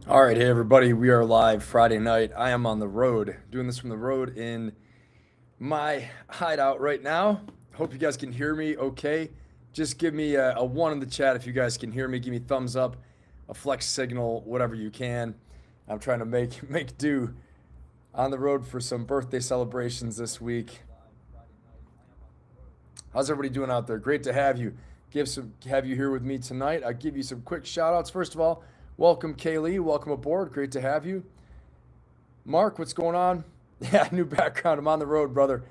All right, hey everybody, we are live Friday night. I am on the road, doing this from the road in my hideout right now. Hope you guys can hear me okay. Just give me a one in the chat if you guys can hear me. Give me thumbs up, a flex signal, whatever you can. I'm trying to make do on the road for some birthday celebrations this week. How's everybody doing out there? Great to have you. Have you here with me tonight. I'll give you some quick shout outs. First of all, welcome Kaylee. Welcome aboard. Great to have you. Mark, what's going on? Yeah, new background. I'm on the road, brother.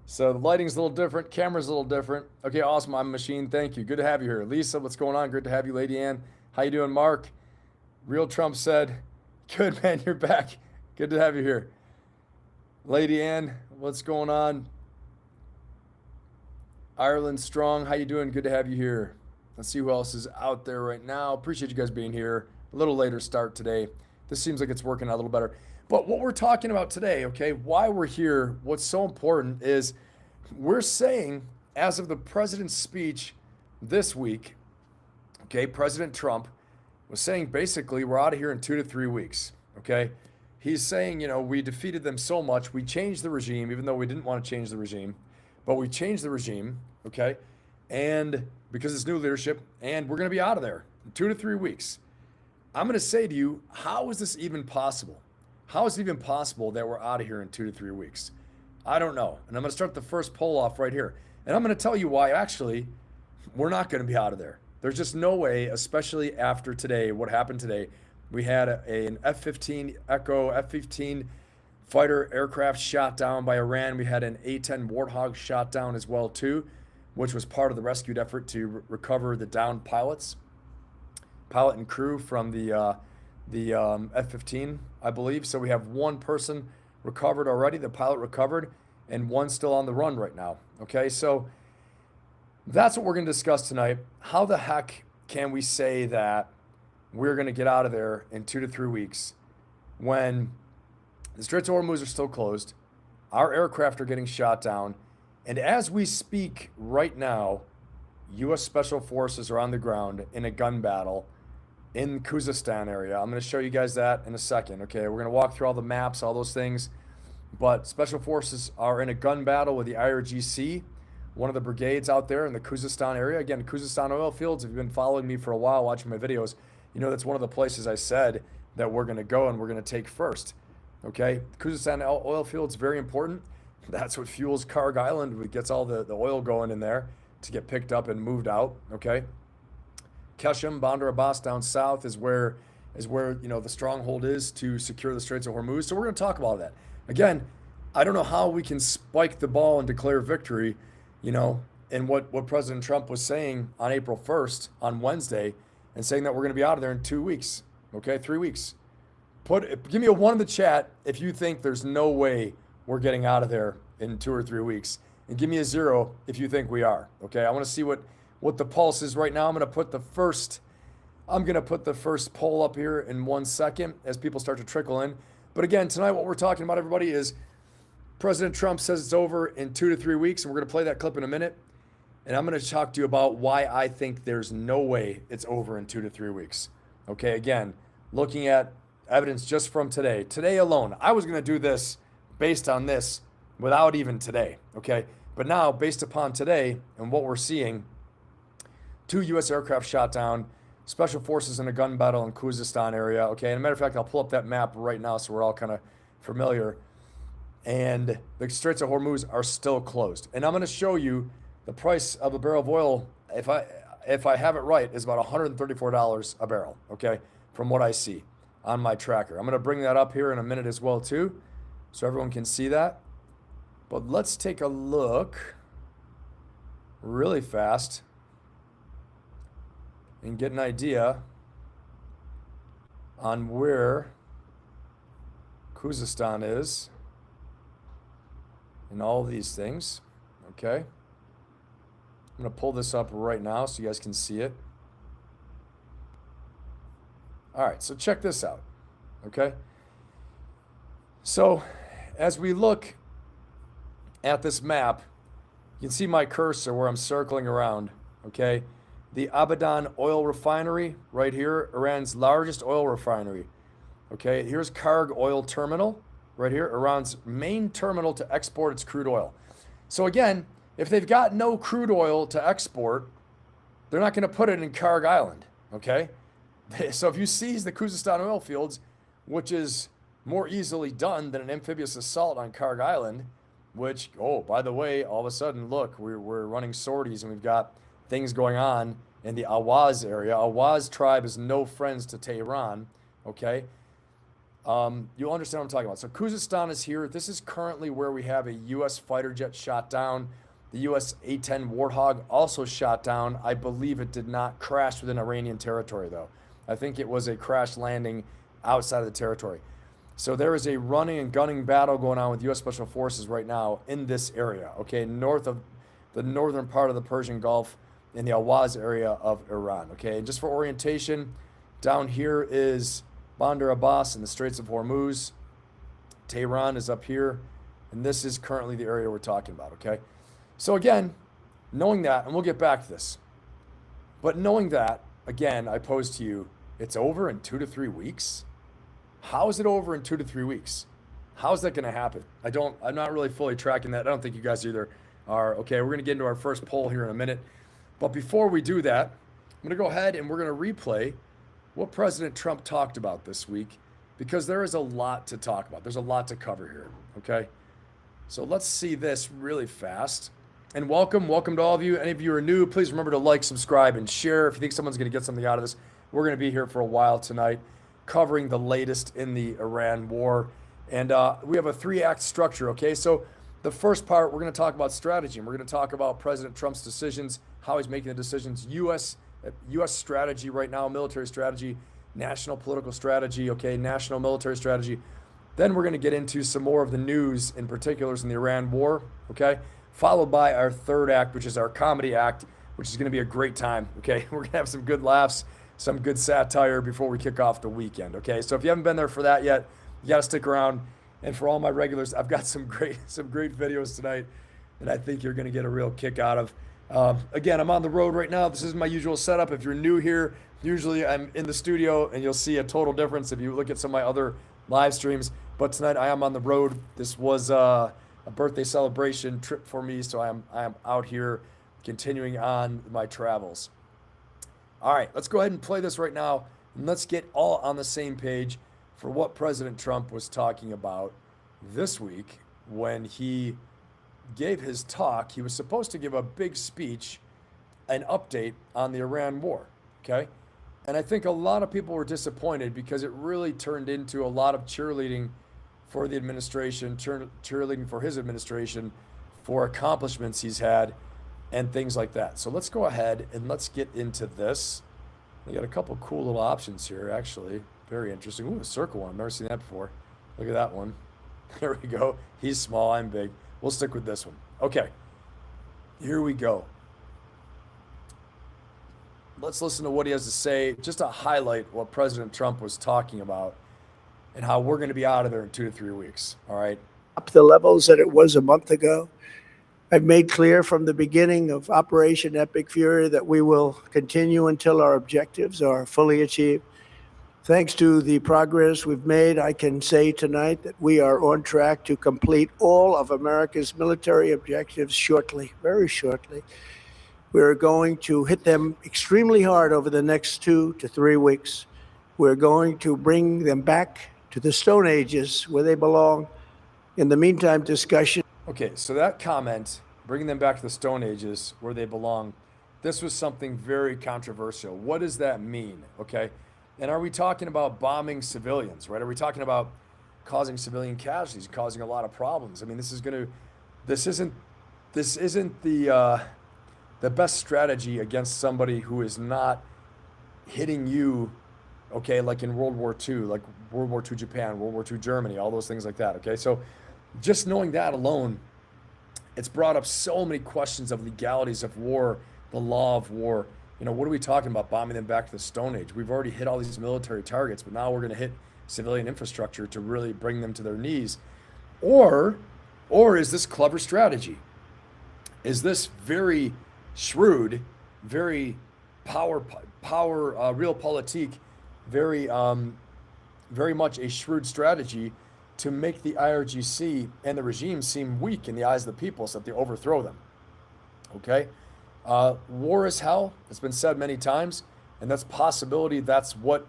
So the lighting's a little different. Camera's a little different. Okay, awesome. I'm Machine. Thank you. Good to have you here. Lisa, what's going on? Good to have you, Lady Ann. How you doing, Mark? Real Trump said, good man, you're back. Good to have you here. Lady Ann, what's going on? Ireland Strong, how you doing? Good to have you here. Let's see who else is out there right now. Appreciate you guys being here. A little later start today. This seems like it's working out a little better. But what we're talking about today, okay, why we're here, what's so important is we're saying, as of the president's speech this week, okay, President Trump was saying basically we're out of here in 2 to 3 weeks, okay? He's saying, we defeated them so much, we changed the regime, even though we didn't want to change the regime. But we changed the regime, okay? And because it's new leadership, and we're going to be out of there in 2 to 3 weeks. I'm going to say to you, how is this even possible? How is it even possible that we're out of here in 2 to 3 weeks? I don't know. And I'm going to start the first poll off right here. And I'm going to tell you why, actually, we're not going to be out of there. There's just no way, especially after today, what happened today. We had an F-15 Echo, F-15 fighter aircraft shot down by Iran. We had an A-10 Warthog shot down as well too, which was part of the rescued effort to recover the downed pilot and crew from the F-15, I believe. So we have one person recovered already, the pilot recovered, and one still on the run right now. Okay, so that's what we're going to discuss tonight. How the heck can we say that we're going to get out of there in 2 to 3 weeks when the Straits of Hormuz are still closed, our aircraft are getting shot down, and as we speak right now, U.S. Special Forces are on the ground in a gun battle in Khuzestan area. I'm going to show you guys that in a second, okay? We're going to walk through all the maps, all those things, but Special Forces are in a gun battle with the IRGC, one of the brigades out there in the Khuzestan area. Again, Khuzestan oil fields, if you've been following me for a while, watching my videos, you know that's one of the places I said that we're going to go and we're going to take first. Okay, Khuzestan oil fields, very important. That's what fuels Karg Island. It gets all the oil going in there to get picked up and moved out. Okay, Keshem, Bandar Abbas down south is where the stronghold is to secure the Straits of Hormuz. So we're going to talk about that. Again, I don't know how we can spike the ball and declare victory, in what President Trump was saying on April 1st, on Wednesday, and saying that we're going to be out of there in 2 weeks. Okay, 3 weeks. Give me a 1 in the chat if you think there's no way we're getting out of there in 2 or 3 weeks. And give me a 0 if you think we are. Okay, I want to see what the pulse is right now. I'm going to put the first poll up here in 1 second as people start to trickle in. But again, tonight what we're talking about, everybody, is President Trump says it's over in 2 to 3 weeks, and we're going to play that clip in a minute. And I'm going to talk to you about why I think there's no way it's over in 2 to 3 weeks. Okay, again, looking at evidence just from today. Today alone, I was going to do this based on this without even today, okay? But now, based upon today and what we're seeing, 2 U.S. aircraft shot down, Special Forces in a gun battle in Khuzestan area, okay? And a matter of fact, I'll pull up that map right now so we're all kind of familiar. And the Straits of Hormuz are still closed. And I'm going to show you the price of a barrel of oil, if I have it right, is about $134 a barrel, okay, from what I see on my tracker. I'm going to bring that up here in a minute as well too, so everyone can see that. But let's take a look really fast and get an idea on where Khuzestan is and all these things. Okay, I'm going to pull this up right now so you guys can see it. All right, so check this out, okay? So as we look at this map, you can see my cursor where I'm circling around, okay? the Abadan oil refinery right here, Iran's largest oil refinery. Okay, here's Karg Oil Terminal right here, Iran's main terminal to export its crude oil. So again, if they've got no crude oil to export, they're not going to put it in Karg Island, okay? So if you seize the Khuzestan oil fields, which is more easily done than an amphibious assault on Karg Island, which, oh, by the way, all of a sudden, look, we're running sorties and we've got things going on in the Awaz area. Awaz tribe is no friends to Tehran, okay? You'll understand what I'm talking about. So Khuzestan is here. This is currently where we have a U.S. fighter jet shot down. The U.S. A-10 Warthog also shot down. I believe it did not crash within Iranian territory, though. I think it was a crash landing outside of the territory. So there is a running and gunning battle going on with U.S. Special Forces right now in this area, okay, north of the northern part of the Persian Gulf in the Awaz area of Iran, okay? And just for orientation, down here is Bandar Abbas and the Straits of Hormuz. Tehran is up here, and this is currently the area we're talking about, okay? So again, knowing that, and we'll get back to this, but knowing that, again, I pose to you, it's over in 2 to 3 weeks. How is it over in 2 to 3 weeks? How's that going to happen? I'm not really fully tracking that. I don't think you guys either are. Okay, we're going to get into our first poll here in a minute. But before we do that, I'm going to go ahead and we're going to replay what President Trump talked about this week, because there is a lot to talk about. There's a lot to cover here, okay? So let's see this really fast. And welcome to all of you. Any of you are new, please remember to like, subscribe, and share. If you think someone's going to get something out of this, we're going to be here for a while tonight, covering the latest in the Iran war. And we have a 3-act structure, okay? So the first part, we're going to talk about strategy, and we're going to talk about President Trump's decisions, how he's making the decisions, U.S. strategy right now, military strategy, national political strategy, okay, national military strategy. Then we're going to get into some more of the news, in particulars in the Iran war, okay? Followed by our 3rd act, which is our comedy act, which is going to be a great time, okay? We're going to have some good laughs, some good satire before we kick off the weekend, okay? So if you haven't been there for that yet, you got to stick around. And for all my regulars, I've got some great videos tonight that I think you're going to get a real kick out of. Again, I'm on the road right now. This is my usual setup. If you're new here, usually I'm in the studio, and you'll see a total difference if you look at some of my other live streams. But tonight I am on the road. This was a birthday celebration trip for me, so I am out here continuing on my travels. All right, let's go ahead and play this right now, and let's get all on the same page for what President Trump was talking about this week when he gave his talk. He was supposed to give a big speech, an update on the Iran war, okay? And I think a lot of people were disappointed because it really turned into a lot of cheerleading for the administration, cheerleading for his administration, for accomplishments he's had and things like that. So let's go ahead and let's get into this. We got a couple cool little options here, actually. Very interesting. Ooh, a circle one. I've never seen that before. Look at that one. There we go. He's small, I'm big. We'll stick with this one. Okay, here we go. Let's listen to what he has to say, just to highlight what President Trump was talking about and how we're going to be out of there in 2 to 3 weeks. All right. Up the levels that it was a month ago. I've made clear from the beginning of Operation Epic Fury that we will continue until our objectives are fully achieved. Thanks to the progress we've made, I can say tonight that we are on track to complete all of America's military objectives shortly, very shortly. We're going to hit them extremely hard over the next 2 to 3 weeks. We're going to bring them back to the Stone Ages where they belong. In the meantime, discussion. Okay, so that comment, bringing them back to the Stone Ages where they belong, this was something very controversial. What does that mean? Okay. And are we talking about bombing civilians, right? Are we talking about causing civilian casualties, causing a lot of problems? I mean, this isn't the best strategy against somebody who is not hitting you, okay, like in World War II, like World War II Japan, World War II Germany, all those things like that, okay? So just knowing that alone, it's brought up so many questions of legalities of war, the law of war. You know, what are we talking about, bombing them back to the Stone Age? We've already hit all these military targets, but now we're going to hit civilian infrastructure to really bring them to their knees. Or is this clever strategy? Is this very shrewd, very realpolitik, very very much a shrewd strategy to make the IRGC and the regime seem weak in the eyes of the people so that they overthrow them. Okay? War is hell. It's been said many times, and that's possibility. That's what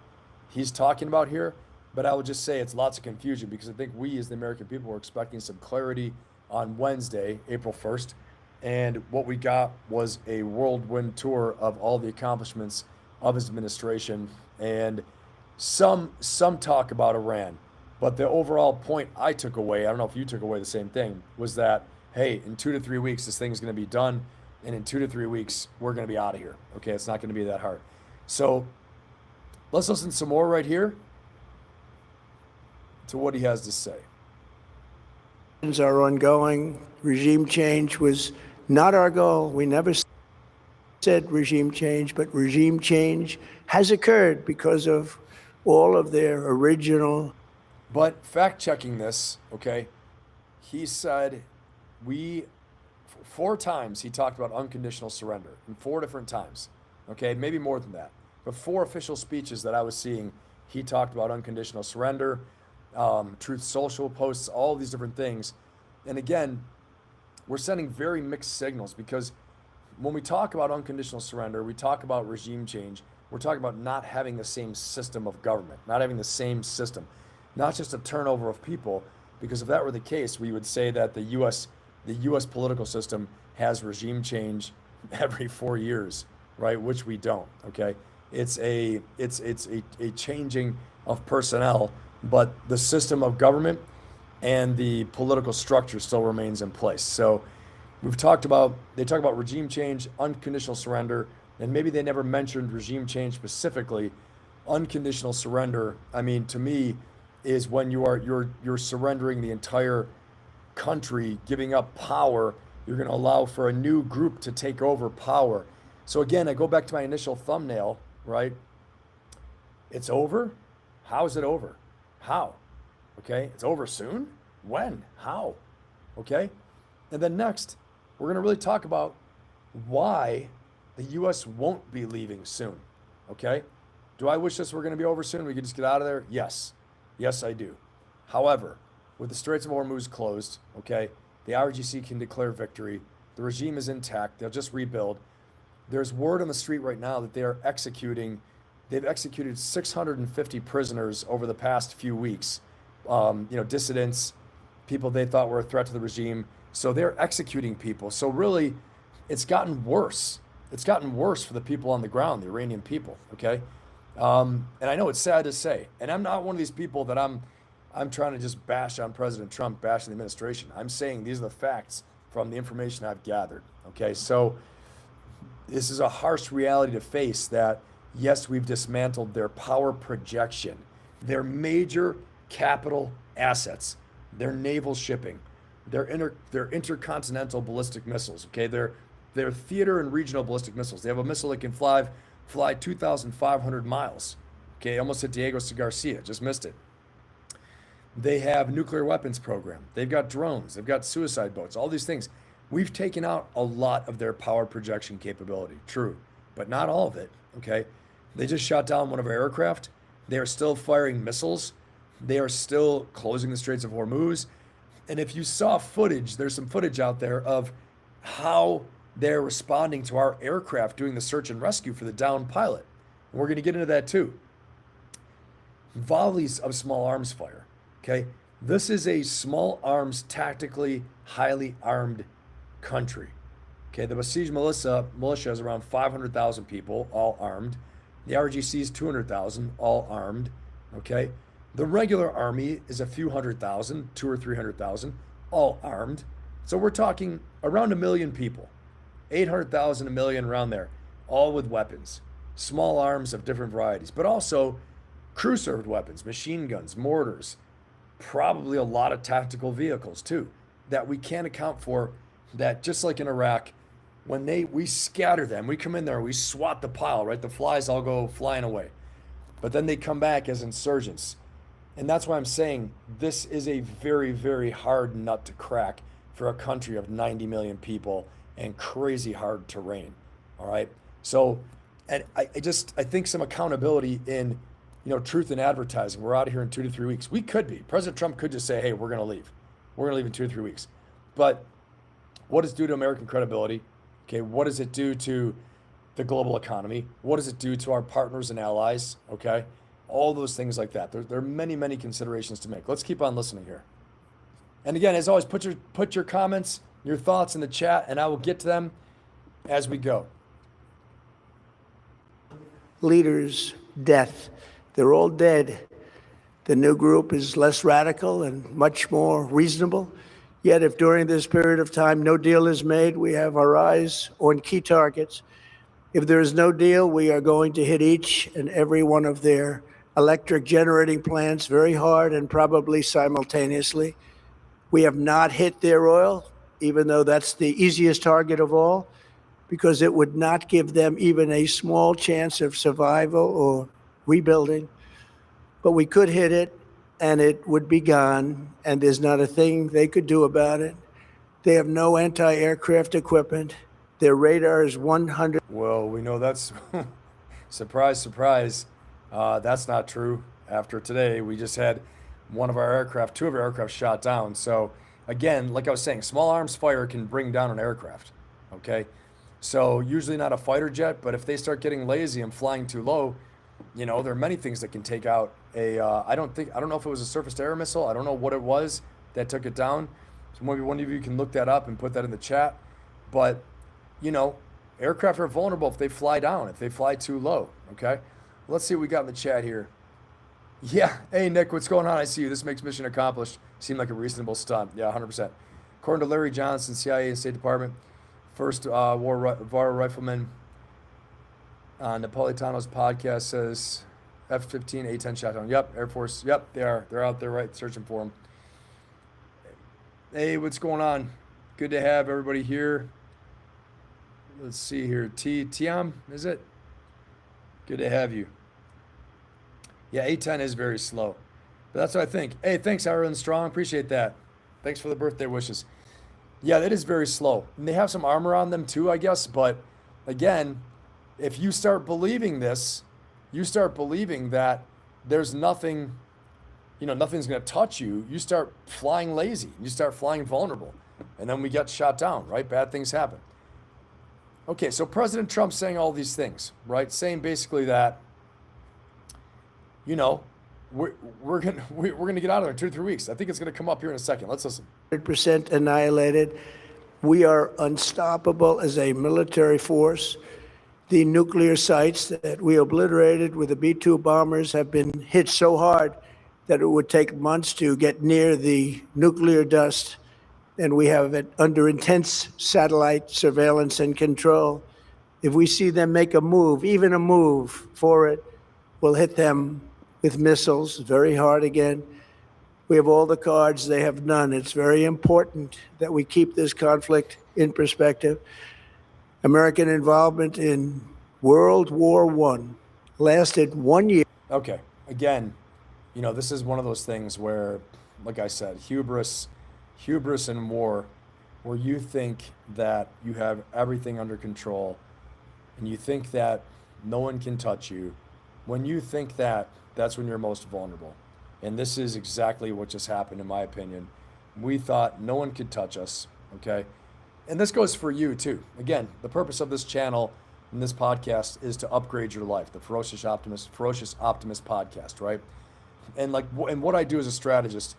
he's talking about here. But I would just say it's lots of confusion because I think we as the American people were expecting some clarity on Wednesday, April 1st. And what we got was a whirlwind tour of all the accomplishments of his administration and some talk about Iran. But the overall point I took away, I don't know if you took away the same thing, was that, hey, in 2 to 3 weeks, this thing is going to be done. And in 2 to 3 weeks, we're going to be out of here. Okay, it's not going to be that hard. So let's listen some more right here to what he has to say. Are ongoing. Regime change was not our goal. We never said regime change, but regime change has occurred because of all of their original. But fact checking this, okay, he said 4 times he talked about unconditional surrender in 4 different times, okay, maybe more than that. But 4 official speeches that I was seeing, he talked about unconditional surrender, Truth Social posts, all these different things. And again, we're sending very mixed signals because when we talk about unconditional surrender, we talk about regime change, we're talking about not having the same system of government, not having the same system, not just a turnover of people, because if that were the case, we would say that the U.S. political system has regime change every 4 years, right? Which we don't, okay? It's a changing of personnel, but the system of government and the political structure still remains in place. So they talk about regime change, unconditional surrender, and maybe they never mentioned regime change specifically. Unconditional surrender, I mean, to me, is when you're surrendering the entire country, giving up power. You're going to allow for a new group to take over power. So again, I go back to my initial thumbnail, right? It's over. How is it over? How? Okay, it's over soon? When? How? Okay? And then next, we're going to really talk about why the U.S. won't be leaving soon. Okay? Do I wish this were going to be over soon? We could just get out of there? Yes. Yes, I do. However, with the Straits of Hormuz closed, okay, the IRGC can declare victory. The regime is intact. They'll just rebuild. There's word on the street right now that they've executed 650 prisoners over the past few weeks. Dissidents, people they thought were a threat to the regime. So they're executing people. So really, it's gotten worse. It's gotten worse for the people on the ground, the Iranian people, okay? And I know it's sad to say, and I'm not one of these people that I'm trying to just bash on President Trump, bash the administration. I'm saying these are the facts from the information I've gathered, okay? So this is a harsh reality to face that, yes, we've dismantled their power projection, their major capital assets, their naval shipping, their intercontinental ballistic missiles, okay? Their theater and regional ballistic missiles. They have a missile that can fly 2,500 miles, okay? Almost hit Diego Garcia, just missed it. They have nuclear weapons program. They've got drones. They've got suicide boats, all these things. We've taken out a lot of their power projection capability, true, but not all of it, okay? They just shot down one of our aircraft. They are still firing missiles. They are still closing the Straits of Hormuz. And if you saw footage, there's some footage out there of how they're responding to our aircraft doing the search and rescue for the downed pilot. And we're going to get into that too. Volleys of small arms fire, okay? This is a small arms, tactically highly armed country. Okay, the Besieged militia is around 500,000 people, all armed. The RGC is 200,000, all armed. Okay, the regular army is a few 100,000, 200,000 or 300,000, all armed. So we're talking around 1 million people, 800,000, 1 million, around there, all with weapons, small arms of different varieties, but also crew-served weapons, machine guns, mortars, probably a lot of tactical vehicles too, that we can't account for. That just like in Iraq, when we scatter them, we come in there, we swat the pile, right? The flies all go flying away. But then they come back as insurgents. And that's why I'm saying this is a very, very hard nut to crack for a country of 90 million people and crazy hard terrain, all right? So And I think some accountability in, truth in advertising. We're out of here in 2 to 3 weeks. We could be. President Trump could just say, hey, we're going to leave. We're going to leave in 2 to 3 weeks. But what does it do to American credibility? Okay, what does it do to the global economy? What does it do to our partners and allies? Okay, all those things like that. There are many, many considerations to make. Let's keep on listening here. And again, as always, put your comments, your thoughts in the chat, and I will get to them as we go. Leaders, death. They're all dead. The new group is less radical and much more reasonable. Yet if during this period of time no deal is made, we have our eyes on key targets. If there is no deal, we are going to hit each and every one of their electric generating plants very hard and probably simultaneously. We have not hit their oil, even though that's the easiest target of all, because it would not give them even a small chance of survival or rebuilding. But we could hit it, and it would be gone, and there's not a thing they could do about it. They have no anti-aircraft equipment. Their radar is 100. Well, we know that's surprise, surprise. That's not true. After today, we just had two of our aircraft shot down. So again, like I was saying, small arms fire can bring down an aircraft. Okay, so usually not a fighter jet, but if they start getting lazy and flying too low, there are many things that can take out a. I don't know if it was a surface-to-air missile. I don't know what it was that took it down. So maybe one of you can look that up and put that in the chat. But aircraft are vulnerable if they fly down, if they fly too low. Okay, let's see what we got in the chat here. Yeah, hey Nick, what's going on? I see you. This makes mission accomplished seem like a reasonable stunt. Yeah, 100%. According to Larry Johnson, CIA and State Department, first war rifleman on Napolitano's podcast says F-15, A-10 shot down. Yep, Air Force. Yep, they are. They're out there, right, searching for him. Hey, what's going on? Good to have everybody here. Let's see here. Tiam, is it? Good to have you. Yeah, A-10 is very slow. But that's what I think. Hey, thanks, Ireland Strong. Appreciate that. Thanks for the birthday wishes. Yeah, that is very slow. And they have some armor on them too, I guess. But again, if you start believing this, you start believing that there's nothing, nothing's going to touch you. You start flying lazy. You start flying vulnerable. And then we get shot down, right? Bad things happen. Okay, so President Trump's saying all these things, right? Saying basically that, we're gonna get out of there in 2 to 3 weeks. I think it's gonna come up here in a second. Let's listen. 100% annihilated. We are unstoppable as a military force. The nuclear sites that we obliterated with the B-2 bombers have been hit so hard that it would take months to get near the nuclear dust. And we have it under intense satellite surveillance and control. If we see them make a move, even a move for it, we'll hit them with missiles very hard again. We have all the cards, they have none. It's very important that we keep this conflict in perspective. American involvement in World War I lasted 1 year. Okay, again, this is one of those things where, like I said, hubris in war, where you think that you have everything under control and you think that no one can touch you. When you think that, that's when you're most vulnerable. And this is exactly what just happened, in my opinion. We thought no one could touch us, okay? And this goes for you too. Again, the purpose of this channel and this podcast is to upgrade your life, the Ferocious Optimist podcast, right? And what I do as a strategist,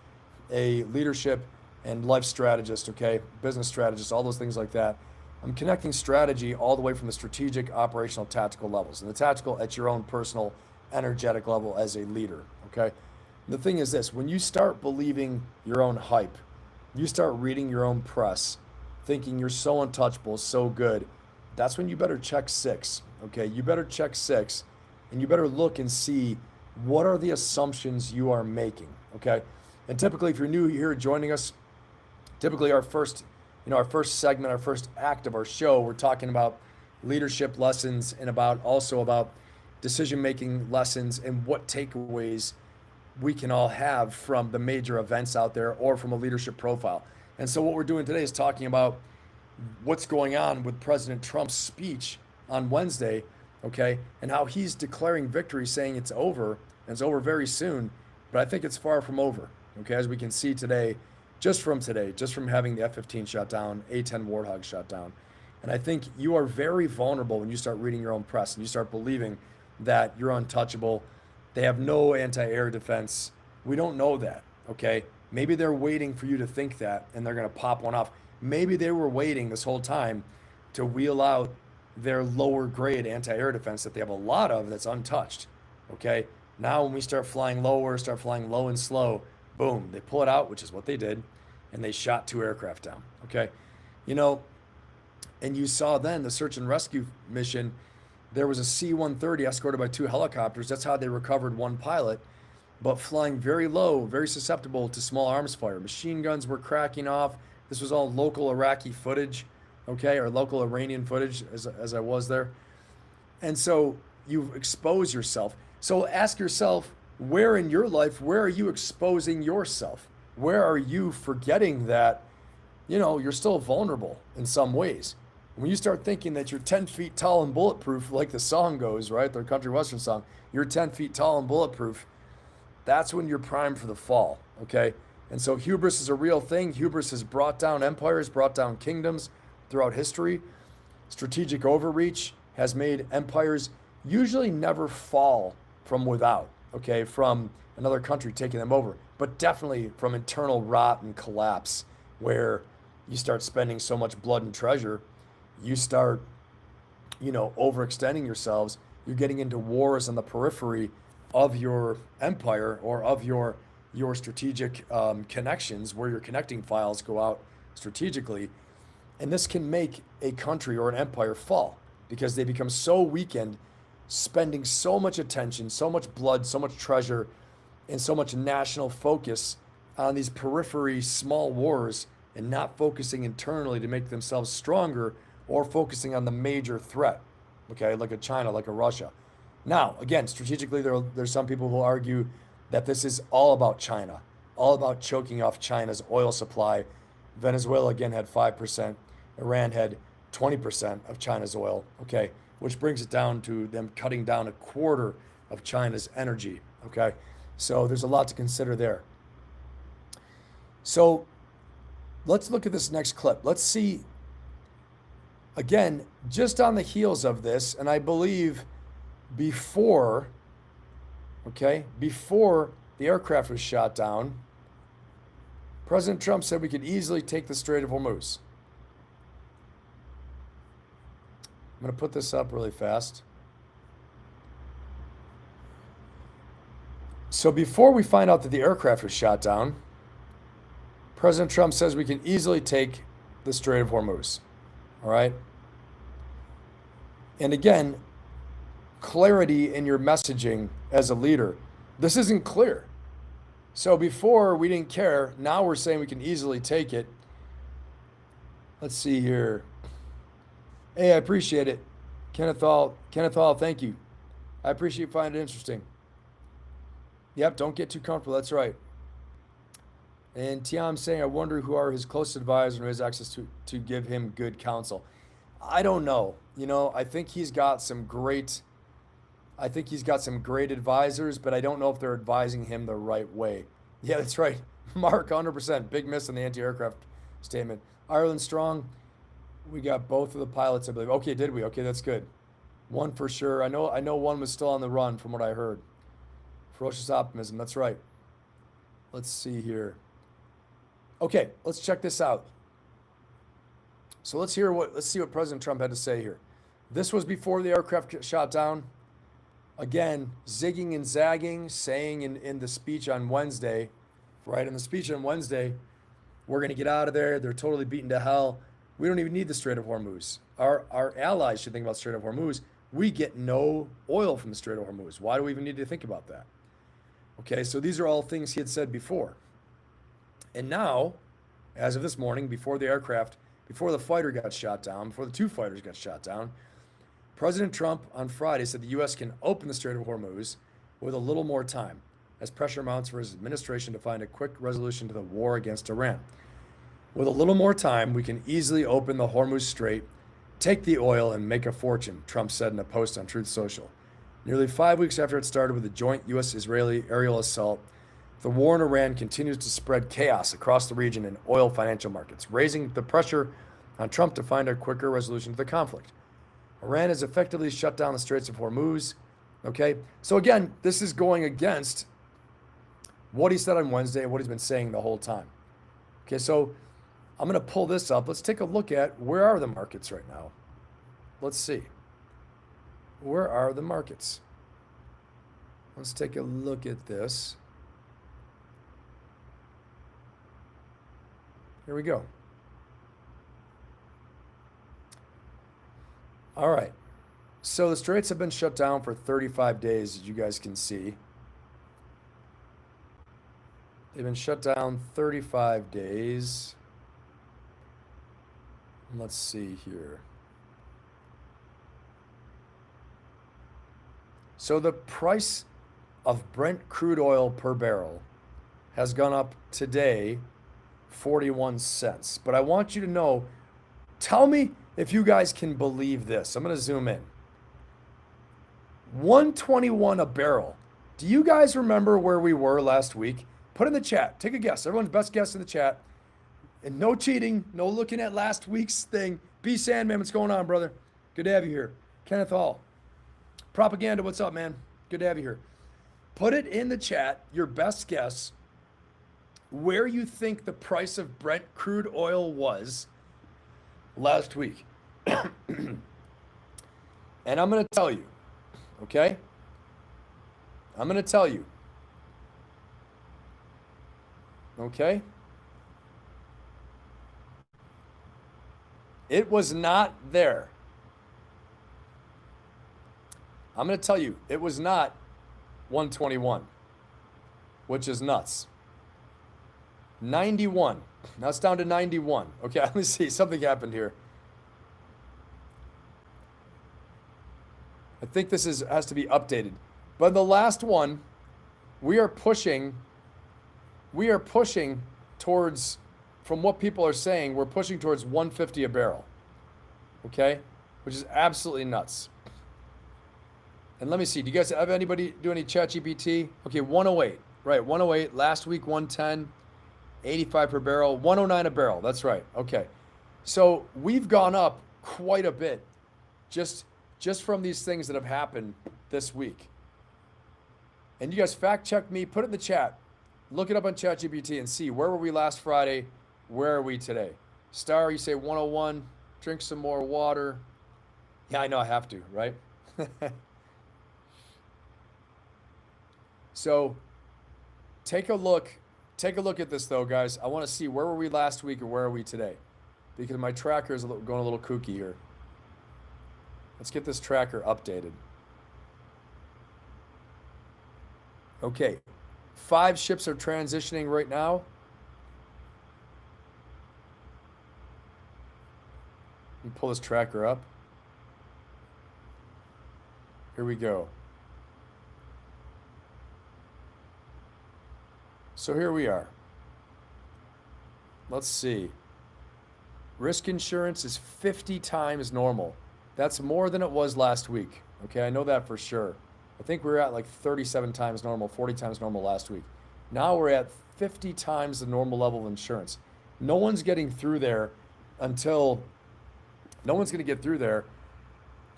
a leadership and life strategist, okay, business strategist, all those things like that. I'm connecting strategy all the way from the strategic, operational, tactical levels. And the tactical at your own personal, energetic level as a leader, okay? And the thing is this, when you start believing your own hype, you start reading your own press, thinking you're so untouchable, so good, that's when you better check six, okay? You better check six, and you better look and see what are the assumptions you are making, okay? And typically, if you're new here joining us, typically our first segment, our first act of our show, we're talking about leadership lessons and also about decision-making lessons and what takeaways we can all have from the major events out there or from a leadership profile. And so what we're doing today is talking about what's going on with President Trump's speech on Wednesday okay? And how he's declaring victory, saying it's over, and it's over very soon, but I think it's far from over, okay? As we can see today, just from having the F-15 shot down, A-10 Warthog shot down. And I think you are very vulnerable when you start reading your own press and you start believing that you're untouchable. They have no anti-air defense. We don't know that, okay? Maybe they're waiting for you to think that and they're going to pop one off. Maybe they were waiting this whole time to wheel out their lower grade anti-air defense that they have a lot of that's untouched, okay? Now when we start flying lower, start flying low and slow, boom, they pull it out, which is what they did, and they shot 2 aircraft down, okay? You know, and you saw then the search and rescue mission, there was a C-130 escorted by 2 helicopters. That's how they recovered 1 pilot, but flying very low, very susceptible to small arms fire. Machine guns were cracking off. This was all local Iraqi footage, okay, or local Iranian footage as I was there. And so you expose yourself. So ask yourself, where in your life, where are you exposing yourself? Where are you forgetting that, you know, you're still vulnerable in some ways? When you start thinking that you're 10 feet tall and bulletproof, like the song goes, right? The country western song, you're 10 feet tall and bulletproof, that's when you're primed for the fall, okay? And so hubris is a real thing. Hubris has brought down empires, brought down kingdoms throughout history. Strategic overreach has made empires usually never fall from without, okay, from another country taking them over, but definitely from internal rot and collapse, where you start spending so much blood and treasure, you start, you know, overextending yourselves. You're getting into wars on the periphery of your empire or of your strategic connections, where your connecting files go out strategically. And this can make a country or an empire fall because they become so weakened, spending so much attention, so much blood, so much treasure, and so much national focus on these periphery small wars and not focusing internally to make themselves stronger or focusing on the major threat, okay, like a China, like a Russia. Now, again, strategically, there's some people who argue that this is all about China, all about choking off China's oil supply. Venezuela, again, had 5%. Iran had 20% of China's oil, okay, which brings it down to them cutting down a quarter of China's energy, okay? So there's a lot to consider there. So let's look at this next clip. Let's see, again, just on the heels of this, and I believe before the aircraft was shot down, President Trump said we could easily take the Strait of Hormuz. I'm going to put this up really fast. So before we find out that the aircraft was shot down, President Trump says we can easily take the Strait of Hormuz. All right? And again, clarity in your messaging as a leader. This isn't clear. So before we didn't care, now we're saying we can easily take it. Let's see here. Hey, I appreciate it. Kenneth Hall, thank you. I appreciate you finding it interesting. Yep, don't get too comfortable. That's right. And Tiam saying, I wonder who are his close advisors and who has access to give him good counsel. I don't know. You know, I think he's got some great advisors, but I don't know if they're advising him the right way. Yeah, that's right. Mark, 100%. Big miss on the anti-aircraft statement. Ireland Strong, we got both of the pilots, I believe. Okay, did we? Okay, that's good. One for sure. I know one was still on the run from what I heard. Ferocious optimism, that's right. Let's see here. Okay, let's check this out. So let's see what President Trump had to say here. This was before the aircraft shot down. Again, zigging and zagging, saying in the speech on Wednesday, right? In the speech on Wednesday, we're going to get out of there. They're totally beaten to hell. We don't even need the Strait of Hormuz. Our allies should think about Strait of Hormuz. We get no oil from the Strait of Hormuz. Why do we even need to think about that? Okay, so these are all things he had said before. And now, as of this morning, before the fighter got shot down, before the 2 fighters got shot down, President Trump on Friday said the U.S. can open the Strait of Hormuz with a little more time as pressure mounts for his administration to find a quick resolution to the war against Iran. With a little more time, we can easily open the Hormuz Strait take the oil and make a fortune, Trump said in a post on Truth Social. Nearly 5 weeks after it started with a joint U.S.-Israeli aerial assault, the war in Iran continues to spread chaos across the region and oil financial markets, raising the pressure on Trump to find a quicker resolution to the conflict. Iran has effectively shut down the Straits of Hormuz. Okay, so again, this is going against what he said on Wednesday and what he's been saying the whole time. Okay, so I'm going to pull this up. Let's take a look at where are the markets right now. Let's see. Where are the markets? Let's take a look at this. Here we go. All right. So the Straits have been shut down for 35 days, as you guys can see. They've been shut down 35 days. Let's see here. So the price of Brent crude oil per barrel has gone up today 41 cents. But I want you to know, tell me if you guys can believe this. I'm going to zoom in. 121 a barrel. Do you guys remember where we were last week? Put in the chat. Take a guess. Everyone's best guess in the chat. And no cheating. No looking at last week's thing. B. Sandman, what's going on, brother? Good to have you here. Kenneth Hall. Propaganda, what's up, man? Good to have you here. Put it in the chat, your best guess, where you think the price of Brent crude oil was last week. And I'm going to tell you, okay? I'm going to tell you. Okay? It was not there. I'm going to tell you, it was not 121, which is nuts. 91. Now it's down to 91. Okay, let me see. Something happened here. I think this has to be updated. But the last one, we are pushing towards, from what people are saying, we're pushing towards 150 a barrel. Okay? Which is absolutely nuts. And let me see, do you guys have anybody do any ChatGPT? Okay, 108. Right, 108. Last week, 110. 85 per barrel. 109 a barrel. That's right. Okay. So we've gone up quite a bit just from these things that have happened this week. And you guys fact check me, put it in the chat. Look it up on ChatGPT and see, where were we last Friday? Where are we today? Star, you say 101. Drink some more water. Yeah, I know I have to, right? So take a look at this though, guys. I want to see, where were we last week and where are we today? Because my tracker is going a little kooky here. Let's get this tracker updated. Okay, 5 ships are transitioning right now. Let me pull this tracker up. Here we go. So here we are. Let's see. Risk insurance is 50 times normal. That's more than it was last week. Okay, I know that for sure. I think we were at like 37 times normal, 40 times normal last week. Now we're at 50 times the normal level of insurance. No one's getting through there until, no one's going to get through there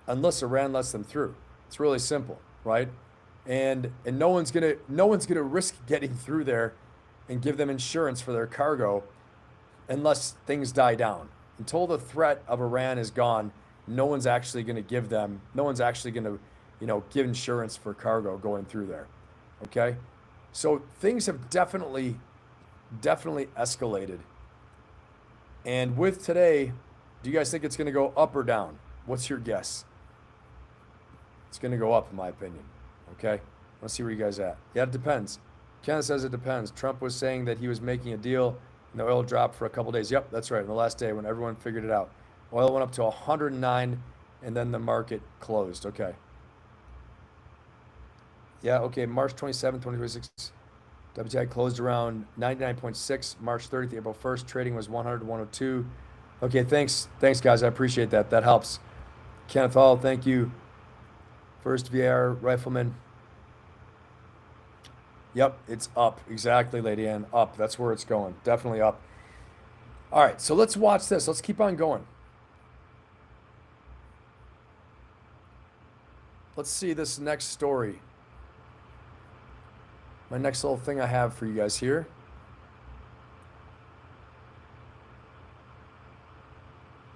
unless Iran lets them through. It's really simple, right? And no one's gonna risk getting through there and give them insurance for their cargo unless things die down. Until the threat of Iran is gone, no one's actually gonna give insurance for cargo going through there. Okay? So things have definitely escalated. And with today, do you guys think it's gonna go up or down? What's your guess? It's gonna go up, in my opinion. Okay, let's see where you guys at. Yeah, it depends. Kenneth says it depends. Trump was saying that he was making a deal and the oil dropped for a couple days. Yep, that's right. On the last day when everyone figured it out. Oil went up to 109 and then the market closed. Okay. Yeah, okay, March 27, 2026. WTI closed around 99.6. March 30th, April 1st. Trading was 100 to 102. Okay, thanks, guys. I appreciate that. That helps. Kenneth Hall, thank you. First VAR rifleman. Yep, it's up. Exactly, Lady Ann. Up. That's where it's going. Definitely up. All right, so let's watch this. Let's keep on going. Let's see this next story. My next little thing I have for you guys here.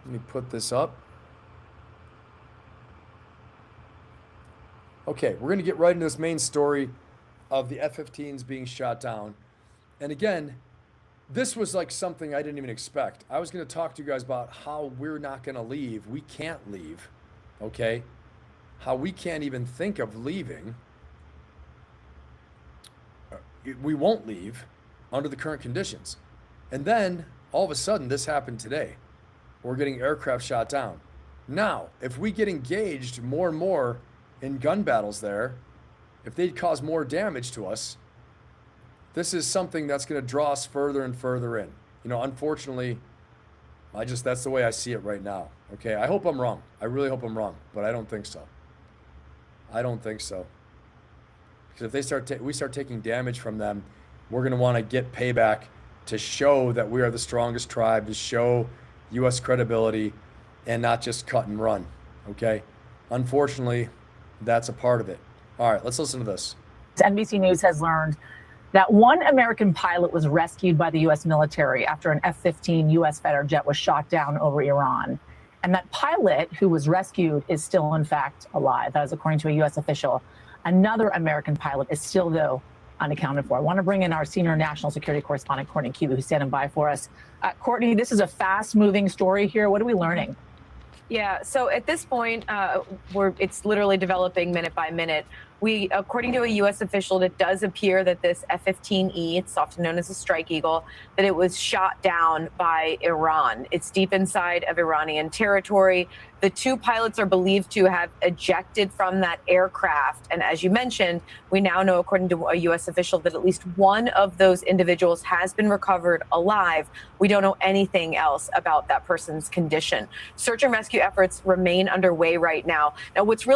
Let me put this up. Okay, we're going to get right into this main story of the F-15s being shot down. And again, this was like something I didn't even expect. I was going to talk to you guys about how we're not going to leave. We can't leave, okay? How we can't even think of leaving. We won't leave under the current conditions. And then, all of a sudden, this happened today. We're getting aircraft shot down. Now, if we get engaged more and more in gun battles there, if they cause more damage to us, this is something that's going to draw us further and further in. You know, unfortunately, that's the way I see it right now. Okay, I hope I'm wrong. I really hope I'm wrong, but I don't think so. I don't think so. Because if we start taking damage from them, we're going to want to get payback to show that we are the strongest tribe, to show U.S. credibility, and not just cut and run. Okay, unfortunately, that's a part of it. All right, let's listen to this. NBC News has learned that one American pilot was rescued by the U.S. military after an F-15 U.S. fighter jet was shot down over Iran. And that pilot who was rescued is still, in fact, alive. That is according to a U.S. official. Another American pilot is still, though, unaccounted for. I want to bring in our senior national security correspondent, Courtney Cuba, who's standing by for us. Courtney, this is a fast-moving story here. What are we learning? Yeah, so at this point, it's literally developing minute by minute. According to a U.S. official, it does appear that this F-15E, it's often known as a Strike Eagle, that it was shot down by Iran. It's deep inside of Iranian territory. The two pilots are believed to have ejected from that aircraft. And as you mentioned, we now know, according to a U.S. official, that at least one of those individuals has been recovered alive. We don't know anything else about that person's condition. Search and rescue efforts remain underway right now. Now, what's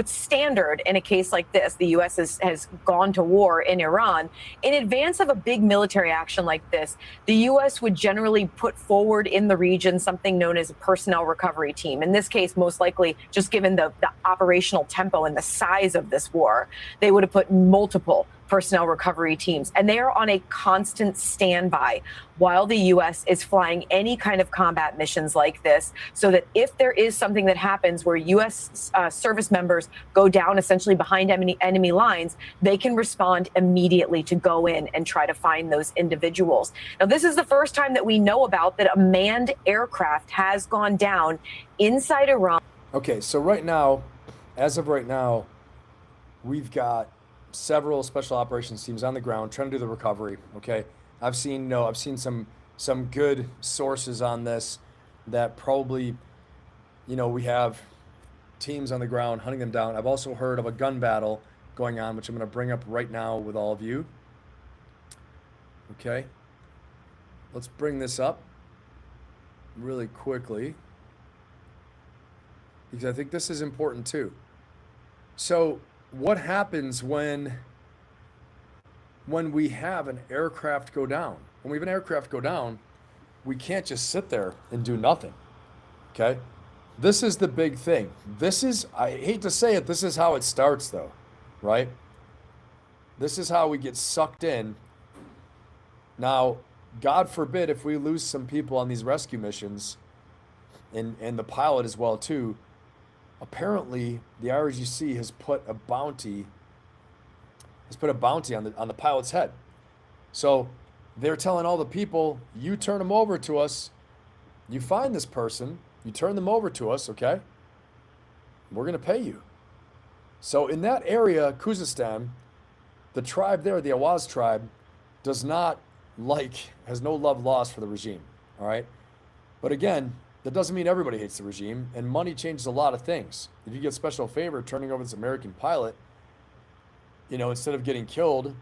standard in a case like this, the U.S. has gone to war in Iran. In advance of a big military action like this, the U.S. would generally put forward in the region something known as a personnel recovery team. In this case, most likely, just given the operational tempo and the size of this war, they would have put multiple personnel recovery teams, and they are on a constant standby while the U.S. is flying any kind of combat missions like this, so that if there is something that happens where U.S. Service members go down essentially behind enemy lines, they can respond immediately to go in and try to find those individuals. Now, this is the first time that we know about that a manned aircraft has gone down inside Iran. Okay, so right now, as of right now, we've got several special operations teams on the ground trying to do the recovery. Okay, I've seen some good sources on this that probably, we have teams on the ground hunting them down. I've also heard of a gun battle going on, which I'm going to bring up right now with all of you. Okay, let's bring this up really quickly because I think this is important too. So what happens when we have an aircraft go down? When we have an aircraft go down, we can't just sit there and do nothing. Okay? This is the big thing. I hate to say it, this is how it starts though, right? This is how we get sucked in. Now, God forbid if we lose some people on these rescue missions, and the pilot as well too. Apparently, the RGC has put a bounty on the pilot's head. So they're telling all the people, you turn them over to us, you find this person, you turn them over to us, okay? We're going to pay you. So in that area, Khuzestan, the tribe there, the Awaz tribe, has no love lost for the regime, all right? But again, that doesn't mean everybody hates the regime, and money changes a lot of things. If you get special favor turning over this American pilot, instead of getting killed,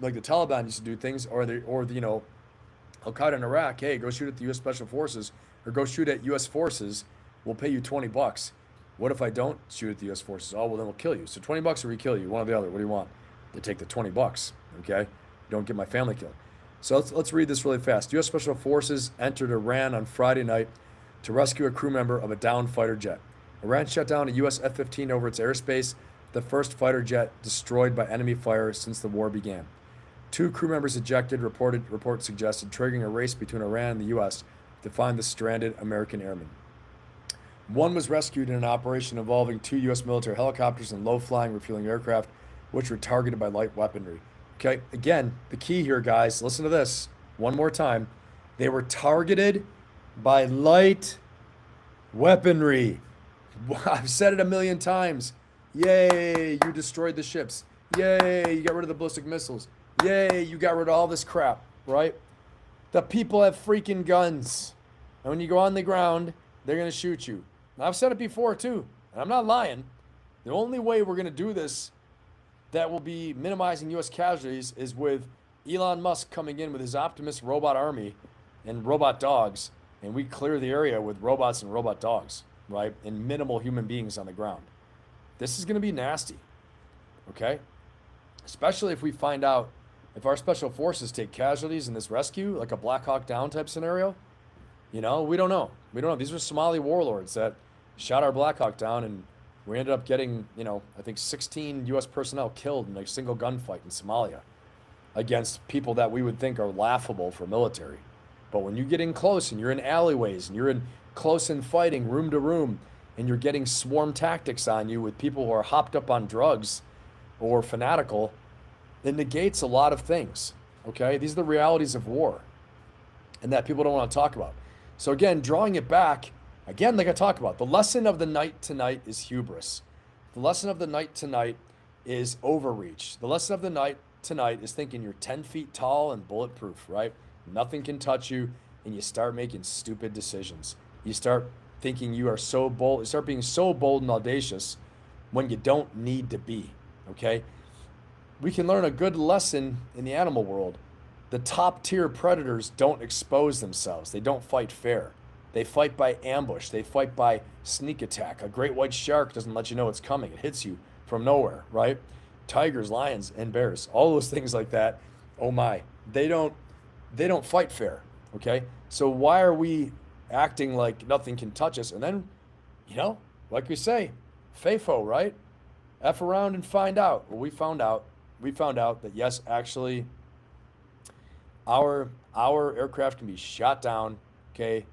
like the Taliban used to do things, or Al-Qaeda in Iraq, hey, go shoot at the U.S. Special Forces, or go shoot at U.S. forces. We'll pay you $20. What if I don't shoot at the U.S. forces? Oh, well, then we'll kill you. So $20 or we kill you, one or the other. What do you want? They take the $20, okay? Don't get my family killed. So let's read this really fast. U.S. Special Forces entered Iran on Friday night to rescue a crew member of a downed fighter jet. Iran shut down a U.S. F-15 over its airspace, the first fighter jet destroyed by enemy fire since the war began. 2 crew members ejected, reports suggested, triggering a race between Iran and the U.S. to find the stranded American airmen. One was rescued in an operation involving 2 U.S. military helicopters and low-flying refueling aircraft, which were targeted by light weaponry. Okay, again, the key here, guys, listen to this one more time. They were targeted by light weaponry. I've said it a million times. Yay, you destroyed the ships. Yay, you got rid of the ballistic missiles. Yay, you got rid of all this crap, right? The people have freaking guns. And when you go on the ground, they're going to shoot you. Now, I've said it before, too, and I'm not lying. The only way we're going to do this that will be minimizing U.S. casualties is with Elon Musk coming in with his Optimus robot army and robot dogs, and we clear the area with robots and robot dogs, right? And minimal human beings on the ground. This is going to be nasty, okay? Especially if we find out if our special forces take casualties in this rescue, like a Black Hawk Down type scenario. You know, we don't know. We don't know. These are Somali warlords that shot our Black Hawk down, and we ended up getting, you know, I think 16 U.S. personnel killed in a single gunfight in Somalia against people that we would think are laughable for military. But when you get in close and you're in alleyways and you're in close in fighting room to room and you're getting swarm tactics on you with people who are hopped up on drugs or fanatical, it negates a lot of things, okay? These are the realities of war and that people don't want to talk about. So again, drawing it back, again, like I talked about, the lesson of the night tonight is hubris. The lesson of the night tonight is overreach. The lesson of the night tonight is thinking you're 10 feet tall and bulletproof, right? Nothing can touch you, and you start making stupid decisions. You start thinking you are so bold, you start being so bold and audacious when you don't need to be, okay? We can learn a good lesson in the animal world. The top tier predators don't expose themselves. They don't fight fair. They fight by ambush. They fight by sneak attack. A great white shark doesn't let you know it's coming. It hits you from nowhere, right? Tigers, lions, and bears, all those things like that. Oh my, they don't fight fair, okay? So why are we acting like nothing can touch us? And then, you know, like we say, FAFO, right? F around and find out. Well, we found out that yes, actually, our aircraft can be shot down, okay,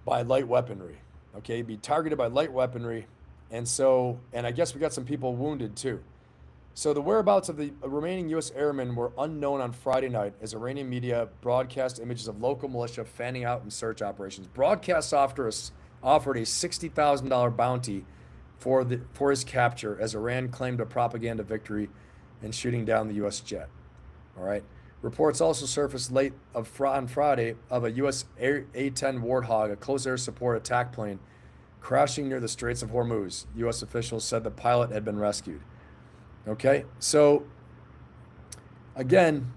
by light weaponry, okay, be targeted by light weaponry. And I guess we got some people wounded too. So the whereabouts of the remaining U.S. airmen were unknown on Friday night as Iranian media broadcast images of local militia fanning out in search operations. Broadcasts offered a $60,000 bounty for his capture as Iran claimed a propaganda victory in shooting down the U.S. jet. All right. Reports also surfaced late on Friday of a U.S. A-10 Warthog, a close air support attack plane, crashing near the Straits of Hormuz. U.S. officials said the pilot had been rescued. Okay, so again,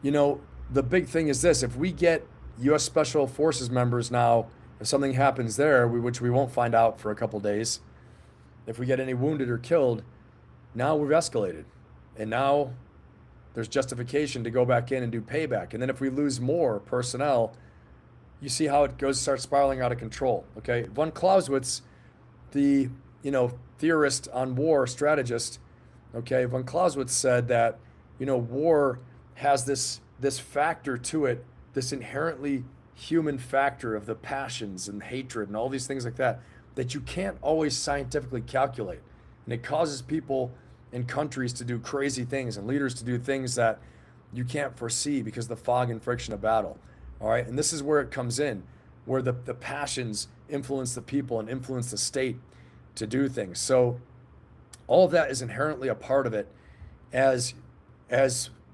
you know, the big thing is this. If we get U.S. Special Forces members now, if something happens there, which we won't find out for a couple days, if we get any wounded or killed, now we've escalated. And now there's justification to go back in and do payback. And then if we lose more personnel, you see how it starts spiraling out of control. Okay, von Clausewitz, the theorist on war, strategist, okay, von Clausewitz said that war has this factor to it, this inherently human factor of the passions and hatred and all these things like that you can't always scientifically calculate, and it causes people in countries to do crazy things and leaders to do things that you can't foresee because of the fog and friction of battle. All right. And this is where it comes in, where the passions influence the people and influence the state to do things. So all of that is inherently a part of it as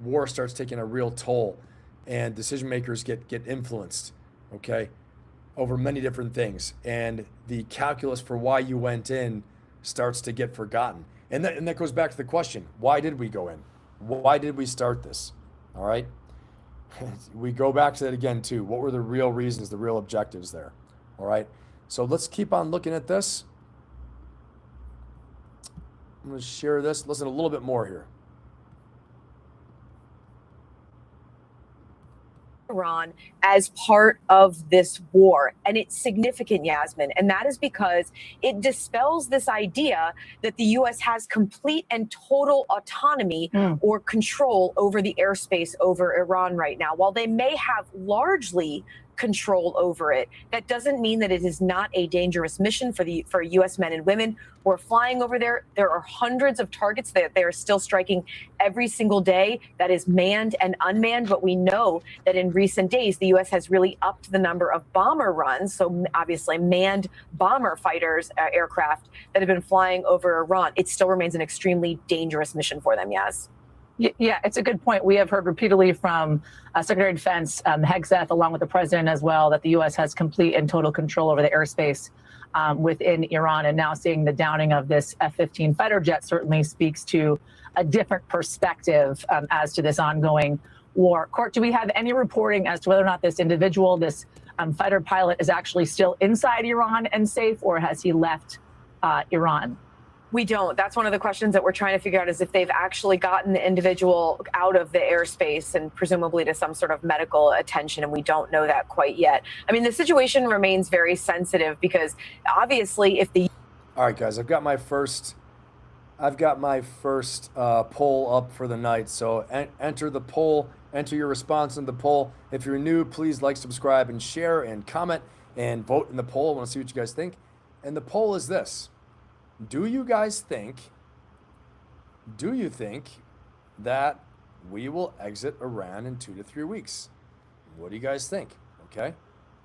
war starts taking a real toll and decision makers get influenced, okay, over many different things. And the calculus for why you went in starts to get forgotten. And that goes back to the question, why did we go in? Why did we start this? All right. we go back to that again too. What were the real reasons, the real objectives there? All right. So let's keep on looking at this. I'm going to share this. Listen a little bit more here. Iran as part of this war. And it's significant, Yasmin. And that is because it dispels this idea that the U.S. has complete and total autonomy or control over the airspace over Iran right now. While they may have largely control over it, that doesn't mean that it is not a dangerous mission for U.S. men and women who are flying over there. There are hundreds of targets that they are still striking every single day. That is manned and unmanned. But we know that in recent days, the U.S. has really upped the number of bomber runs. So obviously manned bomber fighters, aircraft that have been flying over Iran. It still remains an extremely dangerous mission for them, Yas. Yeah, it's a good point. We have heard repeatedly from Secretary of Defense Hegseth, along with the president as well, that the U.S. has complete and total control over the airspace within Iran. And now seeing the downing of this F-15 fighter jet certainly speaks to a different perspective as to this ongoing war. Court, do we have any reporting as to whether or not this individual, this fighter pilot, is actually still inside Iran and safe, or has he left Iran? We don't. That's one of the questions that we're trying to figure out, is if they've actually gotten the individual out of the airspace and presumably to some sort of medical attention. And we don't know that quite yet. I mean, the situation remains very sensitive because obviously if the... All right, guys, I've got my first poll up for the night. So enter the poll, enter your response in the poll. If you're new, please like, subscribe, and share, and comment, and vote in the poll. I want to see what you guys think. And the poll is this. Do you think that we will exit Iran in 2 to 3 weeks? What do you guys think? Okay.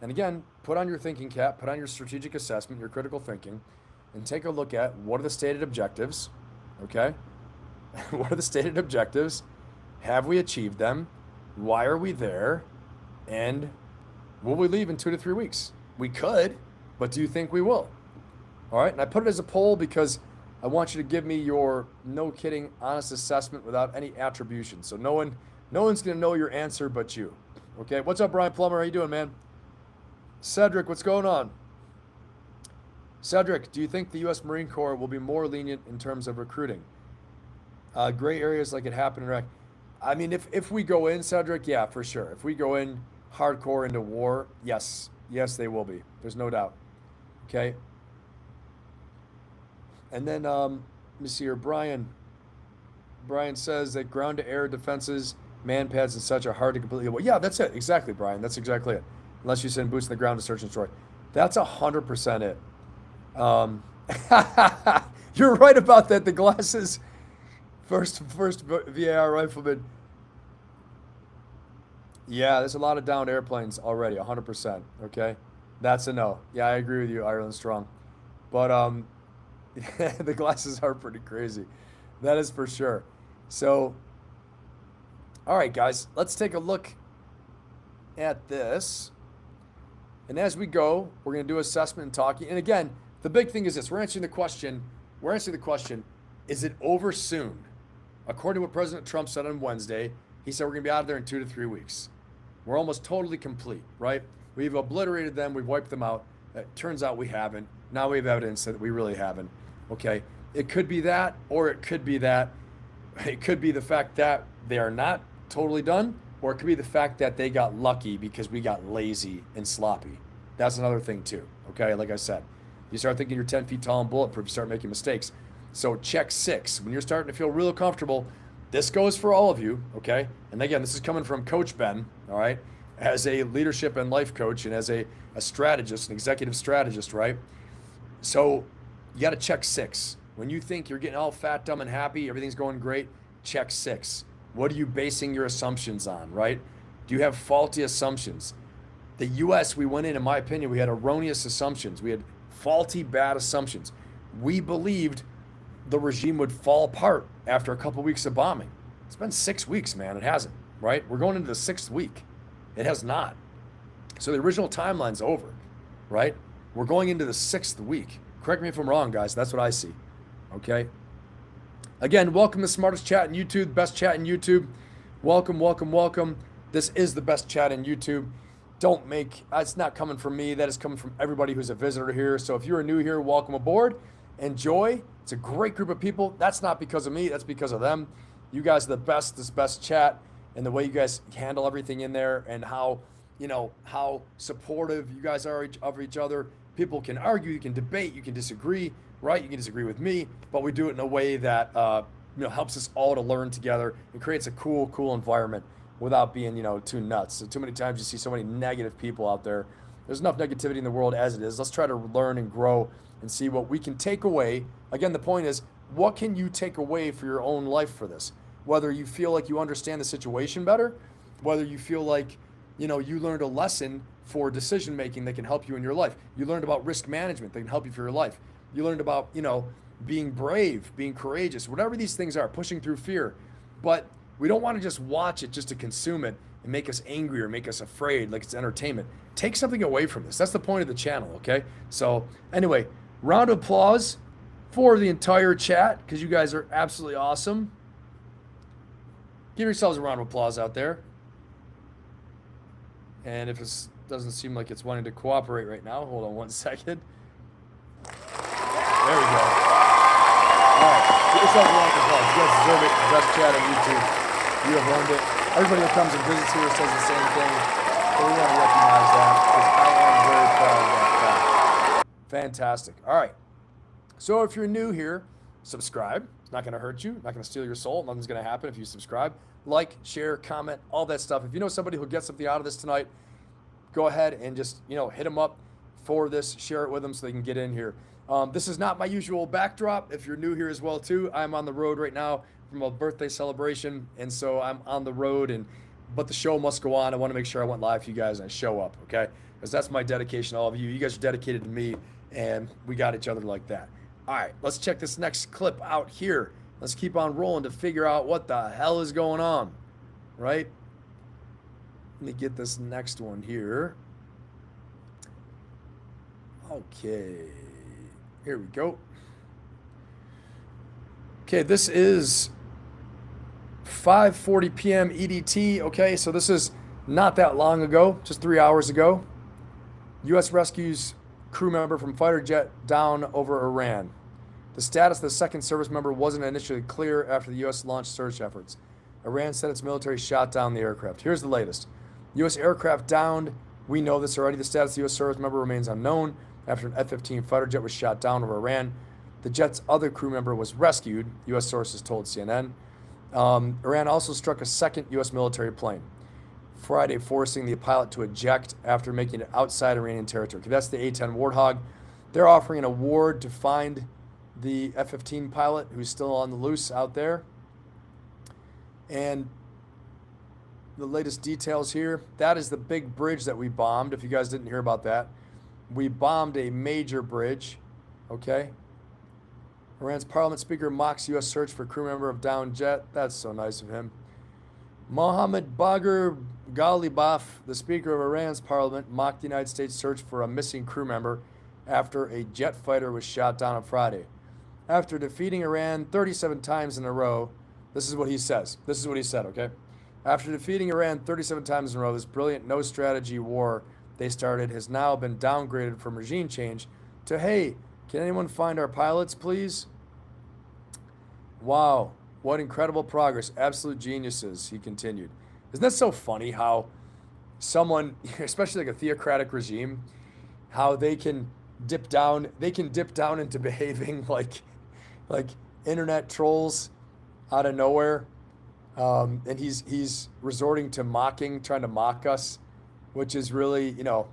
And again, put on your thinking cap, put on your strategic assessment, your critical thinking, and take a look at what are the stated objectives. Okay. What are the stated objectives? Have we achieved them? Why are we there? And will we leave in 2 to 3 weeks? We could, but do you think we will? All right, and I put it as a poll because I want you to give me your no kidding, honest assessment without any attribution. So no one's gonna know your answer but you. Okay, what's up, Brian Plummer? How you doing, man? Cedric, what's going on? Cedric, do you think the U.S. Marine Corps will be more lenient in terms of recruiting? Gray areas like it happened in Iraq. I mean, if we go in, Cedric, yeah, for sure. If we go in hardcore into war, yes, they will be. There's no doubt. Okay. And then, let me see here, Brian says that ground-to-air defenses, man pads and such are hard to completely avoid. Yeah, that's it. Exactly, Brian. That's exactly it. Unless you send boots on the ground to search and destroy. That's 100% it. You're right about that. The glasses, first VAR rifleman. Yeah, there's a lot of downed airplanes already, 100%. Okay, that's a no. Yeah, I agree with you, Ireland Strong. But the glasses are pretty crazy. That is for sure. So, all right, guys, let's take a look at this. And as we go, we're going to do assessment and talking. And again, the big thing is this. We're answering the question, is it over soon? According to what President Trump said on Wednesday, he said we're going to be out of there in 2 to 3 weeks. We're almost totally complete, right? We've obliterated them. We've wiped them out. It turns out we haven't. Now we have evidence that we really haven't. Okay, it could be that, or it could be that. It could be the fact that they are not totally done, or it could be the fact that they got lucky because we got lazy and sloppy. That's another thing too. Okay, like I said, you start thinking you're 10 feet tall and bulletproof, you start making mistakes. So check 6. When you're starting to feel real comfortable, this goes for all of you, okay? And again, this is coming from Coach Ben, all right? As a leadership and life coach and as a strategist, an executive strategist, right? So you got to check 6. When you think you're getting all fat, dumb, and happy, everything's going great, check 6. What are you basing your assumptions on, right? Do you have faulty assumptions? The U.S., we went in my opinion, we had erroneous assumptions. We had faulty, bad assumptions. We believed the regime would fall apart after a couple weeks of bombing. It's been 6 weeks, man. It hasn't, right? We're going into the 6th week. It has not. So the original timeline's over, right? We're going into the 6th week. Correct me if I'm wrong, guys. That's what I see. Okay. Again, welcome to Smartest Chat in YouTube, best chat in YouTube. Welcome. This is the best chat in YouTube. Don't make, it's not coming from me. That is coming from everybody who's a visitor here. So if you're new here, welcome aboard. Enjoy. It's a great group of people. That's not because of me. That's because of them. You guys are the best, this best chat, and the way you guys handle everything in there, and how, you know, how supportive you guys are of each other. People can argue, you can debate, you can disagree, right? You can disagree with me, but we do it in a way that, you know, helps us all to learn together and creates a cool environment without being, you know, too nuts. So too many times you see so many negative people out there. There's enough negativity in the world as it is. Let's try to learn and grow and see what we can take away. Again, the point is, what can you take away for your own life for this? Whether you feel like you understand the situation better, whether you feel like, you know, you learned a lesson for decision making that can help you in your life. You learned about risk management that can help you for your life. You learned about, you know, being brave, being courageous, whatever these things are, pushing through fear. But we don't want to just watch it just to consume it and make us angry or make us afraid like it's entertainment. Take something away from this. That's the point of the channel, okay? So anyway, round of applause for the entire chat because you guys are absolutely awesome. Give yourselves a round of applause out there. And if it doesn't seem like it's wanting to cooperate right now, hold on one second. There we go. All right, give yourselves a round of applause. You guys deserve it. The best chat on YouTube. You have earned it. Everybody that comes and visits here says the same thing. So we want to recognize that because I am very proud of that fact. Fantastic. All right. So if you're new here, subscribe. It's not going to hurt you. Not going to steal your soul. Nothing's going to happen if you subscribe. Like, share, comment, all that stuff. If you know somebody who'll get something out of this tonight, go ahead and just, you know, hit them up for this. Share it with them so they can get in here. This is not my usual backdrop. If you're new here as well too, I'm on the road right now from a birthday celebration, and so I'm on the road, but the show must go on. I want to make sure I went live for you guys and I show up, okay? Because that's my dedication to all of you. You guys are dedicated to me, and we got each other like that. All right, let's check this next clip out here. Let's keep on rolling to figure out what the hell is going on, right? Let me get this next one here. Okay, here we go. Okay, this is 5:40 p.m. EDT. Okay, so this is not that long ago, just 3 hours ago. U.S. rescues crew member from fighter jet down over Iran. The status of the second service member wasn't initially clear after the U.S. launched search efforts. Iran said its military shot down the aircraft. Here's the latest. U.S. aircraft downed. We know this already. The status of the U.S. service member remains unknown after an F-15 fighter jet was shot down over Iran. The jet's other crew member was rescued, U.S. sources told CNN. Iran also struck a second U.S. military plane Friday, forcing the pilot to eject after making it outside Iranian territory. Okay, that's the A-10 Warthog. They're offering an award to find the F-15 pilot who's still on the loose out there. And the latest details here, that is the big bridge that we bombed. If you guys didn't hear about that, we bombed a major bridge, okay? Iran's parliament speaker mocks U.S. search for crew member of downed jet. That's so nice of him. Mohammad Bagher Ghalibaf, the speaker of Iran's parliament, mocked the United States search for a missing crew member after a jet fighter was shot down on Friday. After defeating Iran 37 times in a row, this is what he says. This is what he said, okay? After defeating Iran 37 times in a row, this brilliant no-strategy war they started has now been downgraded from regime change to, hey, can anyone find our pilots, please? Wow, what incredible progress. Absolute geniuses, he continued. Isn't that so funny how someone, especially like a theocratic regime, how they can dip down into behaving like internet trolls out of nowhere. And he's resorting to mocking, trying to mock us, which is really, you know,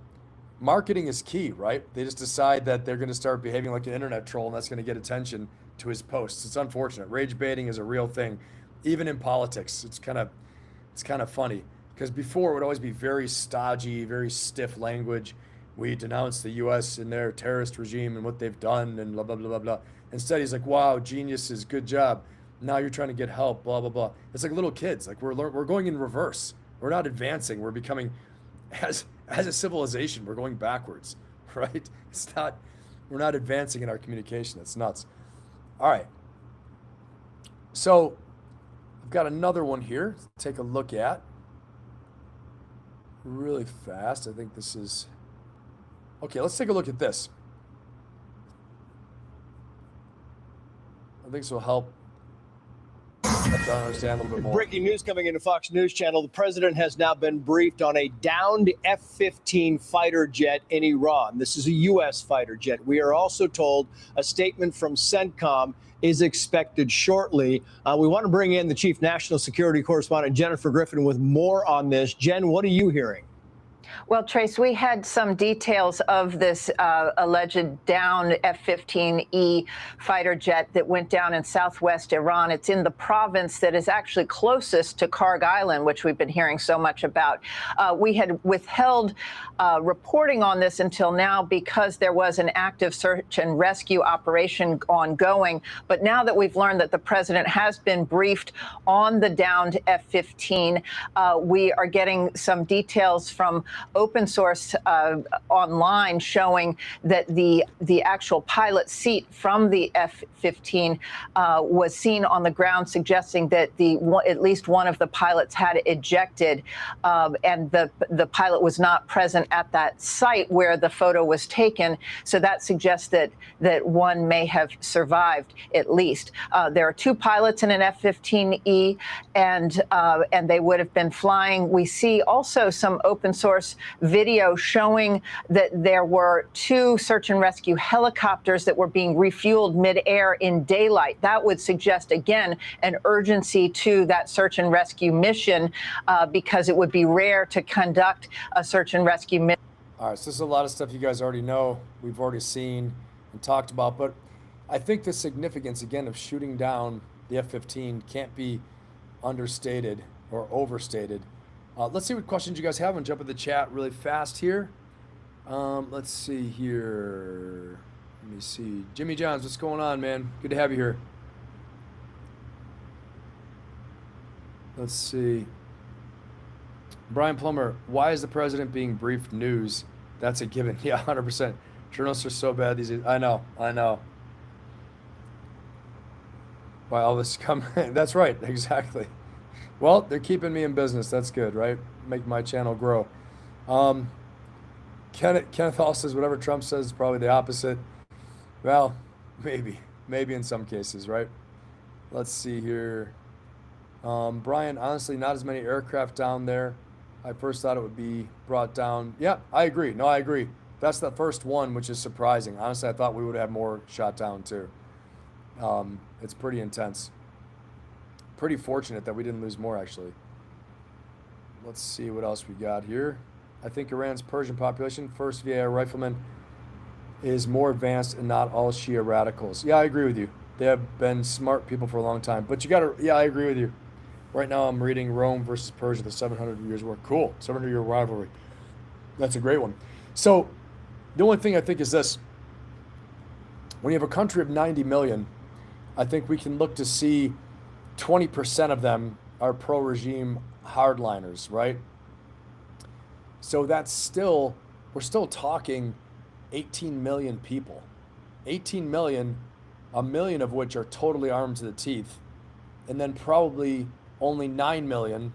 marketing is key, right? They just decide that they're going to start behaving like an internet troll, and that's going to get attention to his posts. It's unfortunate. Rage baiting is a real thing, even in politics. It's kind of funny because before it would always be very stodgy, very stiff language. We denounce the U.S. and their terrorist regime and what they've done and blah, blah, blah, blah, blah. Instead, he's like, wow, geniuses, good job. Now you're trying to get help, blah, blah, blah. It's like little kids. Like we're going in reverse. We're not advancing. We're becoming, as a civilization, we're going backwards, right? We're not advancing in our communication. It's nuts. All right. So I've got another one here to take a look at. really fast. I think this is okay. Let's take a look at this. I think this will help to understand a little bit more. Breaking news coming into Fox News Channel. The president has now been briefed on a downed F-15 fighter jet in Iran. This is a U.S. fighter jet. We are also told a statement from CENTCOM is expected shortly. We want to bring in the chief national security correspondent, Jennifer Griffin, with more on this. Jen, what are you hearing? Well, Trace, we had some details of this alleged downed F-15E fighter jet that went down in southwest Iran. It's in the province that is actually closest to Karg Island, which we've been hearing so much about. We had withheld reporting on this until now because there was an active search and rescue operation ongoing. But now that we've learned that the president has been briefed on the downed F-15, we are getting some details from open source online showing that the actual pilot seat from the F-15 was seen on the ground, suggesting that at least one of the pilots had ejected, and the pilot was not present at that site where the photo was taken. So that suggests that one may have survived at least. There are two pilots in an F-15E, and they would have been flying. We see also some open source video showing that there were two search and rescue helicopters that were being refueled midair in daylight. That would suggest, again, an urgency to that search and rescue mission because it would be rare to conduct a search and rescue mission. All right, so this is a lot of stuff you guys already know, we've already seen and talked about, but I think the significance, again, of shooting down the F-15 can't be understated or overstated. Let's see what questions you guys have and jump in the chat really fast here. Let's see here. Let me see. Jimmy Johns, what's going on, man? Good to have you here. Let's see. Brian Plummer, why is the president being briefed news? That's a given. Yeah, 100%. Journalists are so bad these days. I know. Why all this come? That's right, exactly. Well, they're keeping me in business. That's good, right? Make my channel grow. Kenneth Hall says whatever Trump says is probably the opposite. Well, maybe in some cases, right? Let's see here. Brian, honestly, not as many aircraft down there. I first thought it would be brought down. Yeah, I agree. No, I agree. That's the first one, which is surprising. Honestly, I thought we would have more shot down too. It's pretty intense. Pretty fortunate that we didn't lose more, actually. Let's see what else we got here. I think Iran's Persian population, first VAR rifleman, is more advanced and not all Shia radicals. Yeah, I agree with you. They have been smart people for a long time. But you got to, yeah, I agree with you. Right now I'm reading Rome versus Persia, the 700 years war. Cool, 700-year rivalry. That's a great one. So the only thing I think is this. When you have a country of 90 million, I think we can look to see 20% of them are pro-regime hardliners, right? So that's still, we're still talking 18 million people. 18 million, a million of which are totally armed to the teeth. And then probably only 9 million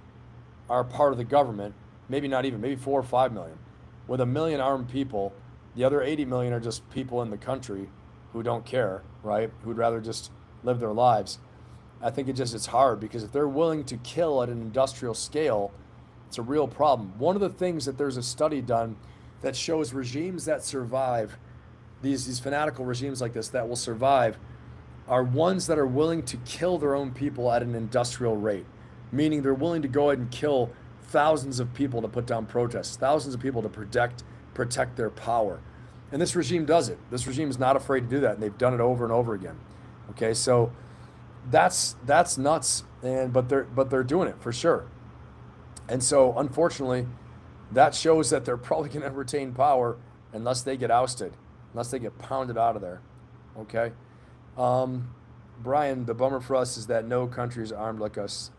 are part of the government. Maybe not even, maybe 4 or 5 million. With a million armed people, the other 80 million are just people in the country who don't care, right? Who'd rather just live their lives. I think it's hard because if they're willing to kill at an industrial scale, it's a real problem. One of the things that there's a study done that shows regimes that survive, these fanatical regimes like this that will survive, are ones that are willing to kill their own people at an industrial rate, meaning they're willing to go ahead and kill thousands of people to put down protests, thousands of people to protect their power. And this regime does it. This regime is not afraid to do that, and they've done it over and over again. Okay, so that's nuts, but they're doing it for sure. And so unfortunately, that shows that they're probably going to retain power unless they get ousted, unless they get pounded out of there. Okay. Brian, the bummer for us is that no country is armed like us.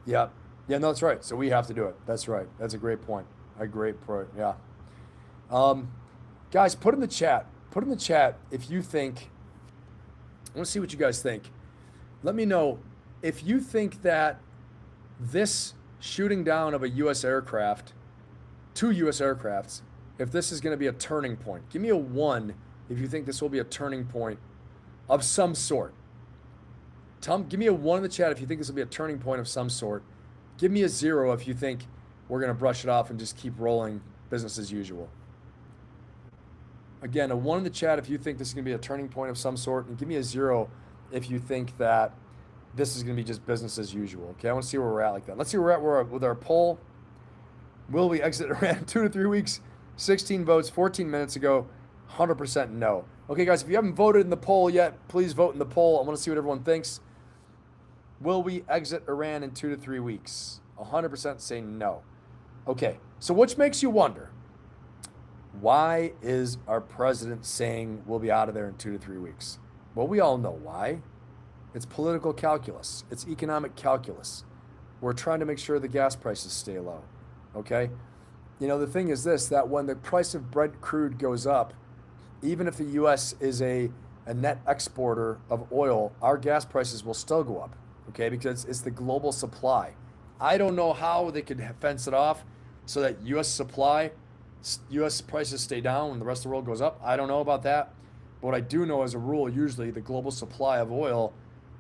No, that's right. So we have to do it. That's right. That's a great point. A great point. Yeah. Guys, put in the chat if you think, I want to see what you guys think. Let me know if you think that this shooting down of a U.S. aircraft 2 U.S. aircrafts if this is going to be a turning point. Give me a 1 if you think this will be a turning point of some sort. Give me a 1 in the chat if you think this will be a turning point of some sort. Give me a 0 if you think we're going to brush it off and just keep rolling business as usual. Again, a 1 in the chat if you think this is going to be a turning point of some sort, and give me a 0 if you think that this is going to be just business as usual. Okay, I want to see where we're at like that. Let's see where we're at with our poll. Will we exit Iran in 2 to 3 weeks? 16 votes 14 minutes ago. 100% no. Okay, guys, if you haven't voted in the poll yet, please vote in the poll. I want to see what everyone thinks. Will we exit Iran in 2 to 3 weeks? 100% say no. Okay, so which makes you wonder, why is our president saying we'll be out of there in 2 to 3 weeks? Well, we all know why. It's political calculus. It's economic calculus. We're trying to make sure the gas prices stay low, okay? You know, the thing is this, that when the price of Brent crude goes up, even if the U.S. is a net exporter of oil, our gas prices will still go up, okay? Because it's the global supply. I don't know how they could fence it off so that U.S. prices stay down when the rest of the world goes up. I don't know about that. But what I do know as a rule, usually the global supply of oil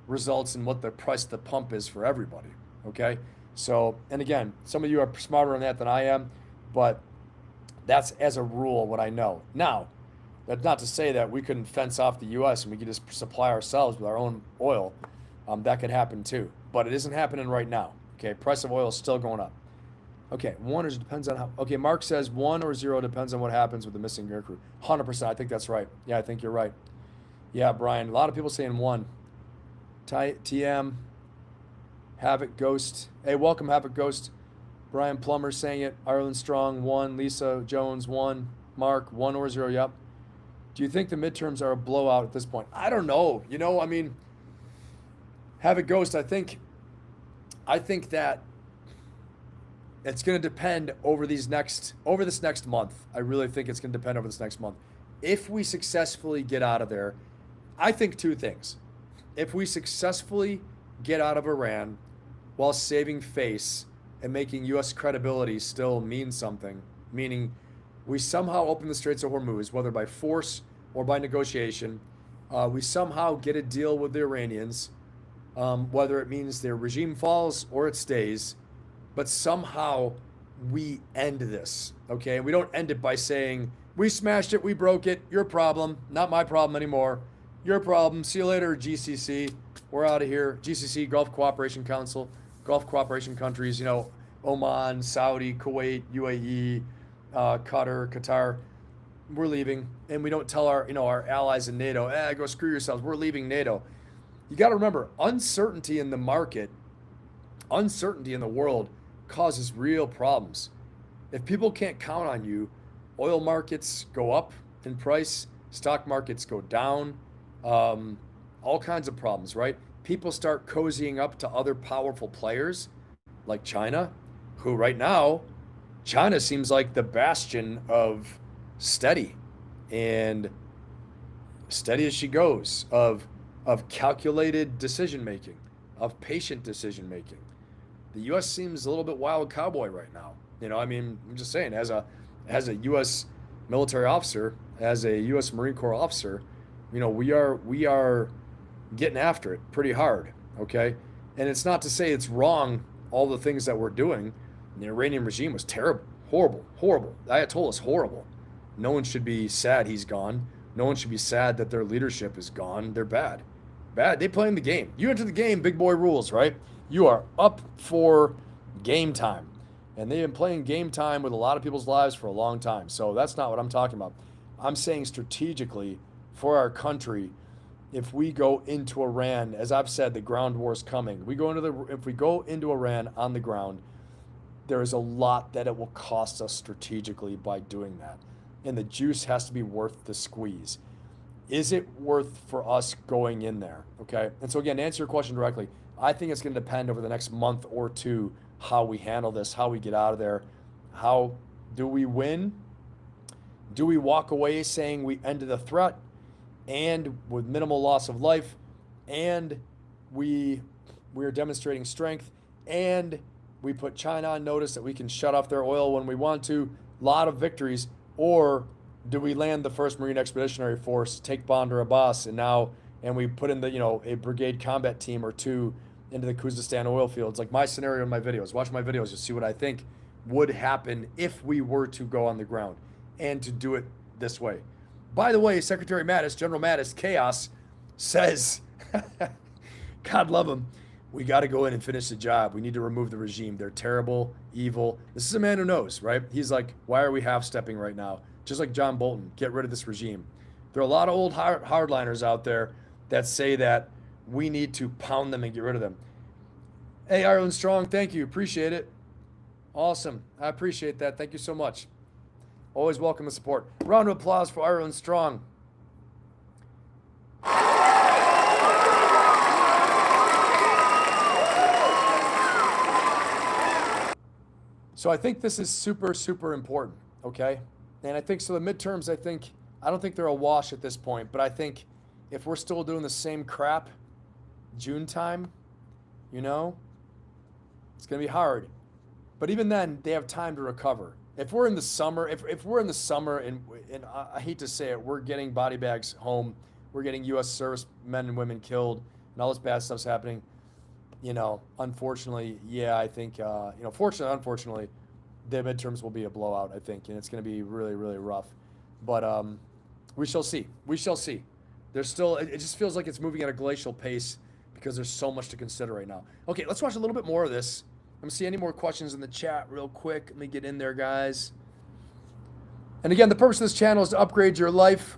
results in what the price at the pump is for everybody, okay? So, and again, some of you are smarter on that than I am, but that's as a rule what I know. Now, that's not to say that we couldn't fence off the U.S. and we could just supply ourselves with our own oil. That could happen too, but it isn't happening right now, okay? Price of oil is still going up. Okay, 1 or depends on how, okay, Mark says 1 or 0 depends on what happens with the missing air crew. 100%, I think that's right. Yeah, I think you're right. Yeah, Brian, a lot of people saying 1. TM, Havoc Ghost. Hey, welcome, Havoc Ghost. Brian Plummer saying it. Ireland Strong, 1. Lisa Jones, 1. Mark, 1 or 0, yep. Do you think the midterms are a blowout at this point? I don't know. You know, I mean, Havoc Ghost, I think that it's going to depend over this next month. I really think it's going to depend over this next month. If we successfully get out of there, I think 2 things. If we successfully get out of Iran while saving face and making U.S. credibility still mean something, meaning we somehow open the Straits of Hormuz, whether by force or by negotiation, we somehow get a deal with the Iranians, whether it means their regime falls or it stays, but somehow we end this, okay? And we don't end it by saying, we smashed it, we broke it, your problem, not my problem anymore. Your problem, see you later, GCC. We're out of here. GCC, Gulf Cooperation Council, Gulf Cooperation countries, you know, Oman, Saudi, Kuwait, UAE, Qatar. We're leaving. And we don't tell our allies in NATO, go screw yourselves, we're leaving NATO. You got to remember, uncertainty in the market, uncertainty in the world causes real problems. If people can't count on you, oil markets go up in price, stock markets go down, all kinds of problems, right? People start cozying up to other powerful players like China, who right now, China seems like the bastion of steady and steady as she goes, of calculated decision making, of patient decision making. The U.S. seems a little bit wild cowboy right now. You know, I mean, I'm just saying, as a U.S. military officer, as a U.S. Marine Corps officer, you know, we are getting after it pretty hard, okay? And it's not to say it's wrong, all the things that we're doing. The Iranian regime was terrible, horrible. The Ayatollah is horrible. No one should be sad he's gone. No one should be sad that their leadership is gone. They're bad. They play in the game. You enter the game, big boy rules, right? You are up for game time. And they've been playing game time with a lot of people's lives for a long time. So that's not what I'm talking about. I'm saying strategically for our country, if we go into Iran, as I've said, the ground war is coming. If we go into Iran on the ground, there is a lot that it will cost us strategically by doing that. And the juice has to be worth the squeeze. Is it worth for us going in there? Okay. And so again, to answer your question directly, I think it's going to depend over the next month or two how we handle this, how we get out of there. How do we win? Do we walk away saying we ended the threat and with minimal loss of life, and we are demonstrating strength, and we put China on notice that we can shut off their oil when we want to, lot of victories, or do we land the 1st Marine Expeditionary Force, take Bandar Abbas, and we put in a brigade combat team or 2 into the Khuzestan oil fields? Like my scenario in my videos. Watch my videos, you'll see what I think would happen if we were to go on the ground and to do it this way. By the way, Secretary Mattis, General Mattis, Chaos, says, God love him, we got to go in and finish the job. We need to remove the regime. They're terrible, evil. This is a man who knows, right? He's like, why are we half-stepping right now? Just like John Bolton, get rid of this regime. There are a lot of old hardliners out there that say that we need to pound them and get rid of them. Hey, Ireland Strong, thank you. Appreciate it. Awesome. I appreciate that. Thank you so much. Always welcome the support. Round of applause for Ireland Strong. So I think this is super, super important, okay? And I think so the midterms, I don't think they're a wash at this point, but I think if we're still doing the same crap June time, it's going to be hard. But even then, they have time to recover. If we're in the summer, if we're in the summer and I hate to say it, we're getting body bags home, we're getting U.S. service men and women killed, and all this bad stuff's happening, unfortunately, yeah, I think, fortunately, unfortunately, the midterms will be a blowout, I think, and it's going to be really, really rough. But we shall see. We shall see. There's still, it just feels like it's moving at a glacial pace because there's so much to consider right now. Okay, let's watch a little bit more of this. Let me see any more questions in the chat real quick. Let me get in there, guys. And again, the purpose of this channel is to upgrade your life.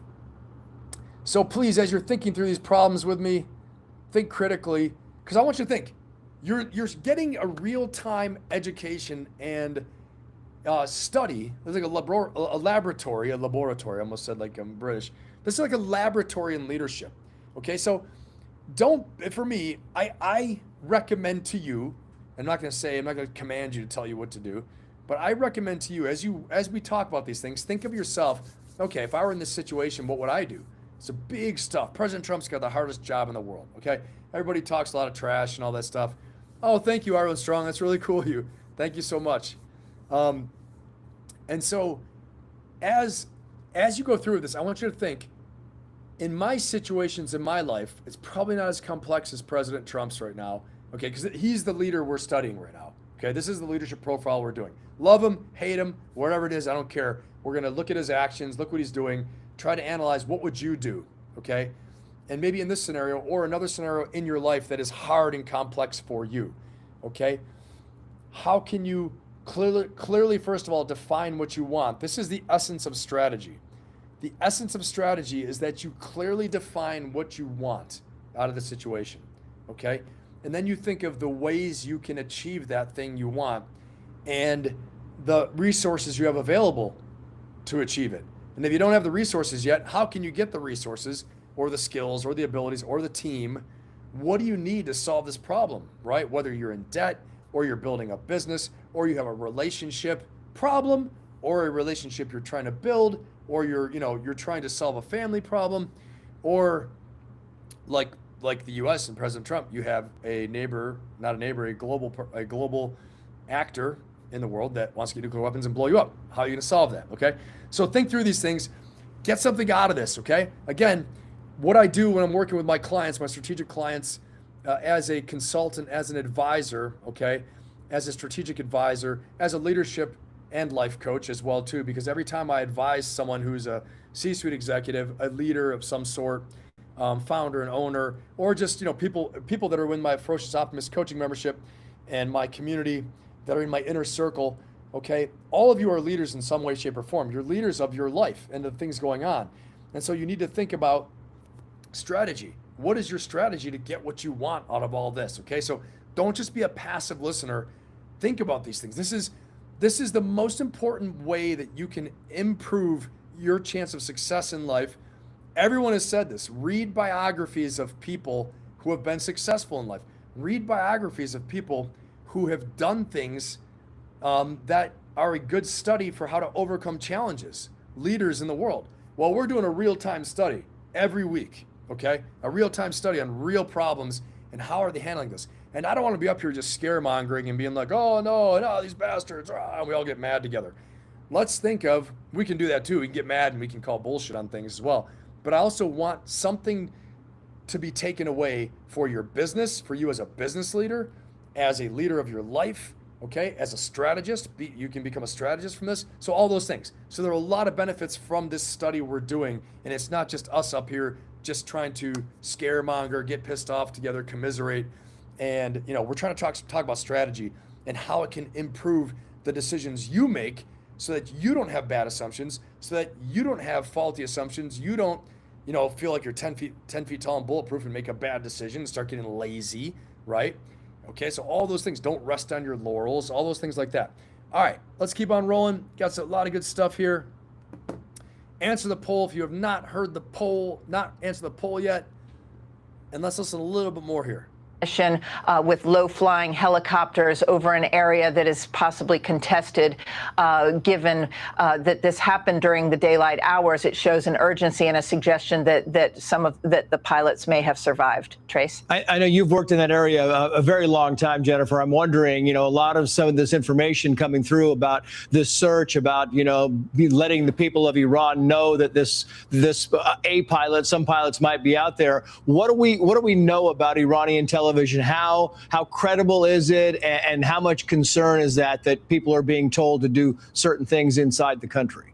So please, as you're thinking through these problems with me, think critically, because I want you to think. You're getting a real-time education and study. It's like a laboratory. I almost said like I'm British. This is like a laboratory in leadership. Okay, so for me, I recommend to you, I'm not going to command you to tell you what to do, but I recommend to you, as we talk about these things, think of yourself, okay, if I were in this situation, what would I do? It's a big stuff. President Trump's got the hardest job in the world, okay? Everybody talks a lot of trash and all that stuff. Oh, thank you, Ireland Strong. That's really cool of you. Thank you so much. And so as you go through this, I want you to think, in my situations in my life, it's probably not as complex as President Trump's right now, okay? Because he's the leader we're studying right now, okay? This is the leadership profile we're doing. Love him, hate him, whatever it is, I don't care. We're going to look at his actions, look what he's doing, try to analyze what would you do, okay? And maybe in this scenario or another scenario in your life that is hard and complex for you, okay? How can you clearly, first of all, define what you want? This is the essence of strategy. The essence of strategy is that you clearly define what you want out of the situation, okay? And then you think of the ways you can achieve that thing you want and the resources you have available to achieve it. And if you don't have the resources yet, how can you get the resources or the skills or the abilities or the team? What do you need to solve this problem, right? Whether you're in debt or you're building a business or you have a relationship problem or a relationship you're trying to build or you're trying to solve a family problem, or like the U.S. and President Trump, you have a global actor in the world that wants to get nuclear weapons and blow you up. How are you going to solve that? Okay, so think through these things, get something out of this. Okay, again, what I do when I'm working with my clients, my strategic clients, as a consultant, as an advisor, okay, as a strategic advisor, as a leadership and life coach as well too, because every time I advise someone who's a C-suite executive, a leader of some sort, founder and owner, or just people that are in my Ferocious Optimist coaching membership and my community that are in my inner circle, okay, all of you are leaders in some way, shape, or form. You're leaders of your life and the things going on, and so you need to think about strategy. What is your strategy to get what you want out of all this? Okay, so don't just be a passive listener. Think about these things. This is the most important way that you can improve your chance of success in life. Everyone has said this. Read biographies of people who have been successful in life. Read biographies of people who have done things that are a good study for how to overcome challenges. Leaders in the world. Well, we're doing a real-time study every week, okay? A real-time study on real problems and how are they handling this. And I don't want to be up here just scaremongering and being like, oh, no, these bastards, and we all get mad together. let's think of, we can do that too. We can get mad and we can call bullshit on things as well. But I also want something to be taken away for your business, for you as a business leader, as a leader of your life, okay? As a strategist, you can become a strategist from this. So all those things. So there are a lot of benefits from this study we're doing. And it's not just us up here just trying to scaremonger, get pissed off together, commiserate. And, we're trying to talk about strategy and how it can improve the decisions you make so that you don't have bad assumptions, so that you don't have faulty assumptions. You don't, feel like you're 10 feet tall and bulletproof and make a bad decision and start getting lazy, right? Okay, so all those things, don't rest on your laurels, all those things like that. All right, let's keep on rolling. Got a lot of good stuff here. Answer the poll if you have not heard the poll, not answer the poll yet. And let's listen a little bit more here. With low-flying helicopters over an area that is possibly contested, given that this happened during the daylight hours, it shows an urgency and a suggestion that the pilots may have survived. Trace, I know you've worked in that area a very long time, Jennifer. I'm wondering, a lot of some of this information coming through about this search, about letting the people of Iran know that some pilots might be out there. What do we know about Iranian television? How credible is it, and how much concern is that people are being told to do certain things inside the country?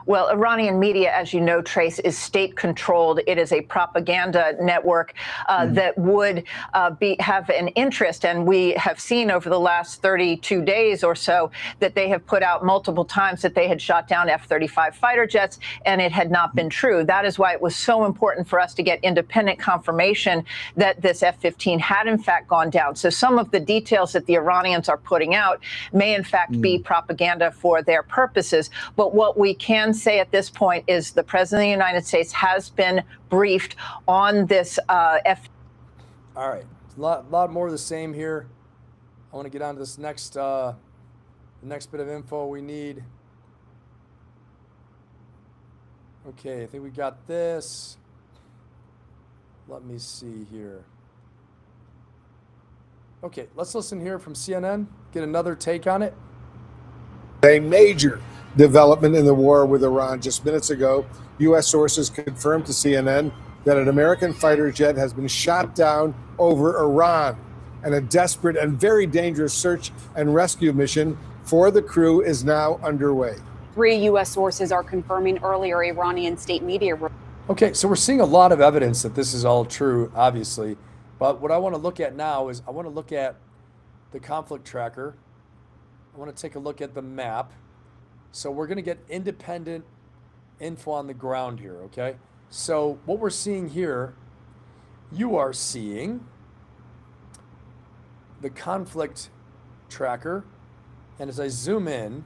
Well, Iranian media, as you know, Trace, is state-controlled. It is a propaganda network that would have an interest, and we have seen over the last 32 days or so that they have put out multiple times that they had shot down F-35 fighter jets, and it had not been true. That is why it was so important for us to get independent confirmation that this F-15 had in fact gone down. So some of the details that the Iranians are putting out may in fact be propaganda for their purposes. But what we can say at this point is the President of the United States has been briefed on this All right, a lot more of the same here. I want to get on to this next the next bit of info we need. Okay, I think we got this. Let me see here. Okay, let's listen here from CNN, get another take on it. A major development in the war with Iran. Just minutes ago, U.S. sources confirmed to CNN that an American fighter jet has been shot down over Iran, and a desperate and very dangerous search and rescue mission for the crew is now underway. 3 U.S. sources are confirming earlier Iranian state media. Okay, so we're seeing a lot of evidence that this is all true, obviously. But what I want to look at now is I want to look at the conflict tracker. I want to take a look at the map. So we're going to get independent info on the ground here, okay? So what we're seeing here, you are seeing the conflict tracker. And as I zoom in,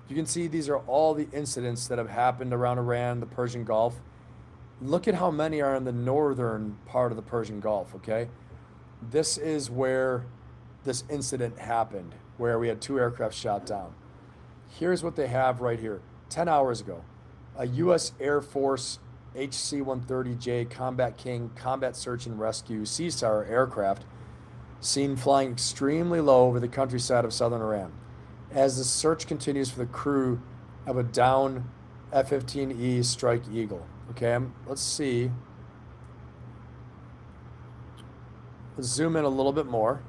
you can see these are all the incidents that have happened around Iran, the Persian Gulf. Look at how many are in the northern part of the Persian Gulf, okay? This is where this incident happened, where we had 2 aircraft shot down. Here's what they have right here. 10 hours ago, a U.S. Air Force HC-130J Combat King Combat Search and Rescue CSAR aircraft seen flying extremely low over the countryside of southern Iran. As the search continues for the crew of a down F-15E Strike Eagle. Okay, let's see. Let's zoom in a little bit more.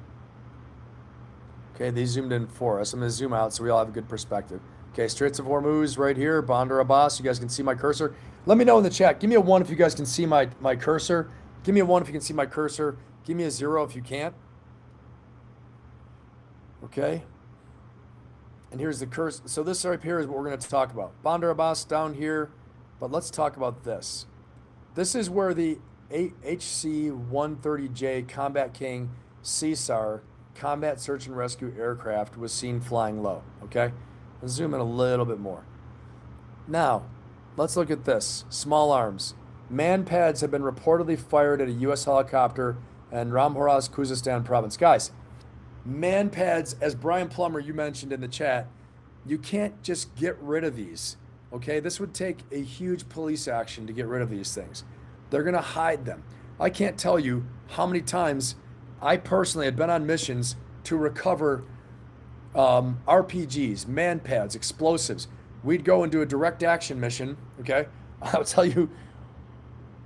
Okay, they zoomed in for us. I'm going to zoom out so we all have a good perspective. Okay, Straits of Hormuz right here, Bandar Abbas. You guys can see my cursor. Let me know in the chat. Give me a 1 if you guys can see my cursor. Give me a 1 if you can see my cursor. Give me a 0 if you can't. Okay. And here's the cursor. So this right here is what we're going to talk about. Bandar Abbas down here. But let's talk about this. This is where the HC-130J Combat King CSAR Combat Search and Rescue aircraft was seen flying low, okay? Let's zoom in a little bit more. Now, let's look at this. Small arms. Man pads have been reportedly fired at a U.S. helicopter in Ramhoraz, Khuzestan province. Guys, man pads, as Brian Plummer, you mentioned in the chat, you can't just get rid of these, okay? This would take a huge police action to get rid of these things. They're going to hide them. I can't tell you how many times I personally had been on missions to recover RPGs, man pads, explosives. we'd go and do a direct action mission. Okay, I'll tell you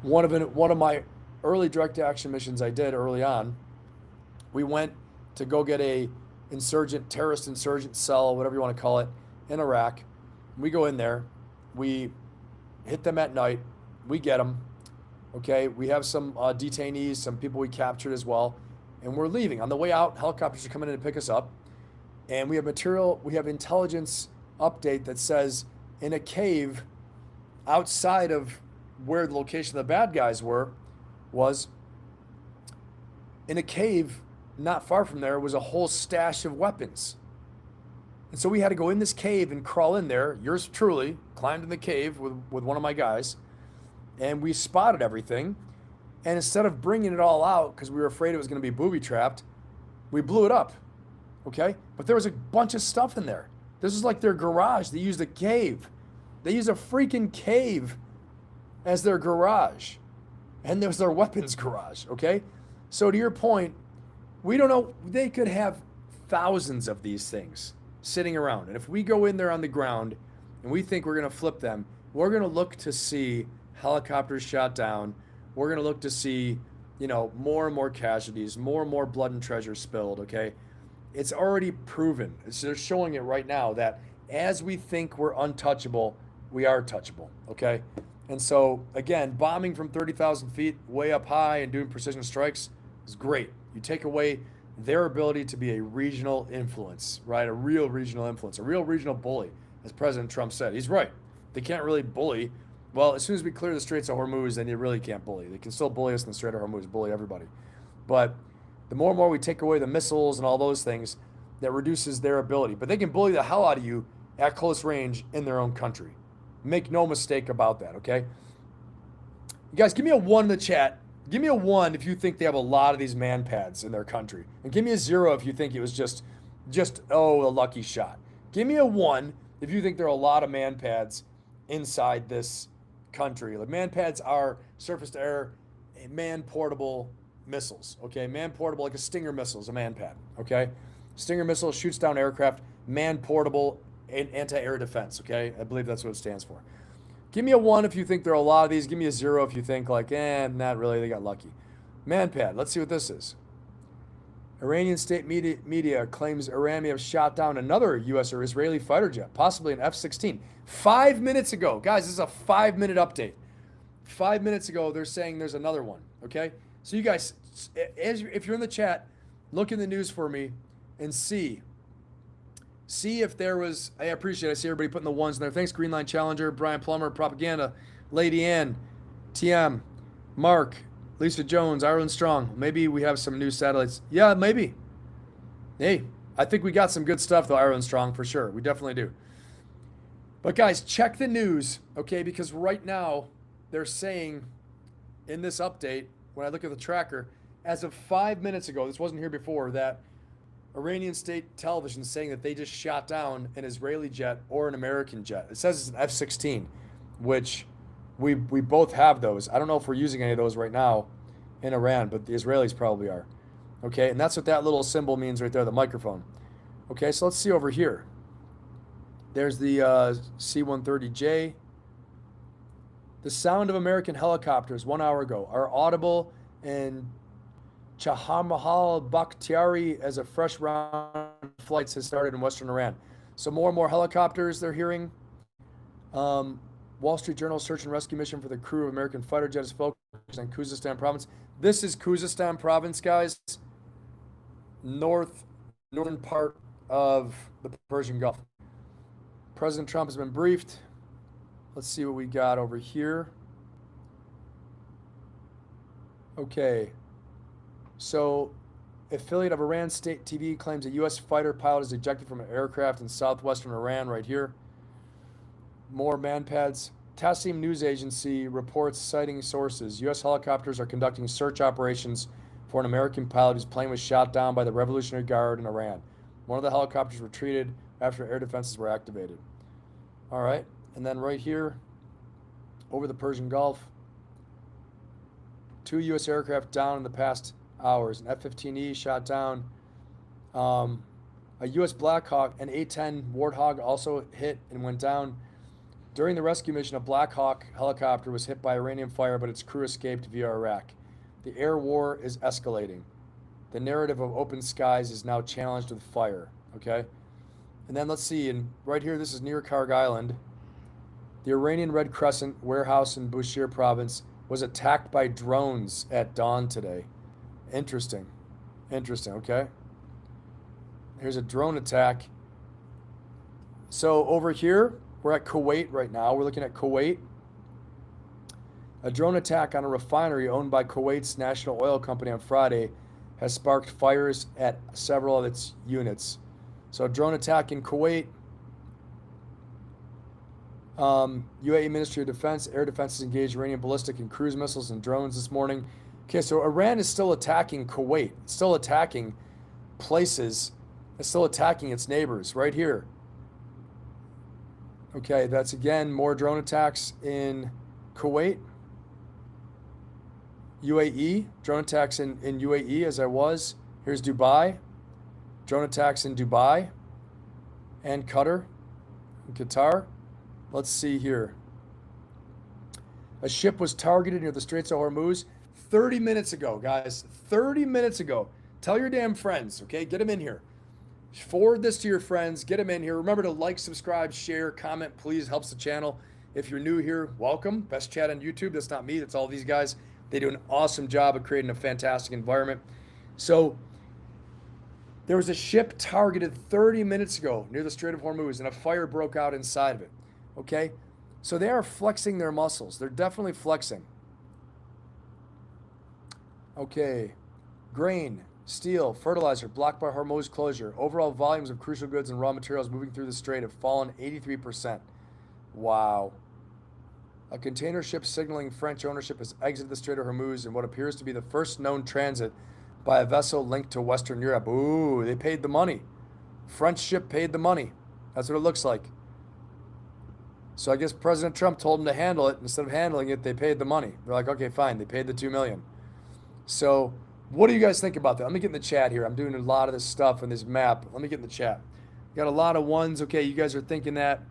one of my early direct action missions I did early on. We went to go get a terrorist insurgent cell, whatever you want to call it, in Iraq. We go in there, we hit them at night, we get them. Okay, we have some detainees, some people we captured as well, and we're leaving. On the way out, helicopters are coming in to pick us up, and we have intelligence update that says in a cave outside of where the location of the bad guys was in a cave not far from there was a whole stash of weapons. And so we had to go in this cave and crawl in there. Yours truly climbed in the cave with one of my guys, and we spotted everything. And instead of bringing it all out because we were afraid it was going to be booby trapped, we blew it up. Okay? But there was a bunch of stuff in there. This is like their garage. They used a cave. They used a freaking cave as their garage. And there was their weapons garage. Okay? So to your point, we don't know. They could have thousands of these things sitting around. And if we go in there on the ground and we think we're going to flip them, we're going to look to see helicopters shot down. We're going to look to see, more and more casualties, more and more blood and treasure spilled, okay? It's already proven. They're showing it right now that as we think we're untouchable, we are touchable, okay? And so, again, bombing from 30,000 feet way up high and doing precision strikes is great. You take away their ability to be a regional influence, right? A real regional influence, a real regional bully, as President Trump said. He's right. They can't really bully. Well, as soon as we clear the Straits of Hormuz, then you really can't bully. They can still bully us in the Strait of Hormuz, bully everybody. But the more and more we take away the missiles and all those things, that reduces their ability. But they can bully the hell out of you at close range in their own country. Make no mistake about that, okay? You guys, give me a 1 in the chat. Give me a 1 if you think they have a lot of these man pads in their country. And give me a 0 if you think it was just a lucky shot. Give me a 1 if you think there are a lot of man pads inside this country. Like, man pads are surface-to-air, man-portable missiles, okay? Man-portable, like a Stinger missile is a man pad, okay? Stinger missile shoots down aircraft, man-portable anti-air defense, okay? I believe that's what it stands for. Give me a 1 if you think there are a lot of these. Give me a 0 if you think like, not really, they got lucky. Man-pad, let's see what this is. Iranian state media claims Iran may have shot down another U.S. or Israeli fighter jet, possibly an F-16. 5 minutes ago, guys, this is a 5-minute update. 5 minutes ago, they're saying there's another one, okay? So you guys, if you're in the chat, look in the news for me and see if there was, I appreciate it. I see everybody putting the 1s in there. Thanks, Green Line Challenger, Brian Plummer, Propaganda, Lady Ann, TM, Mark, Lisa Jones, Ireland Strong. Maybe we have some new satellites. Yeah, maybe. Hey, I think we got some good stuff, though, Ireland Strong, for sure. We definitely do. But, guys, check the news, okay? Because right now, they're saying in this update, when I look at the tracker, as of 5 minutes ago, this wasn't here before, that Iranian state television saying that they just shot down an Israeli jet or an American jet. It says it's an F-16, which we both have those. I don't know if we're using any of those right now in Iran, but the Israelis probably are. Okay, and that's what that little symbol means right there, the microphone. Okay, so let's see over here. There's the C-130J. The sound of American helicopters 1 hour ago are audible in Chahamahal Bakhtiari as a fresh round of flights has started in western Iran. So more and more helicopters they're hearing. Wall Street Journal search and rescue mission for the crew of American fighter jet is focused on Khuzestan province. This is Khuzestan province, guys. Northern part of the Persian Gulf. President Trump has been briefed. Let's see what we got over here. Okay. So, affiliate of Iran State TV claims a U.S. fighter pilot is ejected from an aircraft in southwestern Iran right here. More manpads. Tasnim News Agency reports citing sources. U.S. helicopters are conducting search operations for an American pilot whose plane was shot down by the Revolutionary Guard in Iran. One of the helicopters retreated after air defenses were activated. All right. And then right here, over the Persian Gulf, 2 U.S. aircraft down in the past hours. An F-15E shot down. A U.S. Black Hawk, an A-10 Warthog also hit and went down. During the rescue mission, a Black Hawk helicopter was hit by Iranian fire, but its crew escaped via Iraq. The air war is escalating. The narrative of open skies is now challenged with fire. Okay? And then let's see, and right here, this is near Karg Island. The Iranian Red Crescent warehouse in Bushehr province was attacked by drones at dawn today. Interesting. Interesting, okay? Here's a drone attack. So over here, we're at Kuwait right now. We're looking at Kuwait. A drone attack on a refinery owned by Kuwait's national oil company on Friday has sparked fires at several of its units. So a drone attack in Kuwait. UAE Ministry of Defense, Air Defense has engaged Iranian ballistic and cruise missiles and drones this morning. Okay, so Iran is still attacking Kuwait. It's still attacking places. It's still attacking its neighbors right here. Okay, that's again more drone attacks in Kuwait. UAE, drone attacks in UAE as I was. Here's Dubai. Drone attacks in Dubai and Qatar. Qatar. Let's see here. A ship was targeted near the Straits of Hormuz 30 minutes ago, guys. 30 minutes ago. Tell your damn friends, okay? Get them in here. Forward this to your friends. Get them in here. Remember to like, subscribe, share, comment, please. Helps the channel. If you're new here, welcome. Best chat on YouTube. That's not me. That's all these guys. They do an awesome job of creating a fantastic environment. So there was a ship targeted 30 minutes ago near the Strait of Hormuz, and a fire broke out inside of it. Okay? So they are flexing their muscles. They're definitely flexing. Okay. Grain, steel, fertilizer blocked by Hormuz closure. Overall volumes of crucial goods and raw materials moving through the strait have fallen 83%. Wow. A container ship signaling French ownership has exited the Strait of Hormuz in what appears to be the first known transit by a vessel linked to Western Europe. Ooh, they paid the money. French ship paid the money. That's what it looks like. So I guess President Trump told them to handle it. Instead of handling it, they paid the money. They're like, okay, fine. They paid the $2 million. So what do you guys think about that? Let me get in the chat here. I'm doing a lot of this stuff in this map. Let me get in the chat. Got a lot of ones. Okay, you guys are thinking that.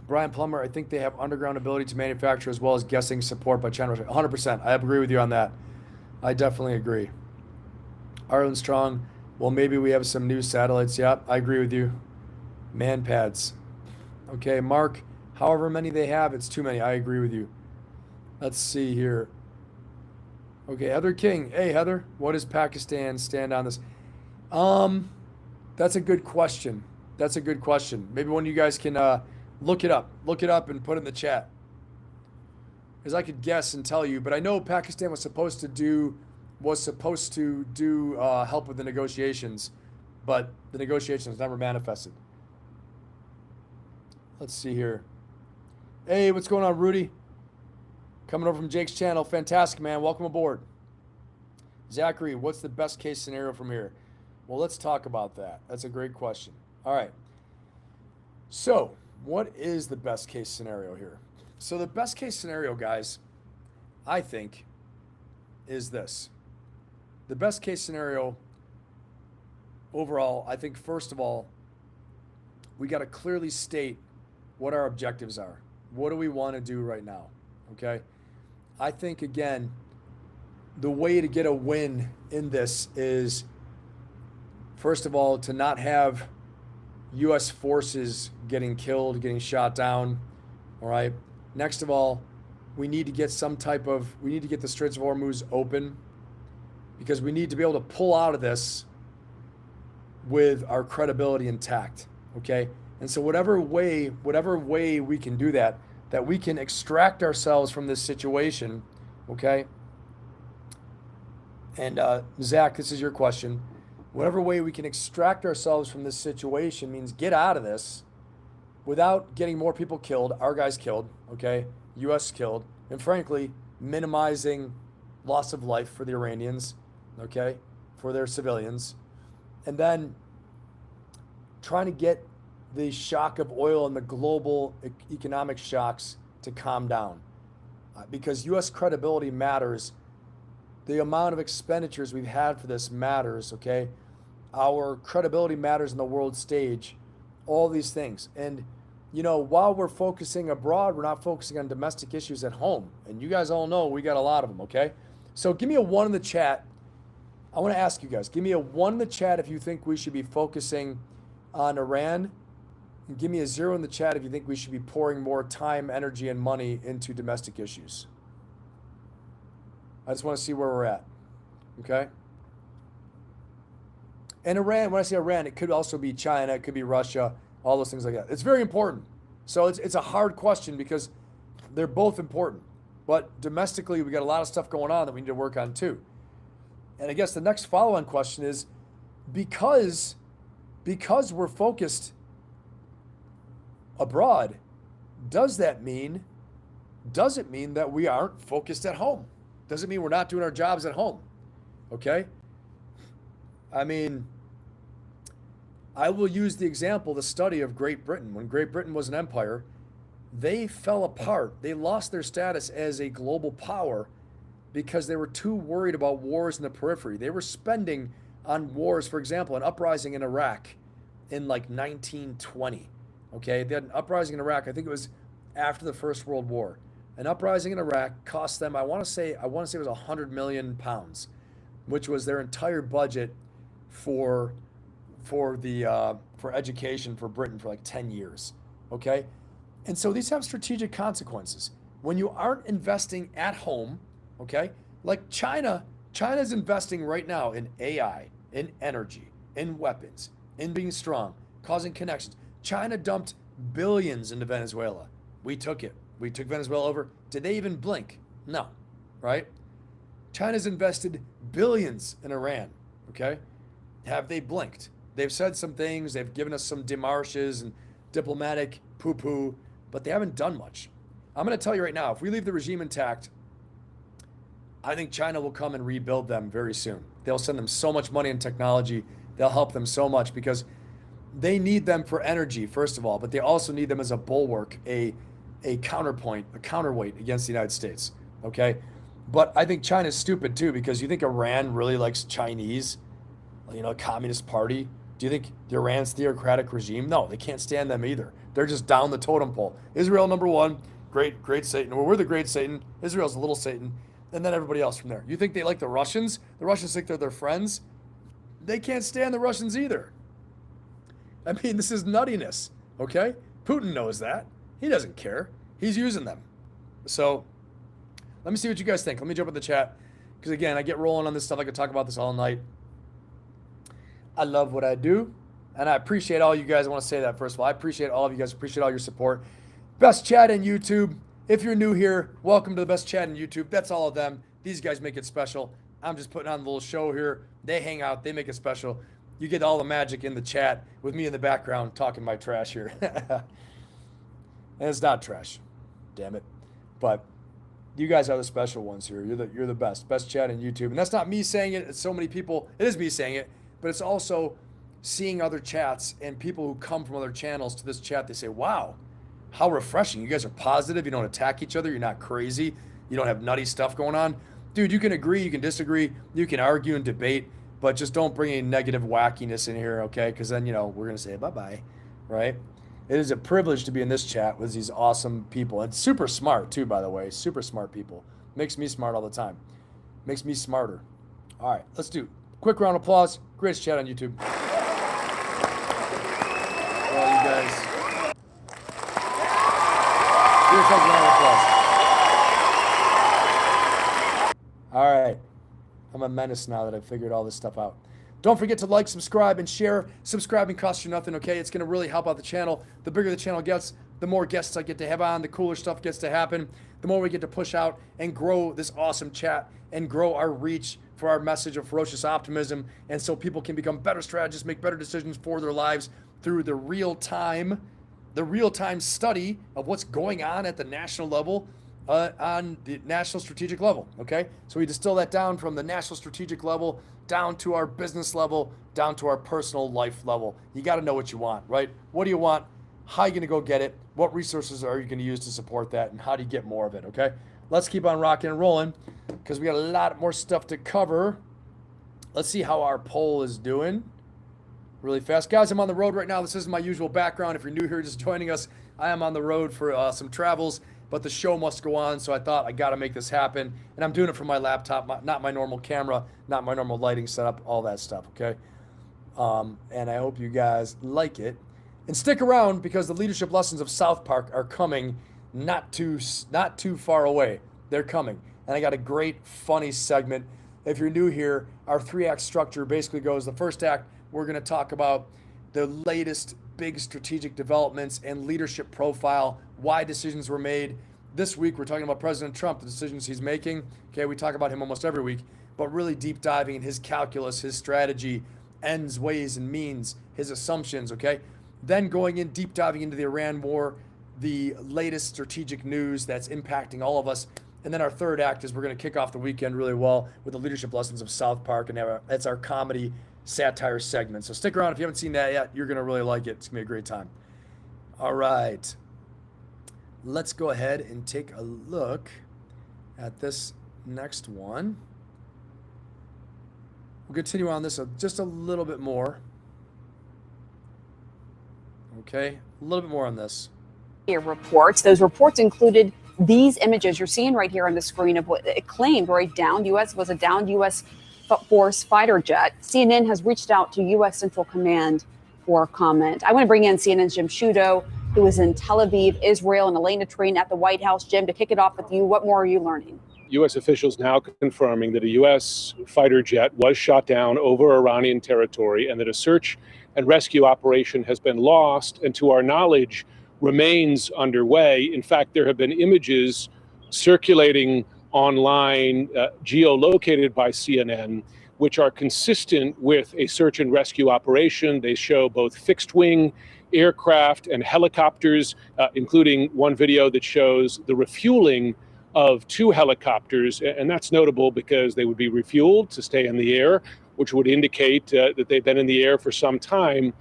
Brian Plummer, I think they have underground ability to manufacture as well as guessing support by China. 100%. I agree with you on that. I definitely agree. Ireland Strong. Well, maybe we have some new satellites. Yeah, I agree with you. Man pads. Okay, Mark, however many they have, it's too many. I agree with you. Let's see here. Okay, Heather King. Hey, Heather, what does Pakistan stand on this? That's a good question. That's a good question. Maybe one of you guys can look it up. Look it up and put it in the chat. Because I could guess and tell you, but I know Pakistan was supposed to do help with the negotiations, but the negotiations never manifested. Let's see here. Hey, what's going on, Rudy? Coming over from Jake's channel. Fantastic, man. Welcome aboard. Zachary, what's the best case scenario from here? Well, let's talk about that. That's a great question. All right. So, what is the best case scenario here? So the best case scenario, guys, I think, is this. The best case scenario overall, I think, first of all, we got to clearly state what our objectives are. What do we want to do right now? Okay? I think, again, the way to get a win in this is, first of all, to not have U.S. forces getting killed, getting shot down, all right? Next of all, we need to get the Straits of Hormuz open, because we need to be able to pull out of this with our credibility intact, okay? And so whatever way we can do that we can extract ourselves from this situation, okay? And Zach, this is your question. Whatever way we can extract ourselves from this situation means get out of this without getting more people killed, our guys killed, okay, U.S. killed, and frankly, minimizing loss of life for the Iranians, okay, for their civilians, and then trying to get the shock of oil and the global economic shocks to calm down, because U.S. credibility matters. The amount of expenditures we've had for this matters, okay? Our credibility matters in the world stage, all these things. And while we're focusing abroad, we're not focusing on domestic issues at home. And you guys all know we got a lot of them, okay? So give me a 1 in the chat. I want to ask you guys, give me a 1 in the chat if you think we should be focusing on Iran. And give me a 0 in the chat if you think we should be pouring more time, energy, and money into domestic issues. I just want to see where we're at, okay? And Iran, when I say Iran, it could also be China, it could be Russia, all those things like that. It's very important. So it's a hard question because they're both important. But domestically, we got a lot of stuff going on that we need to work on too. And I guess the next follow-on question is, because we're focused abroad, does it mean that we aren't focused at home? Does it mean we're not doing our jobs at home? Okay? I mean, I will use the example, the study of Great Britain. When Great Britain was an empire, they fell apart. They lost their status as a global power because they were too worried about wars in the periphery. They were spending on wars, for example, an uprising in Iraq in like 1920. Okay, they had an uprising in Iraq. I think it was after the First World War. An uprising in Iraq cost them, I want to say it was 100 million pounds, which was their entire budget for education for Britain for like 10 years. Okay, and so these have strategic consequences when you aren't investing at home. Okay, like China's investing right now in AI, in energy, in weapons, in being strong, causing connections. China dumped billions into Venezuela. We took it. We took Venezuela over. Did they even blink? No, right? China's invested billions in Iran, okay? Have they blinked? They've said some things. They've given us some démarches and diplomatic poo-poo, but they haven't done much. I'm going to tell you right now, if we leave the regime intact, I think China will come and rebuild them very soon. They'll send them so much money and technology. They'll help them so much because they need them for energy, first of all, but they also need them as a bulwark, a counterpoint, a counterweight against the United States, okay? But I think China's stupid too, because you think Iran really likes Chinese, a communist party? Do you think Iran's theocratic regime? No, they can't stand them either. They're just down the totem pole. Israel, number one, great Satan. Well, we're the great Satan. Israel's the little Satan. And then everybody else from there. You think they like the Russians? The Russians think they're their friends? They can't stand the Russians either. I mean, this is nuttiness, okay? Putin knows that. He doesn't care. He's using them. So let me see what you guys think. Let me jump in the chat. Because again, I get rolling on this stuff. I could talk about this all night. I love what I do. And I appreciate all you guys. I want to say that first of all. I appreciate all of you guys. Appreciate all your support. Best chat in YouTube. If you're new here, welcome to the best chat in YouTube. That's all of them. These guys make it special. I'm just putting on a little show here. They hang out. They make it special. You get all the magic in the chat with me in the background talking my trash here. And it's not trash. Damn it. But you guys are the special ones here. You're the best chat in YouTube. And that's not me saying it. It's so many people. It is me saying it. But it's also seeing other chats and people who come from other channels to this chat. They say, wow, how refreshing. You guys are positive. You don't attack each other. You're not crazy. You don't have nutty stuff going on. Dude, you can agree. You can disagree. You can argue and debate. But just don't bring any negative wackiness in here, okay? Because then, we're going to say bye-bye, right? It is a privilege to be in this chat with these awesome people. And super smart, too, by the way. Super smart people. Makes me smart all the time. Makes me smarter. All right, let's do quick round of applause. Greatest chat on YouTube. All you guys. Here's a round of applause. All right. I'm a menace now that I've figured all this stuff out. Don't forget to like, subscribe, and share. Subscribing costs you nothing, okay? It's going to really help out the channel. The bigger the channel gets, the more guests I get to have on, the cooler stuff gets to happen, the more we get to push out and grow this awesome chat and grow our reach for our message of ferocious optimism, and so people can become better strategists, make better decisions for their lives through the real-time study of what's going on at the national level, on the national strategic level, okay? So we distill that down from the national strategic level down to our business level, down to our personal life level. You got to know what you want, right? What do you want? How are you going to go get it? What resources are you going to use to support that? And how do you get more of it, okay? Let's keep on rocking and rolling because we got a lot more stuff to cover. Let's see how our poll is doing really fast. Guys, I'm on the road right now. This isn't my usual background. If you're new here just joining us, I am on the road for some travels, but the show must go on, so I thought I got to make this happen. And I'm doing it from my laptop, not my normal camera, not my normal lighting setup, all that stuff, okay? And I hope you guys like it. And stick around because the leadership lessons of South Park are coming not too far away. They're coming. And I got a great, funny segment. If you're new here, our 3-act structure basically goes, the first act, we're going to talk about the latest big strategic developments and leadership profile, why decisions were made. This week, we're talking about President Trump, the decisions he's making. Okay, we talk about him almost every week, but really deep diving in his calculus, his strategy, ends, ways, and means, his assumptions, okay? Then going in, deep diving into the Iran war, the latest strategic news that's impacting all of us. And then our third act is we're going to kick off the weekend really well with the leadership lessons of South Park, and that's our comedy satire segment. So stick around. If you haven't seen that yet, you're going to really like it. It's going to be a great time. All right. Let's go ahead and take a look at this next one. We'll continue on this just a little bit more. Okay, a little bit more on this. Reports. Those reports included these images you're seeing right here on the screen of what it claimed were a downed U.S. force fighter jet. CNN has reached out to U.S. Central Command for comment. I want to bring in CNN's Jim Sciutto, who is in Tel Aviv, Israel, and Elena Trine at the White House. Jim, to kick it off with you, what more are you learning? U.S. officials now confirming that a U.S. fighter jet was shot down over Iranian territory and that a search and rescue operation has been lost and, to our knowledge, remains underway. In fact, there have been images circulating online, geolocated by CNN, which are consistent with a search and rescue operation. They show both fixed-wing aircraft and helicopters, including one video that shows the refueling of 2 helicopters. And that's notable because they would be refueled to stay in the air, which would indicate that they've been in the air for some time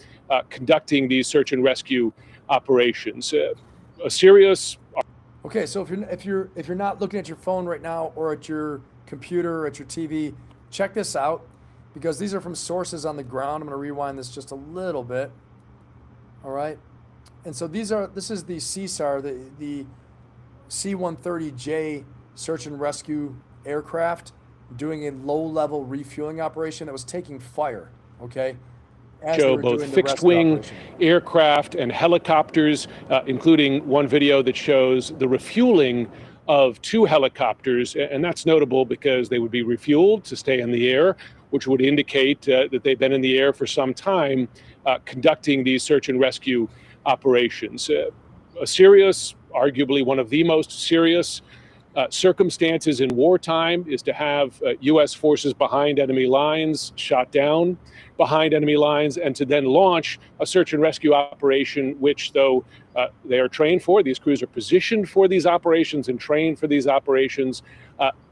conducting these search and rescue operations. A serious. Okay, so if you're not looking at your phone right now or at your computer or at your TV, check this out because these are from sources on the ground. I'm going to rewind this just a little bit. All right, and so this is the CSAR, the C-130J search and rescue aircraft doing a low-level refueling operation that was taking fire. Okay. Show both fixed-wing aircraft and helicopters, including one video that shows the refueling of 2 helicopters. And that's notable because they would be refueled to stay in the air, which would indicate that they've been in the air for some time conducting these search and rescue operations. A serious, arguably one of the most serious circumstances in wartime is to have U.S. forces behind enemy lines, shot down behind enemy lines, and to then launch a search and rescue operation, which, though they are trained for, these crews are positioned for these operations and trained for these operations,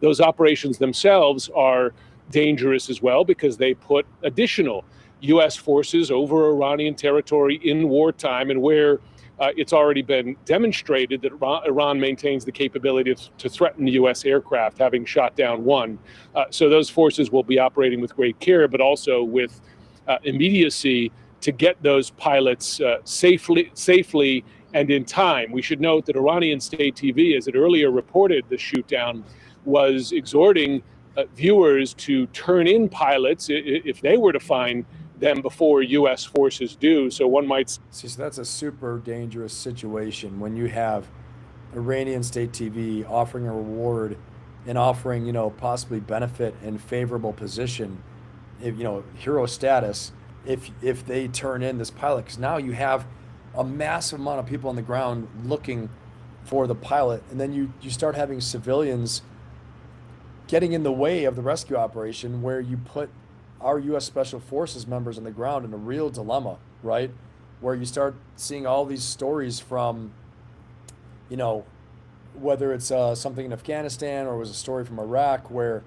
those operations themselves are dangerous as well because they put additional U.S. forces over Iranian territory in wartime, and where it's already been demonstrated that Iran maintains the capability to threaten the U.S. aircraft, having shot down 1. So those forces will be operating with great care, but also with immediacy to get those pilots safely and in time. We should note that Iranian state TV, as it earlier reported the shoot-down, was exhorting viewers to turn in pilots if they were to find them before U.S. forces do. So one might see. So that's a super dangerous situation when you have Iranian state TV offering a reward and offering, possibly benefit and favorable position, hero status, if they turn in this pilot. Because now you have a massive amount of people on the ground looking for the pilot, and then you start having civilians getting in the way of the rescue operation, where you put our U.S. Special Forces members on the ground in a real dilemma, right? Where you start seeing all these stories from, whether it's something in Afghanistan or it was a story from Iraq where,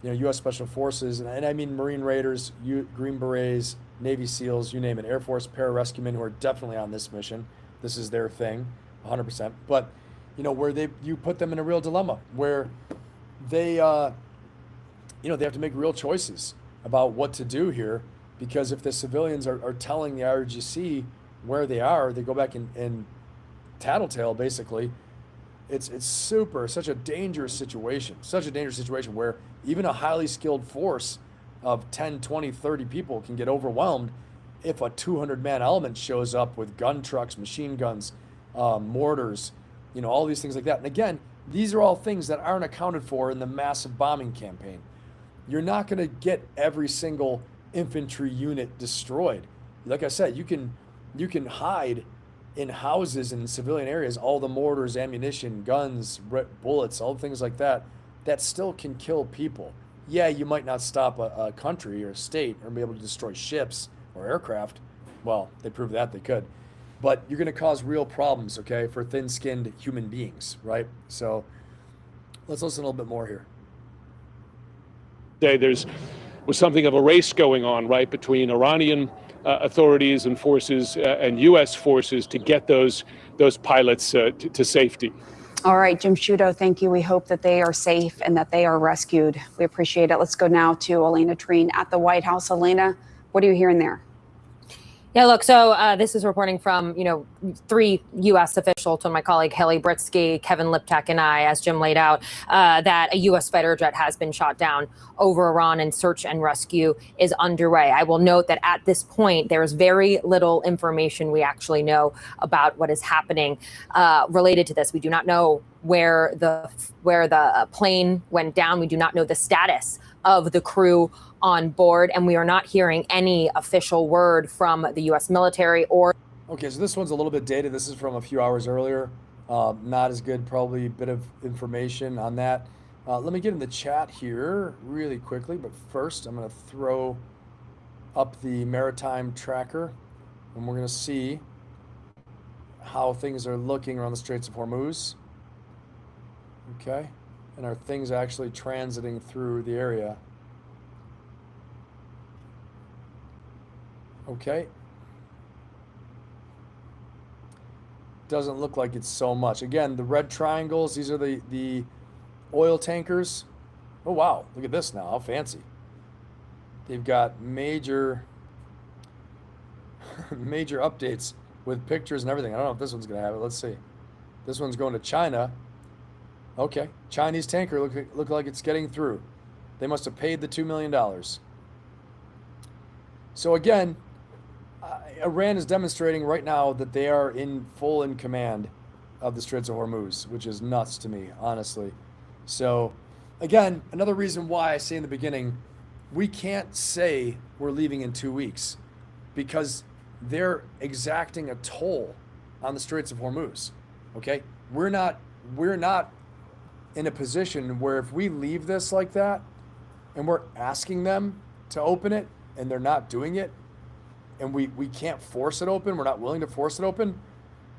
U.S. Special Forces, and I mean Marine Raiders, Green Berets, Navy SEALs, you name it, Air Force pararescuemen who are definitely on this mission. This is their thing, 100%. But, where you put them in a real dilemma where they, they have to make real choices about what to do here, because if the civilians are telling the IRGC where they are, they go back and tattletale, basically. It's such a dangerous situation, where even a highly skilled force of 10, 20, 30 people can get overwhelmed if a 200-man element shows up with gun trucks, machine guns, mortars, all these things like that. And again, these are all things that aren't accounted for in the massive bombing campaign. You're not going to get every single infantry unit destroyed. Like I said, you can hide in houses in civilian areas all the mortars, ammunition, guns, bullets, all things like that still can kill people. Yeah, you might not stop a country or a state or be able to destroy ships or aircraft. Well, they proved that they could. But you're going to cause real problems, okay, for thin-skinned human beings, right? So let's listen a little bit more here. Was something of a race going on, right, between Iranian authorities and forces and U.S. forces to get those pilots to safety. All right, Jim Sciutto, thank you. We hope that they are safe and that they are rescued. We appreciate it. Let's go now to Elena Treen at the White House. Elena, what are you hearing there? Yeah, look, so this is reporting from, 3 U.S. officials, to my colleague Haley Britsky, Kevin Liptak, and I, as Jim laid out, that a U.S. fighter jet has been shot down over Iran and search and rescue is underway. I will note that at this point, there is very little information we actually know about what is happening related to this. We do not know where the plane went down. We do not know the status of the crew on board, and we are not hearing any official word from the U.S. military or. Okay, so this one's a little bit dated. This is from a few hours earlier. Not as good, probably a bit of information on that. Let me get in the chat here really quickly, but first I'm going to throw up the maritime tracker, and we're going to see how things are looking around the Straits of Hormuz. Okay, and are things actually transiting through the area? Okay. Doesn't look like it's so much. Again, the red triangles, these are the oil tankers. Oh, wow. Look at this now. How fancy. They've got major updates with pictures and everything. I don't know if this one's going to have it. Let's see. This one's going to China. Okay. Chinese tanker look like it's getting through. They must have paid the $2 million. So again, Iran is demonstrating right now that they are in command of the Straits of Hormuz, which is nuts to me, honestly. So again, another reason why I say in the beginning, we can't say we're leaving in 2 weeks, because they're exacting a toll on the Straits of Hormuz. Okay? We're not in a position where if we leave this like that and we're asking them to open it and they're not doing it, and we can't force it open, we're not willing to force it open,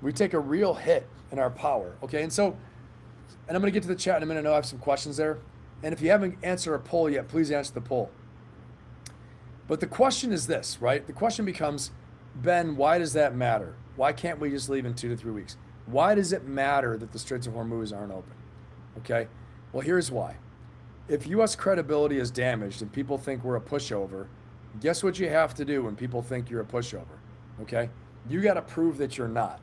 we take a real hit in our power, okay? And I'm going to get to the chat in a minute. I know I have some questions there. And if you haven't answered a poll yet, please answer the poll. But the question is this, right? The question becomes, Ben, why does that matter? Why can't we just leave in 2 to 3 weeks? Why does it matter that the Straits of Hormuz aren't open? Okay? Well, here's why. If U.S. credibility is damaged and people think we're a pushover, guess what you have to do when people think you're a pushover, okay? You got to prove that you're not.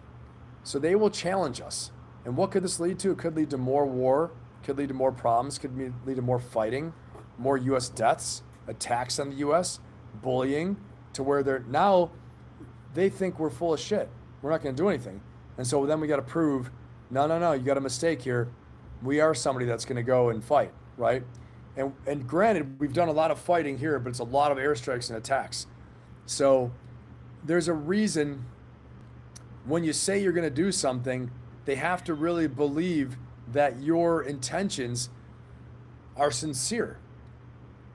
So they will challenge us. And what could this lead to? It could lead to more war, could lead to more problems, could lead to more fighting, more U.S. deaths, attacks on the U.S., bullying, to where they think we're full of shit. We're not going to do anything. And so then we got to prove, no, you got a mistake here. We are somebody that's going to go and fight, right? And granted, we've done a lot of fighting here, but it's a lot of airstrikes and attacks. So there's a reason when you say you're going to do something, they have to really believe that your intentions are sincere.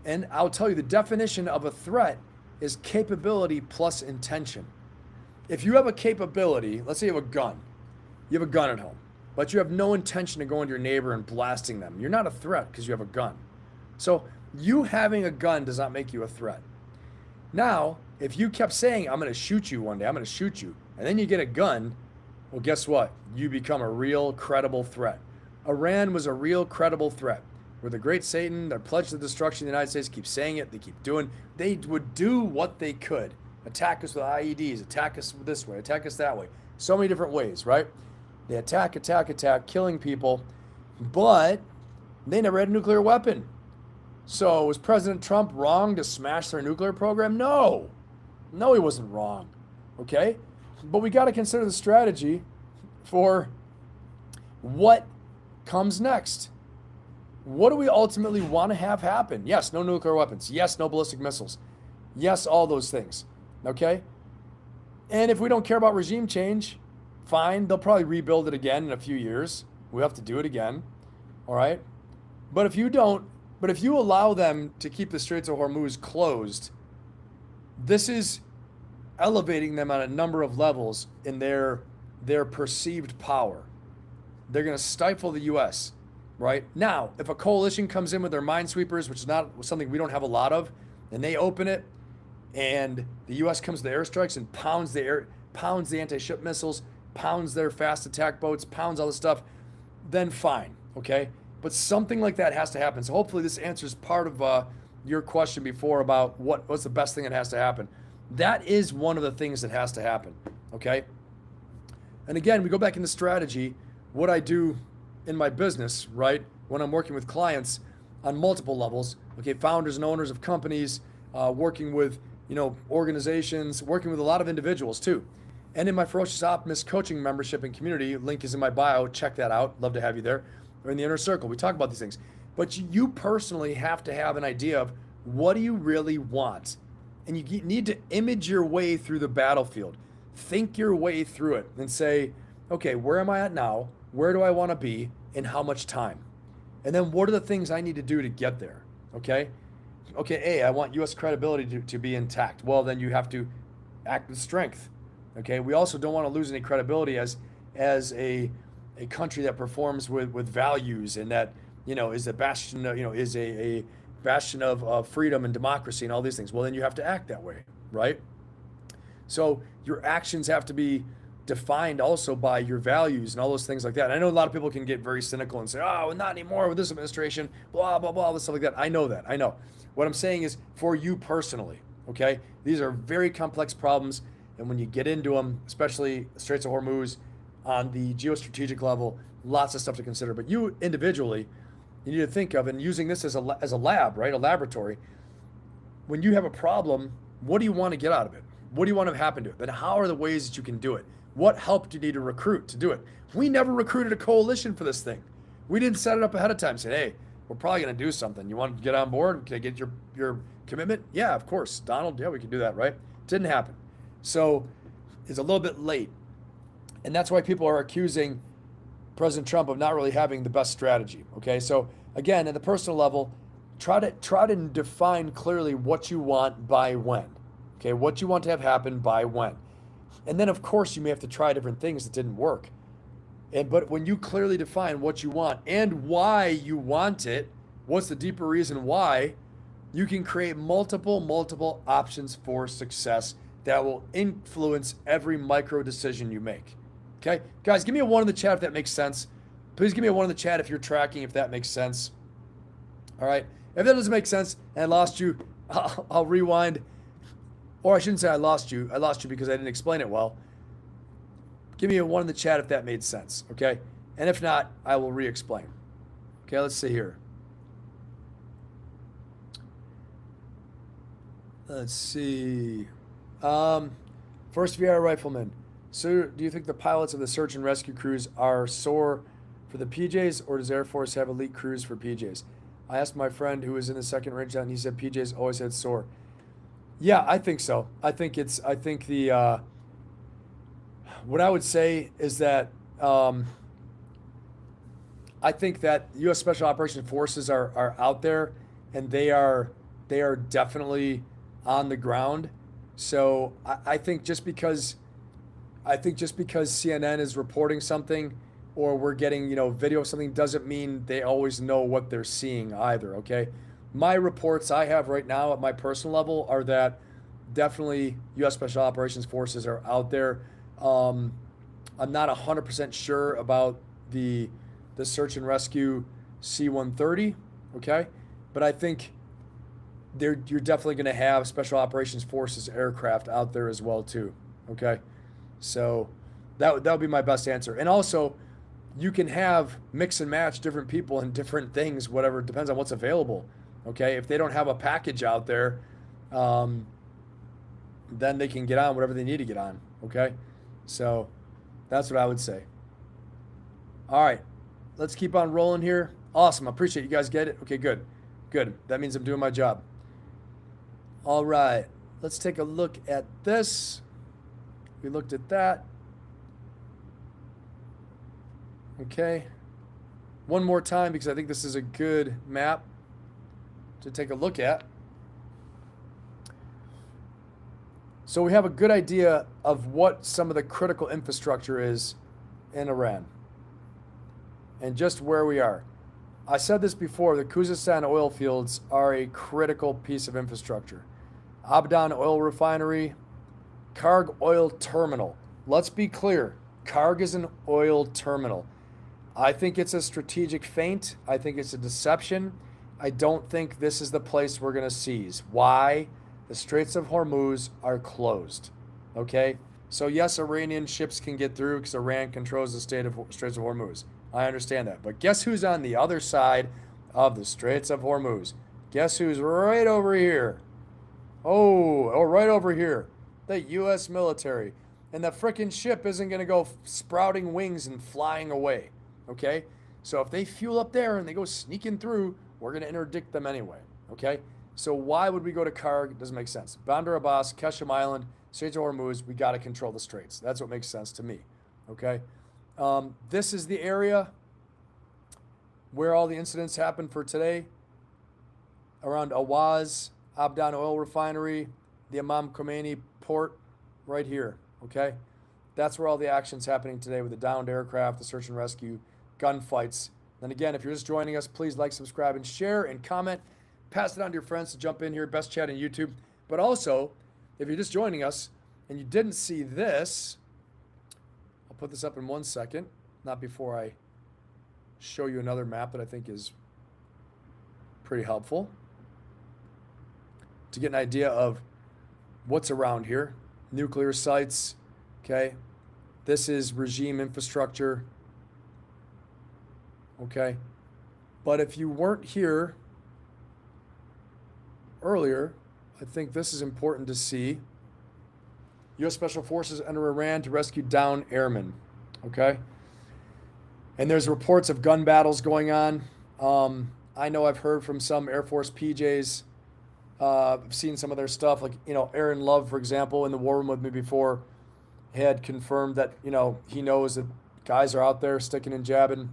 And I'll tell you, the definition of a threat is capability plus intention. If you have a capability, let's say you have a gun. You have a gun at home, but you have no intention of going to your neighbor and blasting them. You're not a threat because you have a gun. So you having a gun does not make you a threat. Now, if you kept saying, I'm going to shoot you one day, I'm going to shoot you, and then you get a gun, well, guess what? You become a real credible threat. Iran was a real credible threat. We're the great Satan, their pledge to destruction of the United States, keep saying it, they keep doing. They would do what they could. Attack us with IEDs, attack us this way, attack us that way. So many different ways, right? They attack, killing people, but they never had a nuclear weapon. So was President Trump wrong to smash their nuclear program? No, he wasn't wrong. Okay, but we got to consider the strategy for what comes next. What do we ultimately want to have happen? Yes, no nuclear weapons. Yes, no ballistic missiles. Yes, all those things. Okay? And if we don't care about regime change, fine. They'll probably rebuild it again in a few years. We have to do it again. All right? But if you allow them to keep the Straits of Hormuz closed, this is elevating them on a number of levels in their perceived power. They're going to stifle the U.S., right? Now, if a coalition comes in with their minesweepers, which is not something we don't have a lot of, and they open it, and the U.S. comes to the airstrikes and pounds the anti-ship missiles, pounds their fast attack boats, pounds all this stuff, then fine, okay? But something like that has to happen. So hopefully this answers part of your question before about what's the best thing that has to happen. That is one of the things that has to happen, okay? And again, we go back into strategy, what I do in my business, right? When I'm working with clients on multiple levels, okay, founders and owners of companies, working with, organizations, working with a lot of individuals too. And in my Ferocious Optimist coaching membership and community, link is in my bio, check that out, love to have you there. Or in the inner circle, we talk about these things. But you personally have to have an idea of what do you really want? And you need to image your way through the battlefield. Think your way through it and say, okay, where am I at now? Where do I want to be? And how much time? And then what are the things I need to do to get there? Okay, A, I want U.S. credibility to be intact. Well, then you have to act with strength. Okay, we also don't want to lose any credibility as a country that performs with values and that, is a bastion, is a bastion of freedom and democracy and all these things. Well, then you have to act that way, right? So your actions have to be defined also by your values and all those things like that. And I know a lot of people can get very cynical and say, oh, not anymore with this administration, blah, blah, blah, all this stuff like that. I know that. I know. What I'm saying is for you personally, okay? These are very complex problems. And when you get into them, especially Straits of Hormuz, on the geostrategic level, lots of stuff to consider. But you individually, you need to think of, and using this as a lab, right? A laboratory. When you have a problem, what do you want to get out of it? What do you want to happen to it? Then how are the ways that you can do it? What help do you need to recruit to do it? We never recruited a coalition for this thing. We didn't set it up ahead of time, say, hey, we're probably going to do something. You want to get on board? Can I get your commitment? Yeah, of course. Donald, yeah, we can do that, right? Didn't happen. So it's a little bit late. And that's why people are accusing President Trump of not really having the best strategy, okay? So again, at the personal level, try to define clearly what you want by when, okay? What you want to have happen by when. And then, of course, you may have to try different things that didn't work. But when you clearly define what you want and why you want it, what's the deeper reason why, you can create multiple options for success that will influence every micro decision you make. Okay? Guys, give me a 1 in the chat if that makes sense. Please give me a 1 in the chat if you're tracking, if that makes sense. All right? If that doesn't make sense and I lost you, I'll rewind. Or I shouldn't say I lost you. I lost you because I didn't explain it well. Give me a 1 in the chat if that made sense, okay? And if not, I will re-explain. Okay, let's see here. Let's see. First VI rifleman. So do you think the pilots of the search and rescue crews are sore for the PJs, or does Air Force have elite crews for PJs? I asked my friend who was in the second range and he said PJs always had sore. Yeah, I think so. I think the what I would say is that I think that U.S. Special Operations Forces are out there, and they are definitely on the ground. So I think just because CNN is reporting something, or we're getting video of something, doesn't mean they always know what they're seeing either. Okay, my reports I have right now at my personal level are that definitely U.S. Special Operations Forces are out there. I'm not 100% sure about the search and rescue C-130, okay? But I think you're definitely going to have Special Operations Forces aircraft out there as well too, okay? So That would be my best answer. And also, you can have mix and match different people and different things, whatever, it depends on what's available. Okay, if they don't have a package out there, then they can get on whatever they need to get on. Okay, so that's what I would say. All right, let's keep on rolling here. Awesome, I appreciate you guys get it. Okay, good. That means I'm doing my job. All right, let's take a look at this. We looked at that. Okay, one more time because I think this is a good map to take a look at. So we have a good idea of what some of the critical infrastructure is in Iran and just where we are. I said this before, the Khuzestan oil fields are a critical piece of infrastructure. Abadan oil refinery, Karg oil terminal. Let's be clear, Karg is an oil terminal. I think it's a strategic feint. I think it's a deception. I don't think this is the place we're going to seize. Why? The Straits of Hormuz are closed. Okay? So yes, Iranian ships can get through because Iran controls the Straits of Hormuz. I understand that. But guess who's on the other side of the Straits of Hormuz? Guess who's right over here? Oh, right over here. The U.S. military. And the frickin' ship isn't going to go sprouting wings and flying away. Okay? So if they fuel up there and they go sneaking through, we're going to interdict them anyway. Okay? So why would we go to Karg? It doesn't make sense. Bandar Abbas, Keshem Island, Straits of Hormuz, we got to control the straits. That's what makes sense to me. Okay? This is the area where all the incidents happened for today. Around Awaz, Abadan oil refinery, the Imam Khomeini port, right here. Okay? That's where all the action's happening today with the downed aircraft, the search and rescue, gunfights. And again, if you're just joining us, please like, subscribe, and share, and comment. Pass it on to your friends to jump in here. Best chat on YouTube. But also, if you're just joining us and you didn't see this, I'll put this up in 1 second, not before I show you another map that I think is pretty helpful to get an idea of what's around here. Nuclear sites, okay? This is regime infrastructure, okay? But if you weren't here earlier, I think this is important to see. U.S. Special Forces enter Iran to rescue downed airmen, okay? And there's reports of gun battles going on. I know I've heard from some Air Force PJs. I've seen some of their stuff, like, Aaron Love, for example, in the war room with me before, had confirmed that, he knows that guys are out there sticking and jabbing,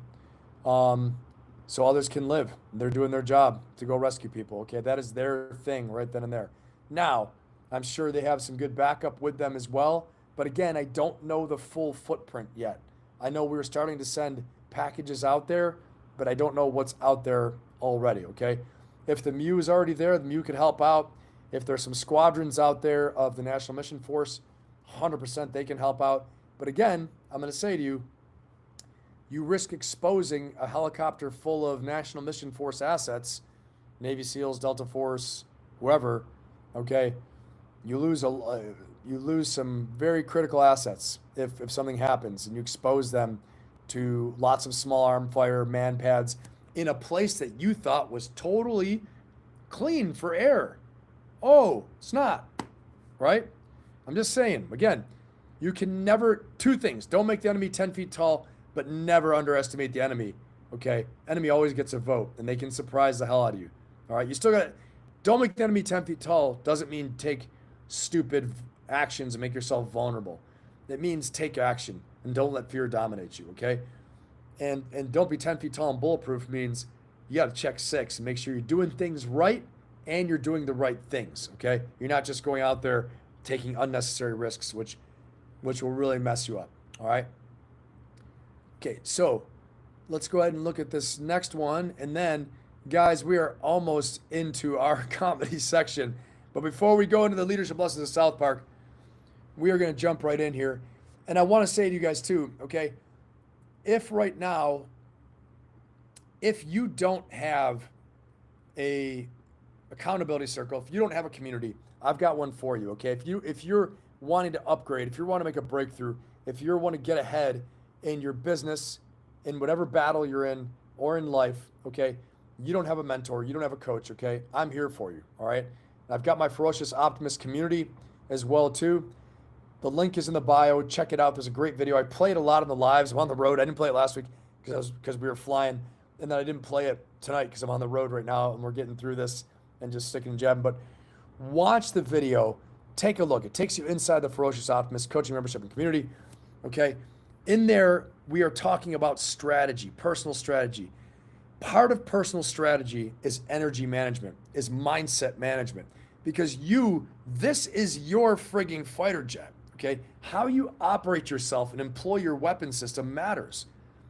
so others can live. They're doing their job to go rescue people, okay? That is their thing right then and there. Now, I'm sure they have some good backup with them as well, but again, I don't know the full footprint yet. I know we were starting to send packages out there, but I don't know what's out there already, okay? If the MEU is already there, the MEU could help out. If there's some squadrons out there of the National Mission Force, 100% they can help out. But again, I'm going to say to you, you risk exposing a helicopter full of National Mission Force assets, Navy SEALs, Delta Force, whoever, okay? You lose some very critical assets if something happens and you expose them to lots of small arm fire, man pads, in a place that you thought was totally clean for air. Oh, it's not, right? I'm just saying, again, you can never, two things. Don't make the enemy 10 feet tall, but never underestimate the enemy, okay? Enemy always gets a vote, and they can surprise the hell out of you, all right? You still got, don't make the enemy 10 feet tall doesn't mean take stupid actions and make yourself vulnerable. It means take action and don't let fear dominate you, okay? And don't be 10 feet tall and bulletproof means you got to check 6 and make sure you're doing things right and you're doing the right things, okay? You're not just going out there taking unnecessary risks, which will really mess you up, all right? Okay, so let's go ahead and look at this next one. And then, guys, we are almost into our comedy section. But before we go into the leadership lessons of South Park, we are going to jump right in here. And I want to say to you guys too, okay, if right now, if you don't have a accountability circle, if you don't have a community, I've got one for you, okay? If you're wanting to upgrade, if you want to make a breakthrough, if you want to get ahead in your business, in whatever battle you're in or in life, okay, you don't have a mentor, you don't have a coach, okay, I'm here for you, all right? I've got my Ferocious Optimist community as well too. The link is in the bio. Check it out. There's a great video. I played a lot in the lives. I'm on the road. I didn't play it last week because we were flying, and then I didn't play it tonight because I'm on the road right now and we're getting through this and just sticking and jabbing. But watch the video. Take a look. It takes you inside the Ferocious Optimist coaching membership and community. Okay, in there we are talking about strategy, personal strategy. Part of personal strategy is energy management, is mindset management, because this is your frigging fighter jet. Okay, how you operate yourself and employ your weapon system matters.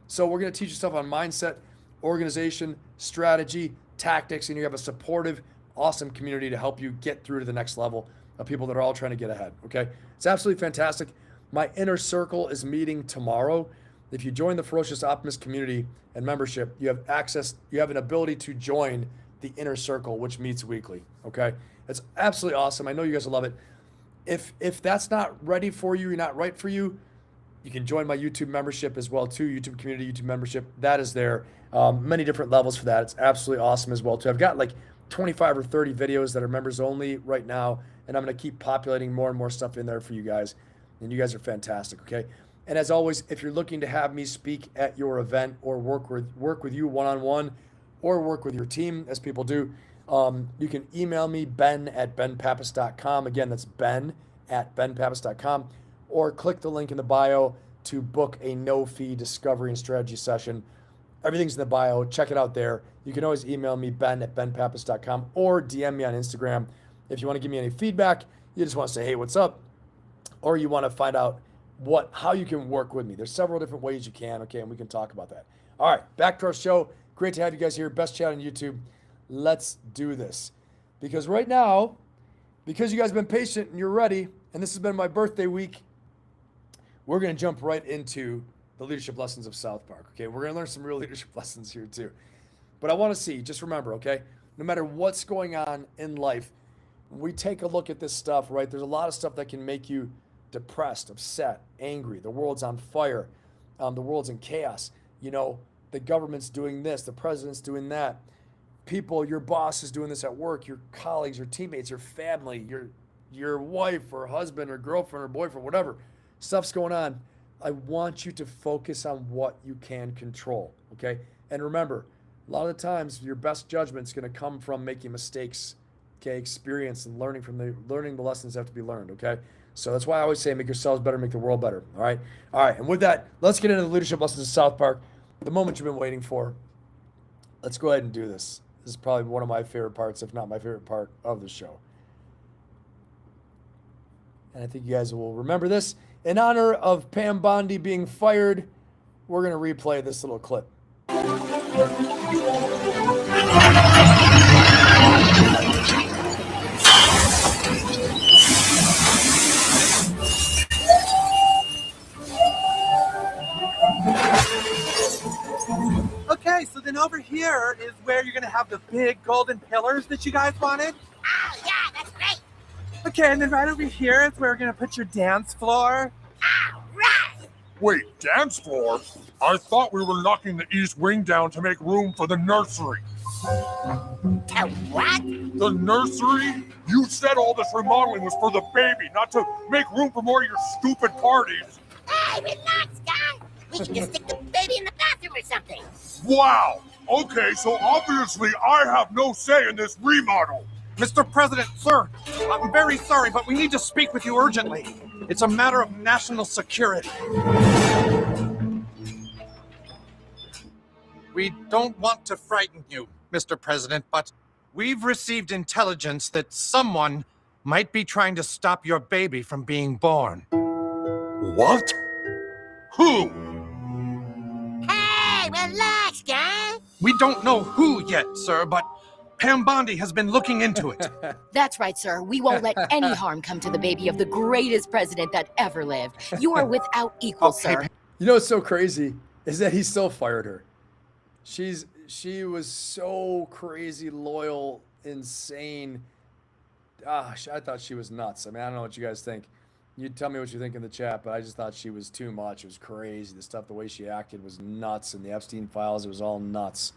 So we're going to teach you stuff on mindset, organization, strategy, tactics, and you have a supportive, awesome community to help you get through to the next level of people that are all trying to get ahead. Okay, it's absolutely fantastic. My inner circle is meeting tomorrow. If you join the Ferocious Optimist community and membership, you have access, you have an ability to join the inner circle, which meets weekly. Okay, it's absolutely awesome. I know you guys will love it. If that's not ready for you, you're not right for you, you can join my YouTube membership as well too. YouTube community, YouTube membership, that is there. Many different levels for that. It's absolutely awesome as well too. I've got like 25 or 30 videos that are members only right now, and I'm going to keep populating more and more stuff in there for you guys. And you guys are fantastic. Okay. And as always, if you're looking to have me speak at your event or work with you one-on-one or work with your team, as people do, you can email me, ben@benpappas.com. Again, that's ben@benpappas.com, or click the link in the bio to book a no-fee discovery and strategy session. Everything's in the bio. Check it out there. You can always email me, ben@benpappas.com, or DM me on Instagram if you want to give me any feedback. You just want to say, hey, what's up? Or you want to find out how you can work with me. There's several different ways you can, okay, and we can talk about that. All right, back to our show. Great to have you guys here. Best chat on YouTube. Let's do this. Because right now, because you guys have been patient and you're ready, and this has been my birthday week, we're going to jump right into the leadership lessons of South Park, okay? We're going to learn some real leadership lessons here too. But I want to see, just remember, okay, no matter what's going on in life, when we take a look at this stuff, right, there's a lot of stuff that can make you depressed, upset, angry. The world's on fire. The world's in chaos. You know, the government's doing this, the president's doing that. People, your boss is doing this at work, your colleagues, your teammates, your family, your wife or husband or girlfriend or boyfriend, whatever. Stuff's going on. I want you to focus on what you can control, okay? And remember, a lot of the times your best judgment is going to come from making mistakes, okay? Experience and learning the lessons that have to be learned, okay? So that's why I always say make yourselves better, make the world better, all right? All right, and with that, let's get into the leadership lessons of South Park, the moment you've been waiting for. Let's go ahead and do this. This is probably one of my favorite parts, if not my favorite part of the show. And I think you guys will remember this. In honor of Pam Bondi being fired, we're going to replay this little clip. Okay, so then over here is where you're gonna have the big golden pillars that you guys wanted. Oh, yeah, that's great. Okay, and then right over here is where we're gonna put your dance floor. All right. Wait, dance floor? I thought we were knocking the east wing down to make room for the nursery. To what? The nursery? You said all this remodeling was for the baby, not to make room for more of your stupid parties. Hey, relax, guy. We can just stick the baby in the bathroom or something. Wow. Okay, so obviously I have no say in this remodel. Mr. President, sir, I'm very sorry, but we need to speak with you urgently. It's a matter of national security. We don't want to frighten you, Mr. President, but we've received intelligence that someone might be trying to stop your baby from being born. What? Who? Hey, relax, guy. We don't know who yet, sir, but Pam Bondi has been looking into it. That's right, sir. We won't let any harm come to the baby of the greatest president that ever lived. You are without equal, sir. You know what's so crazy is that he still fired her. She was so crazy, loyal, insane. Gosh, I thought she was nuts. I mean, I don't know what you guys think. You tell me what you think in the chat, but I just thought she was too much. It was crazy. The stuff, the way she acted was nuts. And the Epstein files, it was all nuts.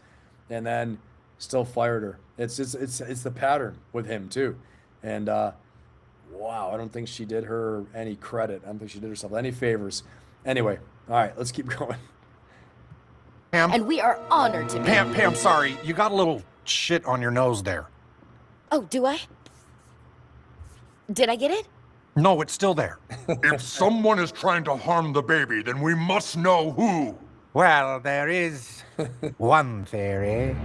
And then still fired her. It's the pattern with him too. And wow, I don't think she did her any credit. I don't think she did herself any favors. Anyway, all right, let's keep going. Pam, And we are honored to be. Pam, sorry. You got a little shit on your nose there. Oh, do I? Did I get it? No, it's still there. If someone is trying to harm the baby, then we must know who. Well, there is one theory.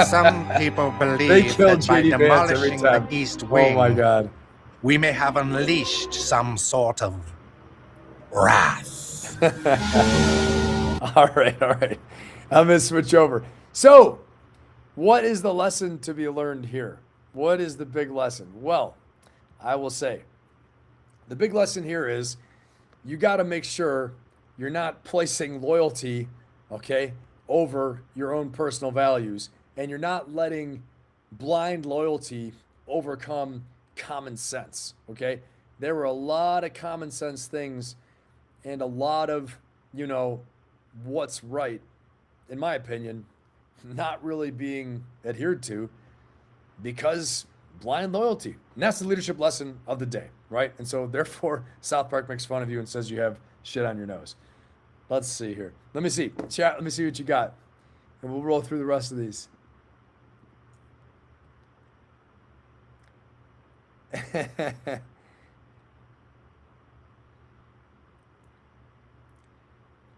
Some people believe that by demolishing the East Wing, oh my God, we may have unleashed some sort of wrath. all right. I'm going to switch over. So, what is the lesson to be learned here? What is the big lesson? Well, I will say the big lesson here is you got to make sure you're not placing loyalty, okay, over your own personal values, and you're not letting blind loyalty overcome common sense, okay? There were a lot of common sense things and a lot of, what's right, in my opinion, not really being adhered to because blind loyalty. And that's the leadership lesson of the day, right? And so therefore, South Park makes fun of you and says you have shit on your nose. Let's see here. Let me see. Chat, let me see what you got. And we'll roll through the rest of these.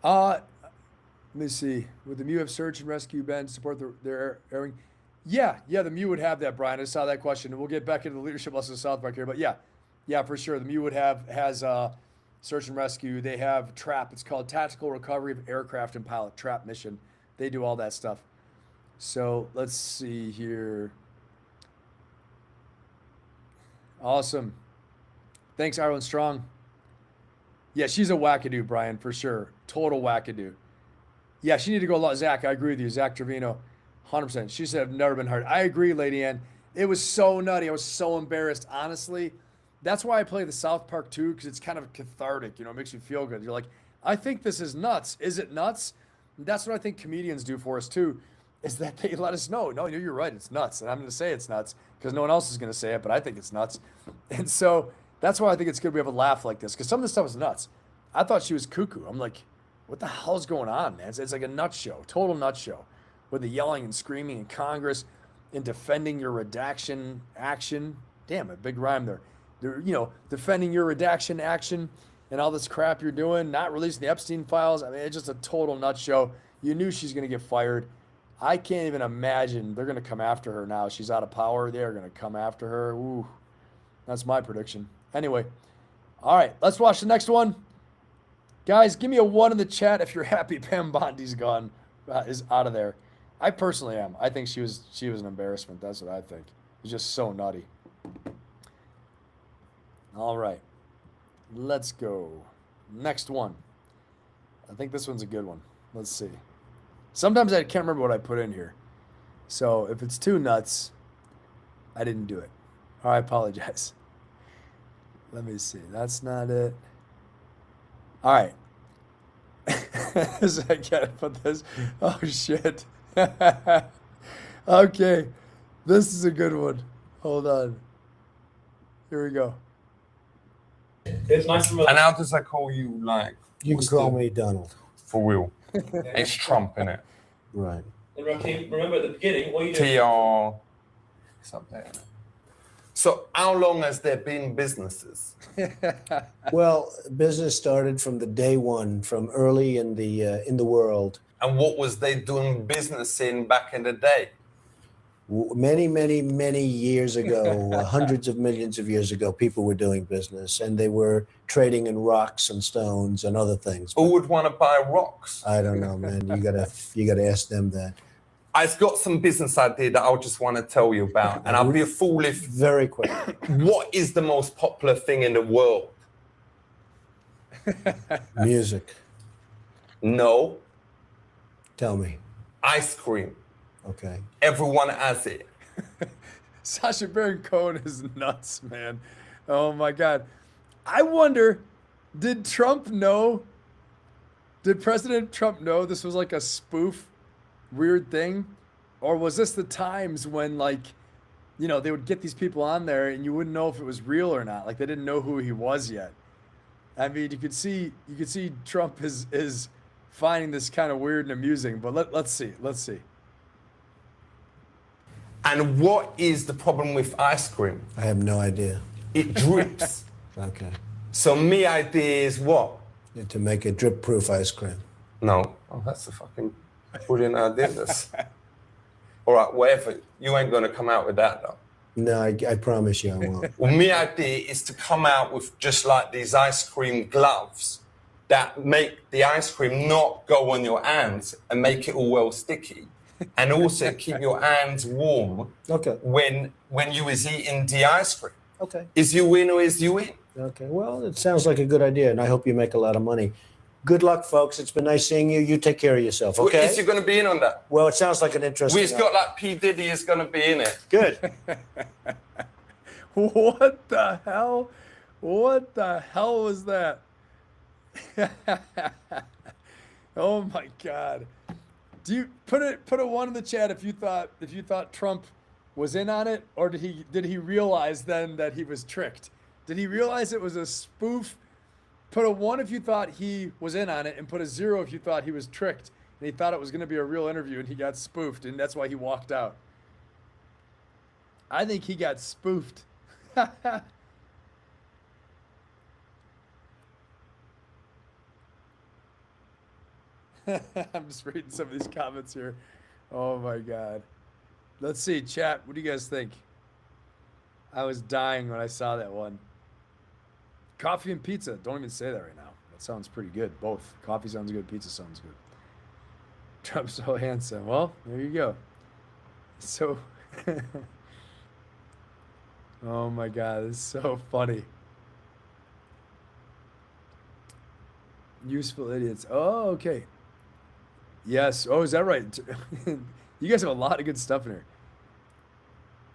Let me see. Would the MEU have search and rescue been to support their airing? Yeah, the MEU would have that, Brian. I saw that question. And we'll get back into the leadership lesson of South Park here. But yeah, for sure. The MEU has search and rescue. They have TRAP. It's called Tactical Recovery of Aircraft and Pilot. TRAP mission. They do all that stuff. So let's see here. Awesome. Thanks, Ireland Strong. Yeah, she's a wackadoo, Brian, for sure. Total wackadoo. Yeah, she needed to go a lot. Zach, I agree with you. Zach Trevino, 100%. She said, I've never been hurt. I agree, Lady Ann. It was so nutty. I was so embarrassed. Honestly, that's why I play the South Park too, because it's kind of cathartic. It makes you feel good. You're like, I think this is nuts. Is it nuts? And that's what I think comedians do for us too, is that they let us know, no, you're right. It's nuts. And I'm going to say it's nuts because no one else is going to say it, but I think it's nuts. And so that's why I think it's good we have a laugh like this, because some of this stuff is nuts. I thought she was cuckoo. I'm like, what the hell's going on, man? It's like a nut show, total nut show, with the yelling and screaming in Congress and defending your redaction action. Damn, a big rhyme there. Defending your redaction action and all this crap you're doing, not releasing the Epstein files. I mean, it's just a total nut show. You knew she's going to get fired. I can't even imagine they're going to come after her now. She's out of power. They're going to come after her. Ooh, that's my prediction. Anyway, all right, let's watch the next one. Guys, give me a 1 in the chat if you're happy Pam Bondi's gone, is out of there. I personally am. I think she was an embarrassment. That's what I think. It was just so nutty. All right, let's go. Next one. I think this one's a good one. Let's see. Sometimes I can't remember what I put in here. So if it's too nuts, I didn't do it. I apologize. Let me see. That's not it. All right. So I gotta put this. Oh, shit. Okay. This is a good one. Hold on. Here we go. It's nice to. And how does I call you, like? You can call me Donald. For real. It's Trump, innit? Right. And remember at the beginning, what you did. TR. It's up there. So how long has there been businesses? Well, business started from the day one, from early in the world. And what was they doing business in back in the day? Many years ago, hundreds of millions of years ago, people were doing business, and they were trading in rocks and stones and other things. Who would want to buy rocks? I don't know, man. You gotta ask them that. I've got some business idea that I just want to tell you about, and I'll be a fool if... Very quick. What is the most popular thing in the world? Music. No. Tell me. Ice cream. Okay. Everyone has it. Sacha Baron Cohen is nuts, man. Oh my God. I wonder, did President Trump know this was like a spoof weird thing? Or was this the times when, like, they would get these people on there and you wouldn't know if it was real or not. Like, they didn't know who he was yet. I mean, you could see Trump is finding this kind of weird and amusing, but let's see. And what is the problem with ice cream? I have no idea. It drips. Okay. So my idea is what? To make a drip-proof ice cream. No. Oh, that's a fucking brilliant idea. All right, whatever. You ain't going to come out with that, though. No, I promise you I won't. Well, my idea is to come out with just like these ice cream gloves that make the ice cream not go on your hands and make it all well sticky. And also keep your hands warm when you is eating the ice cream. Okay. Is you win or is you win? Okay, well, it sounds like a good idea, and I hope you make a lot of money. Good luck, folks. It's been nice seeing you. You take care of yourself, okay? Is you going to be in on that? Well, it sounds like an interesting... We've got like P. Diddy is going to be in it. Good. What the hell? What the hell was that? Oh my God. Do you put a one in the chat if you thought Trump was in on it, or did he realize then that he was tricked? Did he realize it was a spoof? Put a 1 if you thought he was in on it, and put a 0 if you thought he was tricked and he thought it was going to be a real interview and he got spoofed, and that's why he walked out. I think he got spoofed. I'm just reading some of these comments here. Oh my God. Let's see, chat. What do you guys think? I was dying when I saw that one. Coffee and pizza. Don't even say that right now. That sounds pretty good. Both. Coffee sounds good. Pizza sounds good. Trump's so handsome. Well, there you go. So, oh my God, this is so funny. Useful idiots. Oh, okay. Yes. Oh, is that right? You guys have a lot of good stuff in here.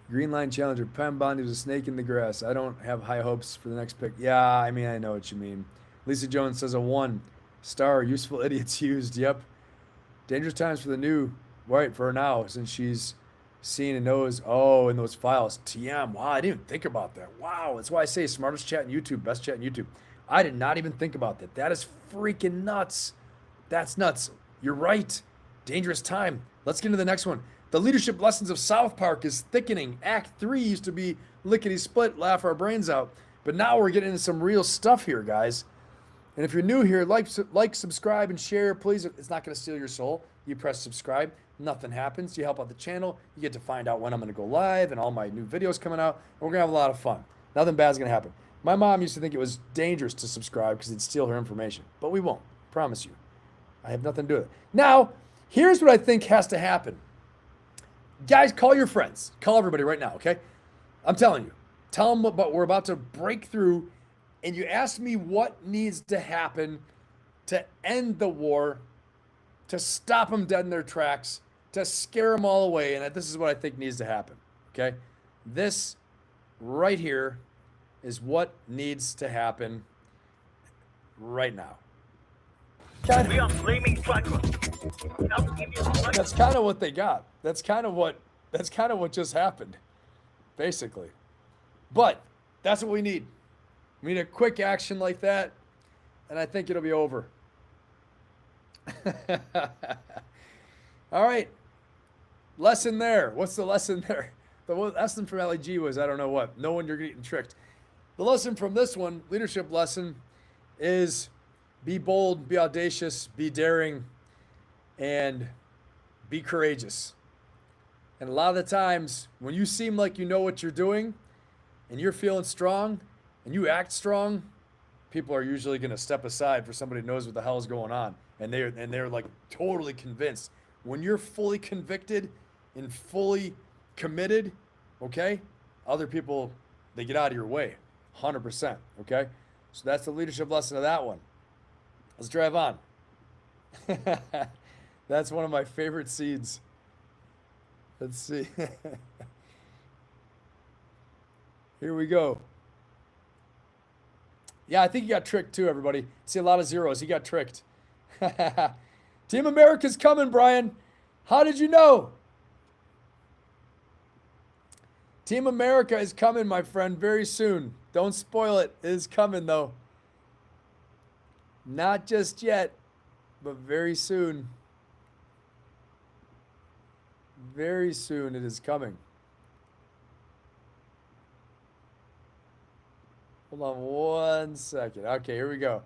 Green Line Challenger. Pam Bondi was a snake in the grass. I don't have high hopes for the next pick. Yeah, I mean, I know what you mean. Lisa Jones says a 1 star. Useful idiots used. Yep. Dangerous times for the new. Right, for her now, since she's seen and knows. Oh, in those files. TM. Wow, I didn't even think about that. Wow. That's why I say smartest chat in YouTube, best chat in YouTube. I did not even think about that. That is freaking nuts. That's nuts. You're right. Dangerous time. Let's get into the next one. The leadership lessons of South Park is thickening. Act 3 used to be lickety-split, laugh our brains out. But now we're getting into some real stuff here, guys. And if you're new here, like, subscribe, and share, please. It's not going to steal your soul. You press subscribe. Nothing happens. You help out the channel. You get to find out when I'm going to go live and all my new videos coming out. And we're going to have a lot of fun. Nothing bad's going to happen. My mom used to think it was dangerous to subscribe because it'd steal her information. But we won't. Promise you. I have nothing to do with it. Now, here's what I think has to happen. Guys, call your friends. Call everybody right now, okay? I'm telling you. Tell them about we're about to break through, and you ask me what needs to happen to end the war, to stop them dead in their tracks, to scare them all away, and this is what I think needs to happen, okay? This right here is what needs to happen right now. We are flaming flagler. That's kind of what they got. That's kind of what just happened, basically. But that's what we need. We need a quick action like that, and I think it'll be over. All right. Lesson there. What's the lesson there? The lesson from LEG was, I don't know what. No one, you're getting tricked. The lesson from this one, leadership lesson, is be bold, be audacious, be daring, and be courageous. And a lot of the times, when you seem like you know what you're doing, and you're feeling strong, and you act strong, people are usually going to step aside for somebody who knows what the hell is going on, and they're like totally convinced. When you're fully convicted and fully committed, okay, other people, they get out of your way, 100%. Okay, so that's the leadership lesson of that one. Let's drive on. That's one of my favorite seeds. Let's see. Here we go. Yeah, I think he got tricked too, everybody. See a lot of zeros. He got tricked. Team America's coming, Brian. How did you know? Team America is coming, my friend, very soon. Don't spoil it. It is coming, though. Not just yet, but very soon. Very soon it is coming. Hold on one second. Okay, here we go.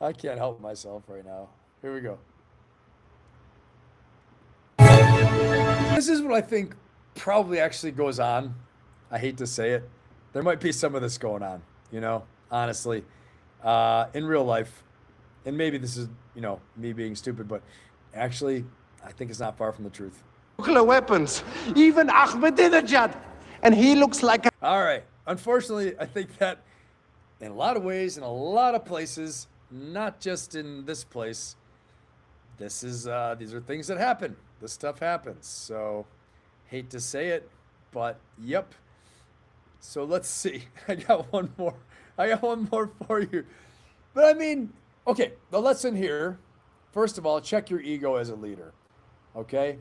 I can't help myself right now. Here we go. This is what I think probably actually goes on. I hate to say it. There might be some of this going on, you know, honestly, in real life. And maybe this is, you know, me being stupid, but actually, I think it's not far from the truth. Nuclear weapons, even Ahmadinejad, and he looks like a... All right. Unfortunately, I think that in a lot of ways, in a lot of places, not just in this place, this is these are things that happen. This stuff happens. So, hate to say it, but yep. So let's see. I got one more. I got one more for you. But I mean, okay, the lesson here, first of all, check your ego as a leader. Okay?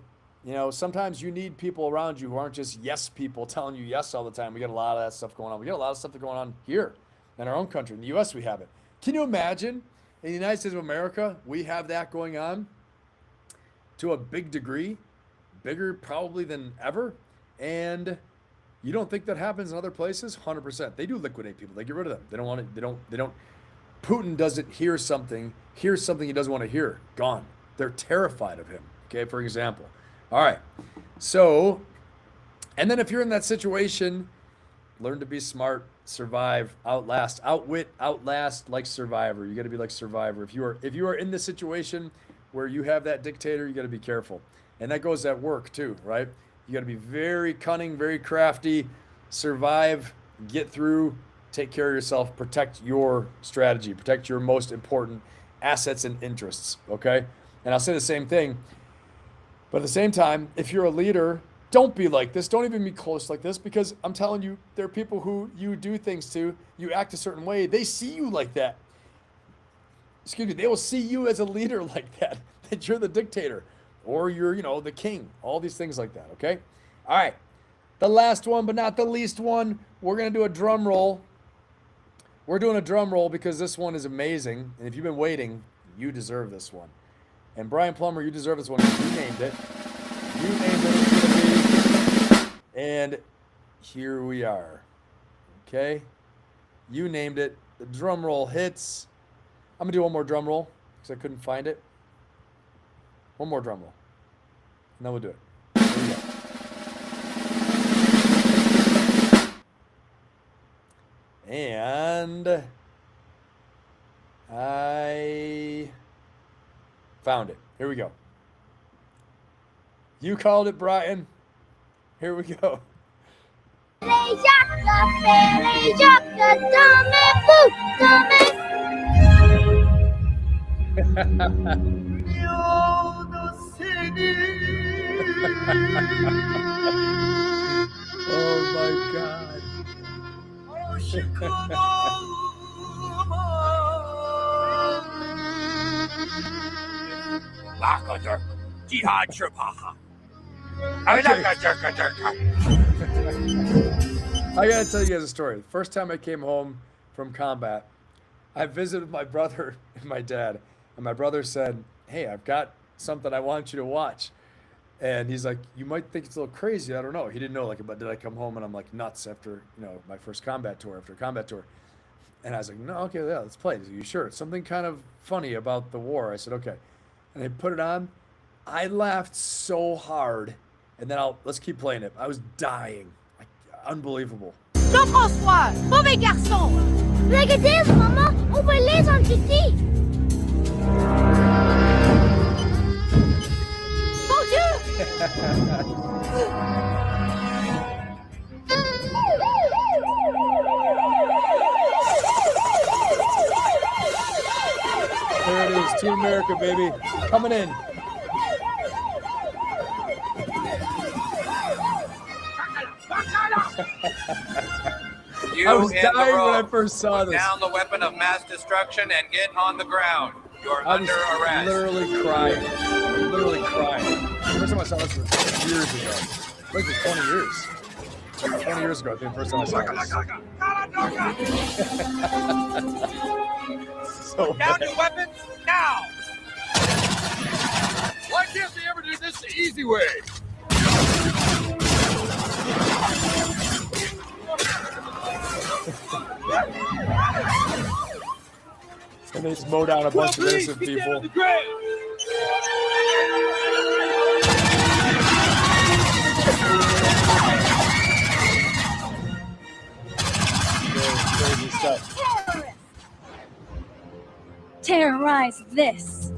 You know, sometimes you need people around you who aren't just yes people telling you yes all the time. We got a lot of that stuff going on. We got a lot of stuff going on here in our own country. In the U.S., we have it. Can you imagine in the United States of America, we have that going on to a big degree, bigger probably than ever, and you don't think that happens in other places? 100%. They do liquidate people. They get rid of them. They don't want it. They don't. Putin doesn't hear something he doesn't want to hear. Gone. They're terrified of him. Okay, for example. All right. So, and then if you're in that situation, learn to be smart, survive, outlast, outwit, outlast, like Survivor. You got to be like Survivor. If you are in the situation where you have that dictator, you got to be careful. And that goes at work too, right? You got to be very cunning, very crafty, survive, get through, take care of yourself, protect your strategy, protect your most important assets and interests, okay? And I'll say the same thing. But at the same time, if you're a leader, don't be like this. Don't even be close like this, because I'm telling you, there are people who you do things to, you act a certain way, they see you like that. Excuse me, they will see you as a leader like that, that you're the dictator or you're, you know, the king, all these things like that, okay? All right, the last one, but not the least one, we're going to do a drum roll. We're doing a drum roll because this one is amazing, and if you've been waiting, you deserve this one. And Brian Plummer, you deserve this one. You named it. You named it. And here we are. Okay? You named it. The drum roll hits. I'm going to do one more drum roll because I couldn't find it. One more drum roll. And then we'll do it. Here we go. And I found it. Here we go. You called it, Brian. Here we go. Oh my God. I gotta tell you guys a story. The first time I came home from combat, I visited my brother and my dad, and my brother said, "Hey, I've got something I want you to watch." And he's like, "You might think it's a little crazy. I don't know." He didn't know, like, but did I come home and I'm like nuts after, you know, my first combat tour, after a combat tour. And I was like, "No, okay, yeah, let's play." He's like, "You sure? It's something kind of funny about the war." I said, "Okay." And they put it on. I laughed so hard. And then let's keep playing it. I was dying. Like, unbelievable. Jean-François, mauvais garçon. Regardez, maman, on va les enquêter. Mon Dieu! There it is, Team America, baby. Coming in. You I was in the dying when I row. first saw Put this. down the weapon of mass destruction and get on the ground. You're I was under arrest. literally crying. Literally crying. The first time I saw this was years ago. Like 20 years. 20 years ago, I think the first time I saw this. So Down your weapons now. Why can't they ever do this the easy way? And they just mow down a bunch of innocent people. Crazy stuff. Terrorize this.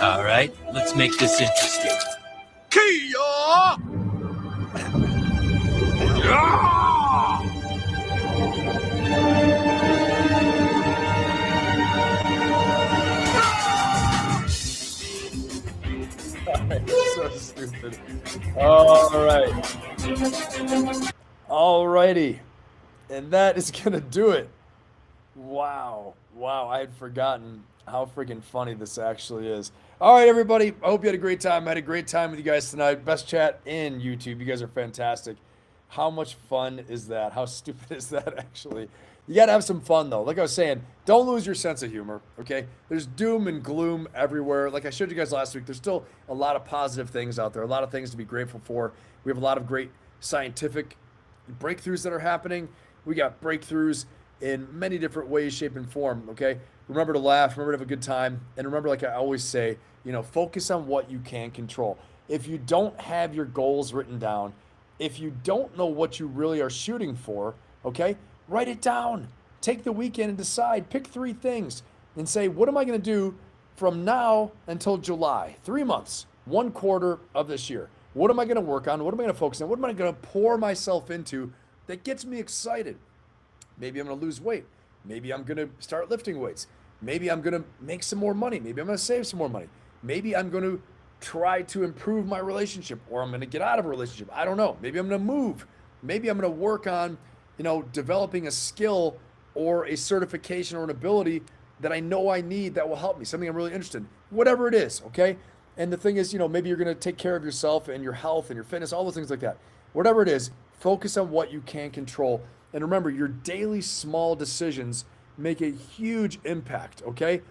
All right, let's make this interesting. Kia! So stupid. All right. All righty. And that is going to do it. Wow. Wow. I had forgotten how freaking funny this actually is. All right, everybody. I hope you had a great time. I had a great time with you guys tonight. Best chat in YouTube. You guys are fantastic. How much fun is that? How stupid is that, actually? You got to have some fun, though. Like I was saying, don't lose your sense of humor, okay? There's doom and gloom everywhere. Like I showed you guys last week, there's still a lot of positive things out there, a lot of things to be grateful for. We have a lot of great scientific breakthroughs that are happening. We got breakthroughs in many different ways, shape, and form, okay? Remember to laugh, remember to have a good time, and remember, like I always say, focus on what you can control. If you don't have your goals written down, if you don't know what you really are shooting for, okay, write it down. Take the weekend and decide. Pick 3 things and say, what am I going to do from now until July? 3 months, 1 quarter of this year. What am I going to work on? What am I going to focus on? What am I going to pour myself into that gets me excited? Maybe I'm going to lose weight. Maybe I'm going to start lifting weights. Maybe I'm going to make some more money. Maybe I'm going to save some more money. Maybe I'm going to try to improve my relationship, or I'm going to get out of a relationship. I don't know. Maybe I'm going to move. Maybe I'm going to work on, developing a skill or a certification or an ability that I know I need that will help me, something I'm really interested in, whatever it is, okay? And the thing is, maybe you're going to take care of yourself and your health and your fitness, all those things like that. Whatever it is, focus on what you can control. And remember, your daily small decisions make a huge impact, okay?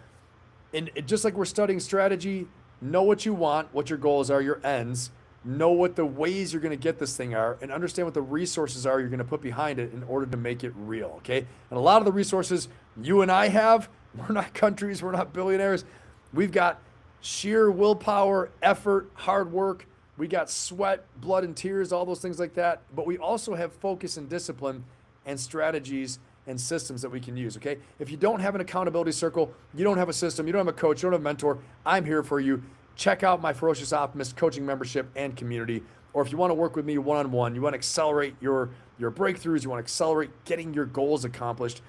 And just like we're studying strategy, know what you want, what your goals are, your ends, know what the ways you're going to get this thing are, and understand what the resources are you're going to put behind it in order to make it real, okay? And a lot of the resources you and I have, we're not countries, we're not billionaires. We've got sheer willpower, effort, hard work. We got sweat, blood, and tears, all those things like that. But we also have focus and discipline and strategies and systems that we can use, okay? If you don't have an accountability circle, you don't have a system, you don't have a coach, you don't have a mentor, I'm here for you. Check out my Ferocious Optimist coaching membership and community. Or if you want to work with me one-on-one, you want to accelerate your breakthroughs, you want to accelerate getting your goals accomplished,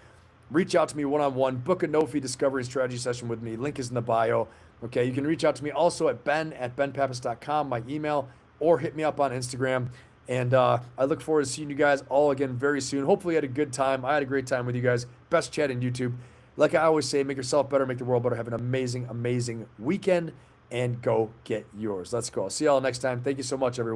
reach out to me one-on-one, book a no-fee discovery and strategy session with me. Link is in the bio, okay? You can reach out to me also at ben@benpappas.com, my email, or hit me up on Instagram. And I look forward to seeing you guys all again very soon. Hopefully you had a good time. I had a great time with you guys. Best chat in YouTube. Like I always say, make yourself better, make the world better. Have an amazing, amazing weekend, and go get yours. Let's go. I'll see y'all next time. Thank you so much, everyone.